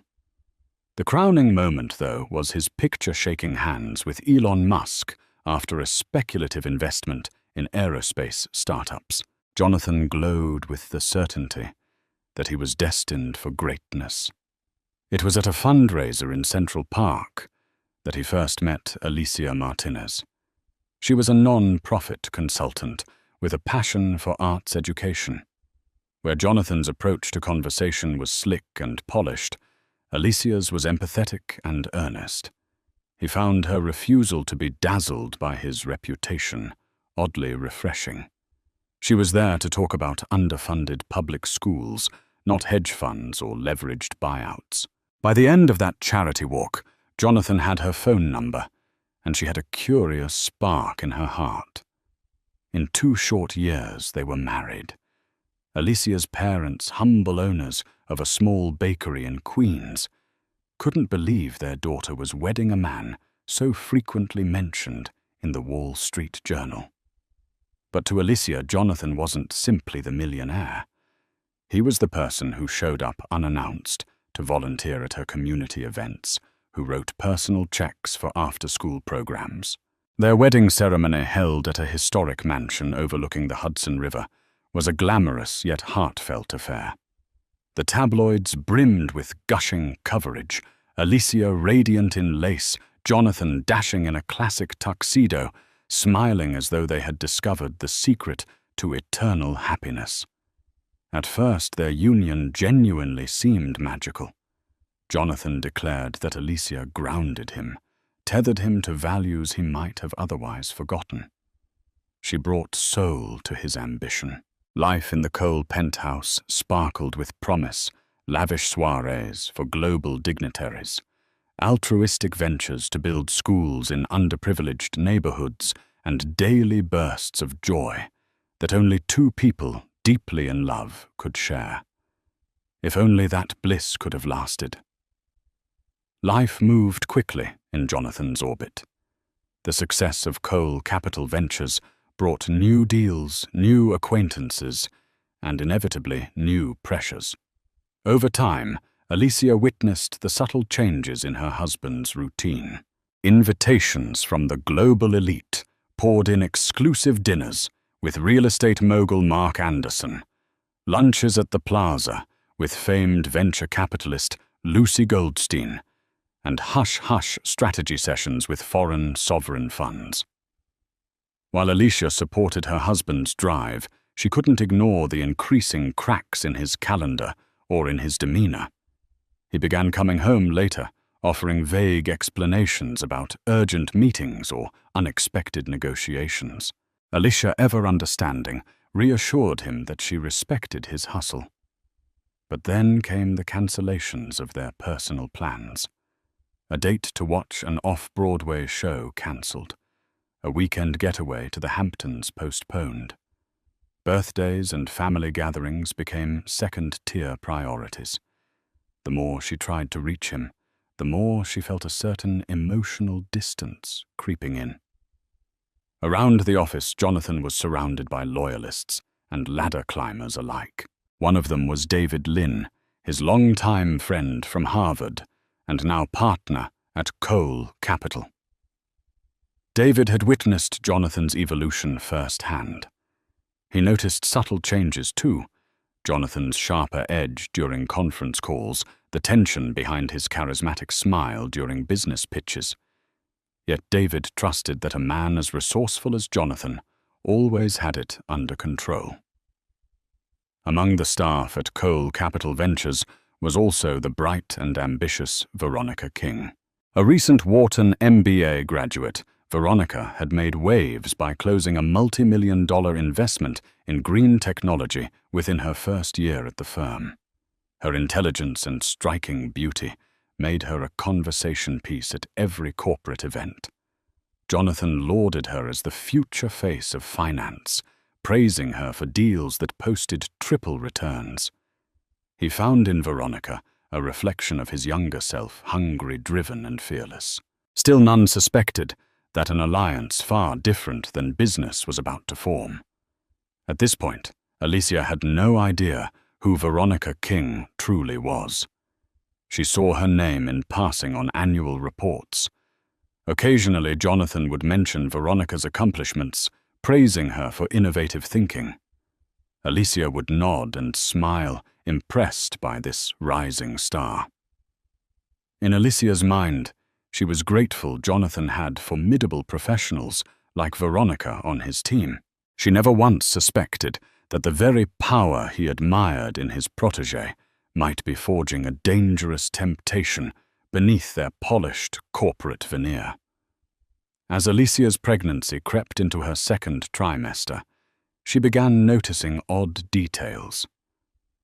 The crowning moment, though, was his picture-shaking hands with Elon Musk after a speculative investment in aerospace startups. Jonathan glowed with the certainty that he was destined for greatness. It was at a fundraiser in Central Park that he first met Alicia Martinez. She was a non-profit consultant with a passion for arts education. Where Jonathan's approach to conversation was slick and polished, Alicia's was empathetic and earnest. He found her refusal to be dazzled by his reputation oddly refreshing. She was there to talk about underfunded public schools, not hedge funds or leveraged buyouts. By the end of that charity walk, Jonathan had her phone number, and she had a curious spark in her heart. In 2 short years, they were married. Alicia's parents, humble owners of a small bakery in Queens, couldn't believe their daughter was wedding a man so frequently mentioned in the Wall Street Journal. But to Alicia, Jonathan wasn't simply the millionaire. He was the person who showed up unannounced to volunteer at her community events, who wrote personal checks for after-school programs. Their wedding ceremony, held at a historic mansion overlooking the Hudson River, was a glamorous yet heartfelt affair. The tabloids brimmed with gushing coverage, Alicia radiant in lace, Jonathan dashing in a classic tuxedo, smiling as though they had discovered the secret to eternal happiness. At first, their union genuinely seemed magical. Jonathan declared that Alicia grounded him, tethered him to values he might have otherwise forgotten. She brought soul to his ambition. Life in the Cole penthouse sparkled with promise, lavish soirees for global dignitaries, altruistic ventures to build schools in underprivileged neighborhoods, and daily bursts of joy that only two people deeply in love could share. If only that bliss could have lasted. Life moved quickly in Jonathan's orbit. The success of Cole Capital Ventures brought new deals, new acquaintances, and inevitably new pressures. Over time, Alicia witnessed the subtle changes in her husband's routine. Invitations from the global elite poured in exclusive dinners with real estate mogul Mark Anderson, lunches at the Plaza with famed venture capitalist Lucy Goldstein, and hush-hush strategy sessions with foreign sovereign funds. While Alicia supported her husband's drive, she couldn't ignore the increasing cracks in his calendar or in his demeanor. He began coming home later, offering vague explanations about urgent meetings or unexpected negotiations. Alicia, ever understanding, reassured him that she respected his hustle. But then came the cancellations of their personal plans. A date to watch an off-Broadway show cancelled. A weekend getaway to the Hamptons postponed. Birthdays and family gatherings became second-tier priorities. The more she tried to reach him, the more she felt a certain emotional distance creeping in. Around the office, Jonathan was surrounded by loyalists and ladder climbers alike. One of them was David Lynn, his longtime friend from Harvard, and now partner at Cole Capital. David had witnessed Jonathan's evolution firsthand. He noticed subtle changes too: Jonathan's sharper edge during conference calls, the tension behind his charismatic smile during business pitches. Yet David trusted that a man as resourceful as Jonathan always had it under control. Among the staff at Cole Capital Ventures was also the bright and ambitious Veronica King. A recent Wharton MBA graduate, Veronica had made waves by closing a multi-million-dollar investment in green technology within her first year at the firm. Her intelligence and striking beauty made her a conversation piece at every corporate event. Jonathan lauded her as the future face of finance, praising her for deals that posted triple returns. He found in Veronica a reflection of his younger self, hungry, driven, and fearless. Still, none suspected that an alliance far different than business was about to form. At this point, Alicia had no idea who Veronica King truly was. She saw her name in passing on annual reports. Occasionally, Jonathan would mention Veronica's accomplishments, praising her for innovative thinking. Alicia would nod and smile, impressed by this rising star. In Alicia's mind, she was grateful Jonathan had formidable professionals like Veronica on his team. She never once suspected that the very power he admired in his protégé might be forging a dangerous temptation beneath their polished corporate veneer. As Alicia's pregnancy crept into her second trimester, she began noticing odd details.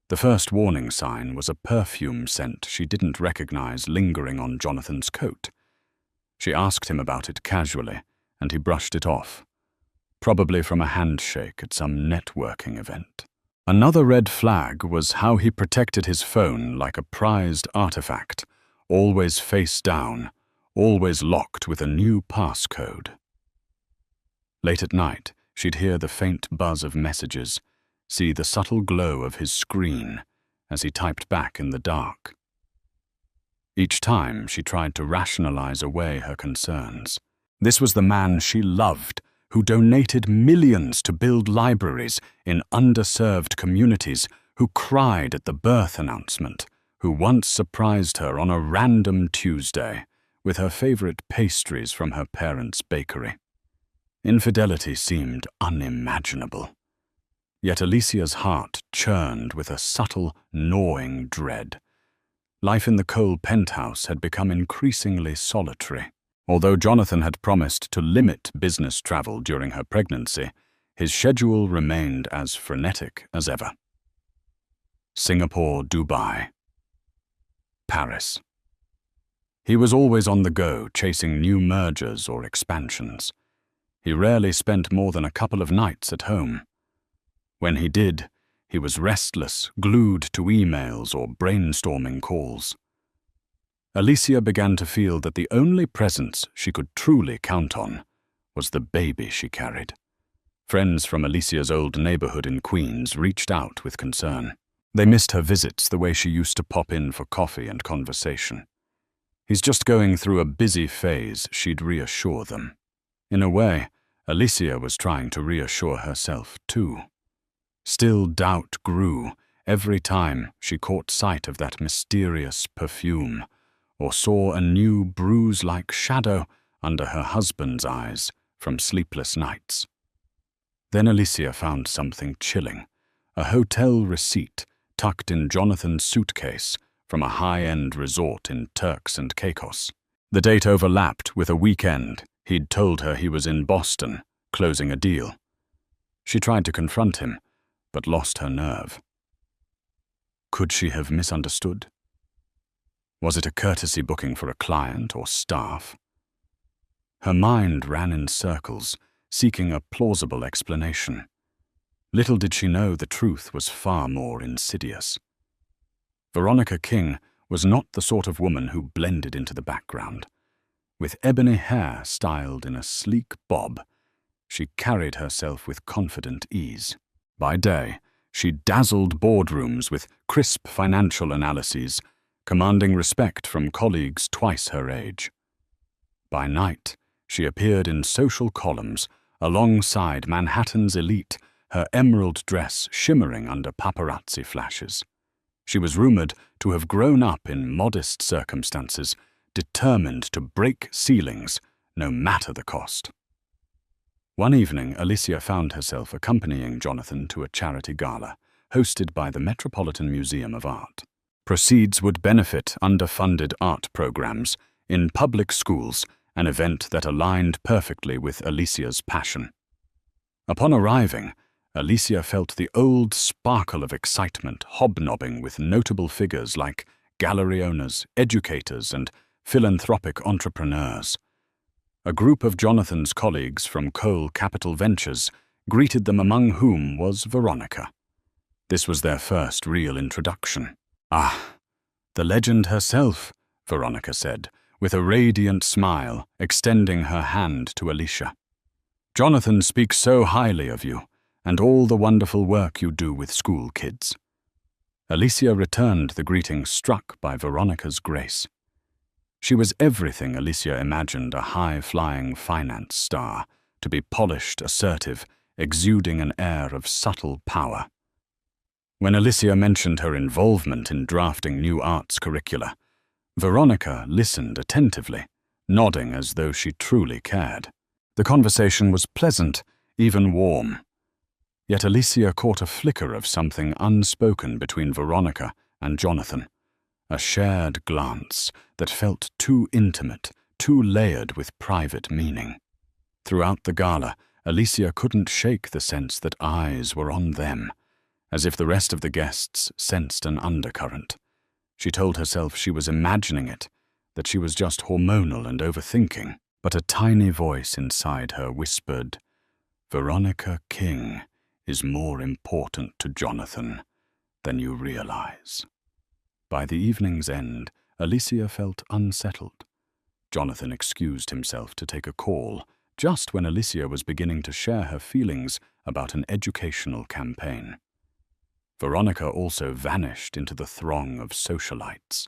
The first warning sign was a perfume scent she didn't recognize lingering on Jonathan's coat. She asked him about it casually, and he brushed it off, probably from a handshake at some networking event. Another red flag was how he protected his phone like a prized artifact, always face down, always locked with a new passcode. Late at night, she'd hear the faint buzz of messages, see the subtle glow of his screen as he typed back in the dark. Each time she tried to rationalize away her concerns. This was the man she loved, who donated millions to build libraries in underserved communities, who cried at the birth announcement, who once surprised her on a random Tuesday with her favorite pastries from her parents' bakery. Infidelity seemed unimaginable. Yet Alicia's heart churned with a subtle, gnawing dread. Life in the Cole penthouse had become increasingly solitary. Although Jonathan had promised to limit business travel during her pregnancy, his schedule remained as frenetic as ever. Singapore, Dubai, Paris. He was always on the go, chasing new mergers or expansions. He rarely spent more than a couple of nights at home. When he did, he was restless, glued to emails or brainstorming calls. Alicia began to feel that the only presence she could truly count on was the baby she carried. Friends from Alicia's old neighborhood in Queens reached out with concern. They missed her visits the way she used to pop in for coffee and conversation. He's just going through a busy phase, she'd reassure them. In a way, Alicia was trying to reassure herself too. Still, doubt grew every time she caught sight of that mysterious perfume, or saw a new bruise-like shadow under her husband's eyes from sleepless nights. Then Alicia found something chilling, a hotel receipt tucked in Jonathan's suitcase from a high-end resort in Turks and Caicos. The date overlapped with a weekend he'd told her he was in Boston, closing a deal. She tried to confront him, but lost her nerve. Could she have misunderstood? Was it a courtesy booking for a client or staff? Her mind ran in circles, seeking a plausible explanation. Little did she know the truth was far more insidious. Veronica King was not the sort of woman who blended into the background. With ebony hair styled in a sleek bob, she carried herself with confident ease. By day, she dazzled boardrooms with crisp financial analyses, commanding respect from colleagues twice her age. By night, she appeared in social columns alongside Manhattan's elite, her emerald dress shimmering under paparazzi flashes. She was rumored to have grown up in modest circumstances, determined to break ceilings, no matter the cost. One evening, Alicia found herself accompanying Jonathan to a charity gala, hosted by the Metropolitan Museum of Art. Proceeds would benefit underfunded art programs in public schools, an event that aligned perfectly with Alicia's passion. Upon arriving, Alicia felt the old sparkle of excitement hobnobbing with notable figures like gallery owners, educators, and philanthropic entrepreneurs. A group of Jonathan's colleagues from Cole Capital Ventures greeted them, among whom was Veronica. This was their first real introduction. "Ah, the legend herself," Veronica said, with a radiant smile, extending her hand to Alicia. "Jonathan speaks so highly of you, and all the wonderful work you do with school kids." Alicia returned the greeting, struck by Veronica's grace. She was everything Alicia imagined a high-flying finance star, to be polished, assertive, exuding an air of subtle power. When Alicia mentioned her involvement in drafting new arts curricula, Veronica listened attentively, nodding as though she truly cared. The conversation was pleasant, even warm. Yet Alicia caught a flicker of something unspoken between Veronica and Jonathan, a shared glance that felt too intimate, too layered with private meaning. Throughout the gala, Alicia couldn't shake the sense that eyes were on them, as if the rest of the guests sensed an undercurrent. She told herself she was imagining it, that she was just hormonal and overthinking, but a tiny voice inside her whispered, "Veronica King is more important to Jonathan than you realize." By the evening's end, Alicia felt unsettled. Jonathan excused himself to take a call, just when Alicia was beginning to share her feelings about an educational campaign. Veronica also vanished into the throng of socialites.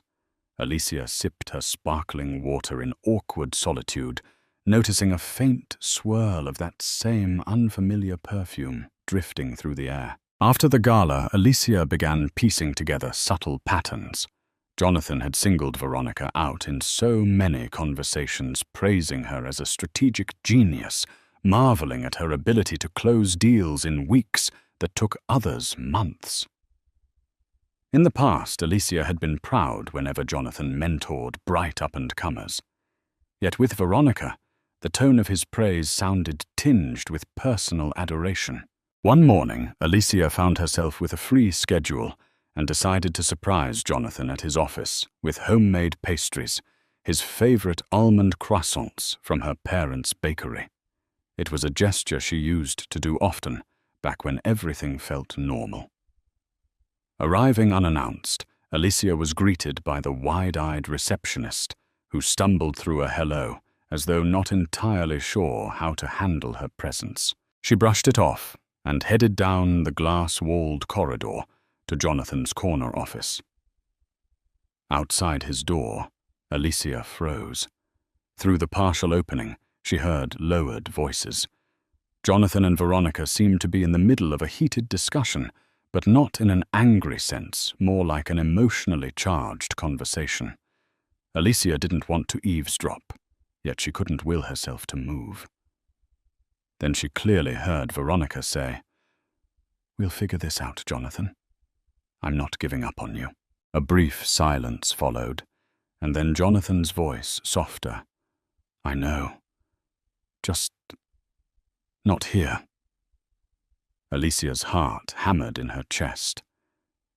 Alicia sipped her sparkling water in awkward solitude, noticing a faint swirl of that same unfamiliar perfume drifting through the air. After the gala, Alicia began piecing together subtle patterns. Jonathan had singled Veronica out in so many conversations, praising her as a strategic genius, marveling at her ability to close deals in weeks that took others months. In the past, Alicia had been proud whenever Jonathan mentored bright up-and-comers. Yet with Veronica, the tone of his praise sounded tinged with personal adoration. One morning, Alicia found herself with a free schedule and decided to surprise Jonathan at his office with homemade pastries, his favorite almond croissants from her parents' bakery. It was a gesture she used to do often, back when everything felt normal. Arriving unannounced, Alicia was greeted by the wide-eyed receptionist, who stumbled through a hello, as though not entirely sure how to handle her presence. She brushed it off and headed down the glass-walled corridor to Jonathan's corner office. Outside his door, Alicia froze. Through the partial opening, she heard lowered voices. Jonathan and Veronica seemed to be in the middle of a heated discussion, but not in an angry sense, more like an emotionally charged conversation. Alicia didn't want to eavesdrop, yet she couldn't will herself to move. Then she clearly heard Veronica say, "We'll figure this out, Jonathan. I'm not giving up on you." A brief silence followed, and then Jonathan's voice, softer. "I know. Just not here." Alicia's heart hammered in her chest.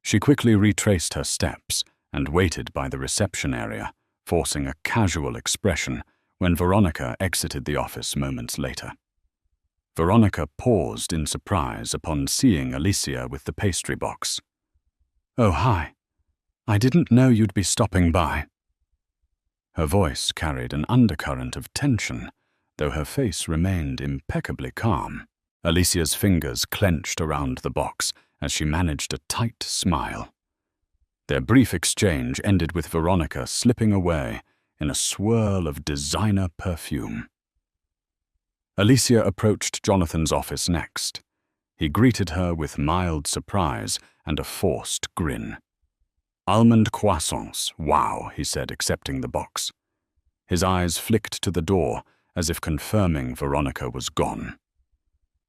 She quickly retraced her steps and waited by the reception area, forcing a casual expression when Veronica exited the office moments later. Veronica paused in surprise upon seeing Alicia with the pastry box. "Oh, hi. I didn't know you'd be stopping by." Her voice carried an undercurrent of tension, though her face remained impeccably calm. Alicia's fingers clenched around the box as she managed a tight smile. Their brief exchange ended with Veronica slipping away in a swirl of designer perfume. Alicia approached Jonathan's office next. He greeted her with mild surprise and a forced grin. "Almond croissants, wow," he said, accepting the box. His eyes flicked to the door as if confirming Veronica was gone.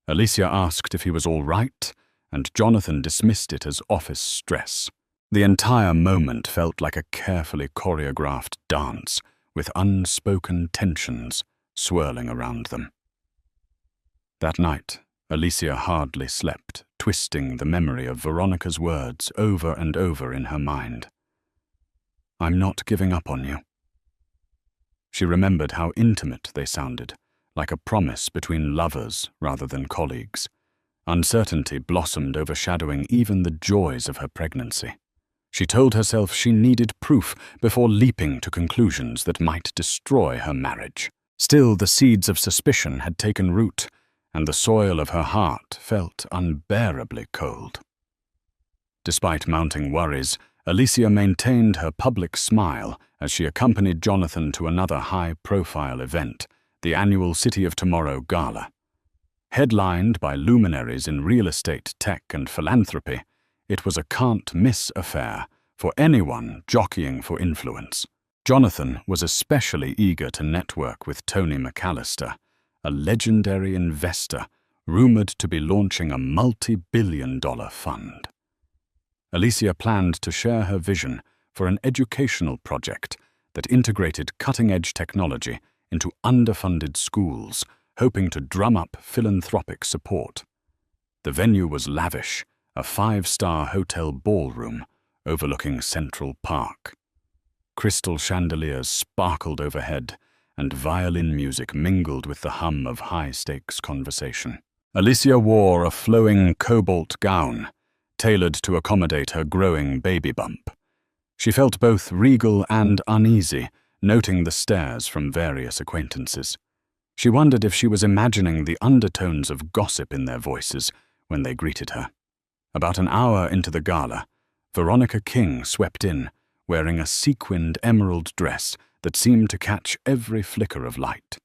Alicia asked if he was all right, and Jonathan dismissed it as office stress. The entire moment felt like a carefully choreographed dance, with unspoken tensions swirling around them. That night, Alicia hardly slept, twisting the memory of Veronica's words over and over in her mind. "I'm not giving up on you." She remembered how intimate they sounded, like a promise between lovers rather than colleagues. Uncertainty blossomed, overshadowing even the joys of her pregnancy. She told herself she needed proof before leaping to conclusions that might destroy her marriage. Still, the seeds of suspicion had taken root, and the soil of her heart felt unbearably cold. Despite mounting worries, Alicia maintained her public smile as she accompanied Jonathan to another high-profile event, the annual City of Tomorrow Gala. Headlined by luminaries in real estate, tech, and philanthropy, it was a can't-miss affair for anyone jockeying for influence. Jonathan was especially eager to network with Tony McAllister, a legendary investor rumored to be launching a multi-billion-dollar fund. Alicia planned to share her vision for an educational project that integrated cutting-edge technology into underfunded schools, hoping to drum up philanthropic support. The venue was lavish, a 5-star hotel ballroom overlooking Central Park. Crystal chandeliers sparkled overhead, and violin music mingled with the hum of high-stakes conversation. Alicia wore a flowing cobalt gown, tailored to accommodate her growing baby bump. She felt both regal and uneasy, noting the stares from various acquaintances. She wondered if she was imagining the undertones of gossip in their voices when they greeted her. About an hour into the gala, Veronica King swept in, wearing a sequined emerald dress that seemed to catch every flicker of light.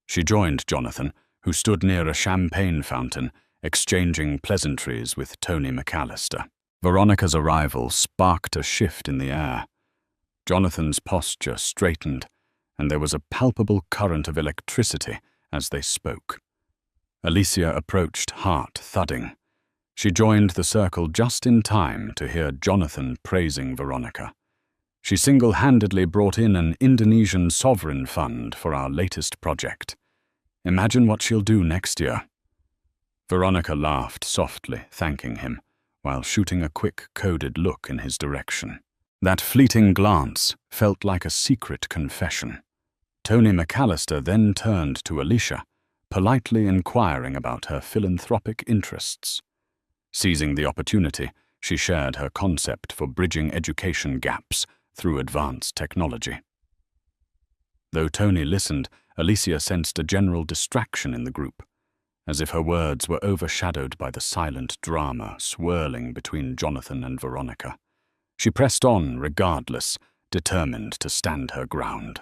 She joined Jonathan, who stood near a champagne fountain, exchanging pleasantries with Tony McAllister. Veronica's arrival sparked a shift in the air. Jonathan's posture straightened, and there was a palpable current of electricity as they spoke. Alicia approached, heart thudding. She joined the circle just in time to hear Jonathan praising Veronica. She single-handedly brought in an Indonesian sovereign fund for our latest project. Imagine what she'll do next year. Veronica laughed softly, thanking him, while shooting a quick, coded look in his direction. That fleeting glance felt like a secret confession. Tony McAllister then turned to Alicia, politely inquiring about her philanthropic interests. Seizing the opportunity, she shared her concept for bridging education gaps through advanced technology. Though Tony listened, Alicia sensed a general distraction in the group, as if her words were overshadowed by the silent drama swirling between Jonathan and Veronica. She pressed on regardless, determined to stand her ground.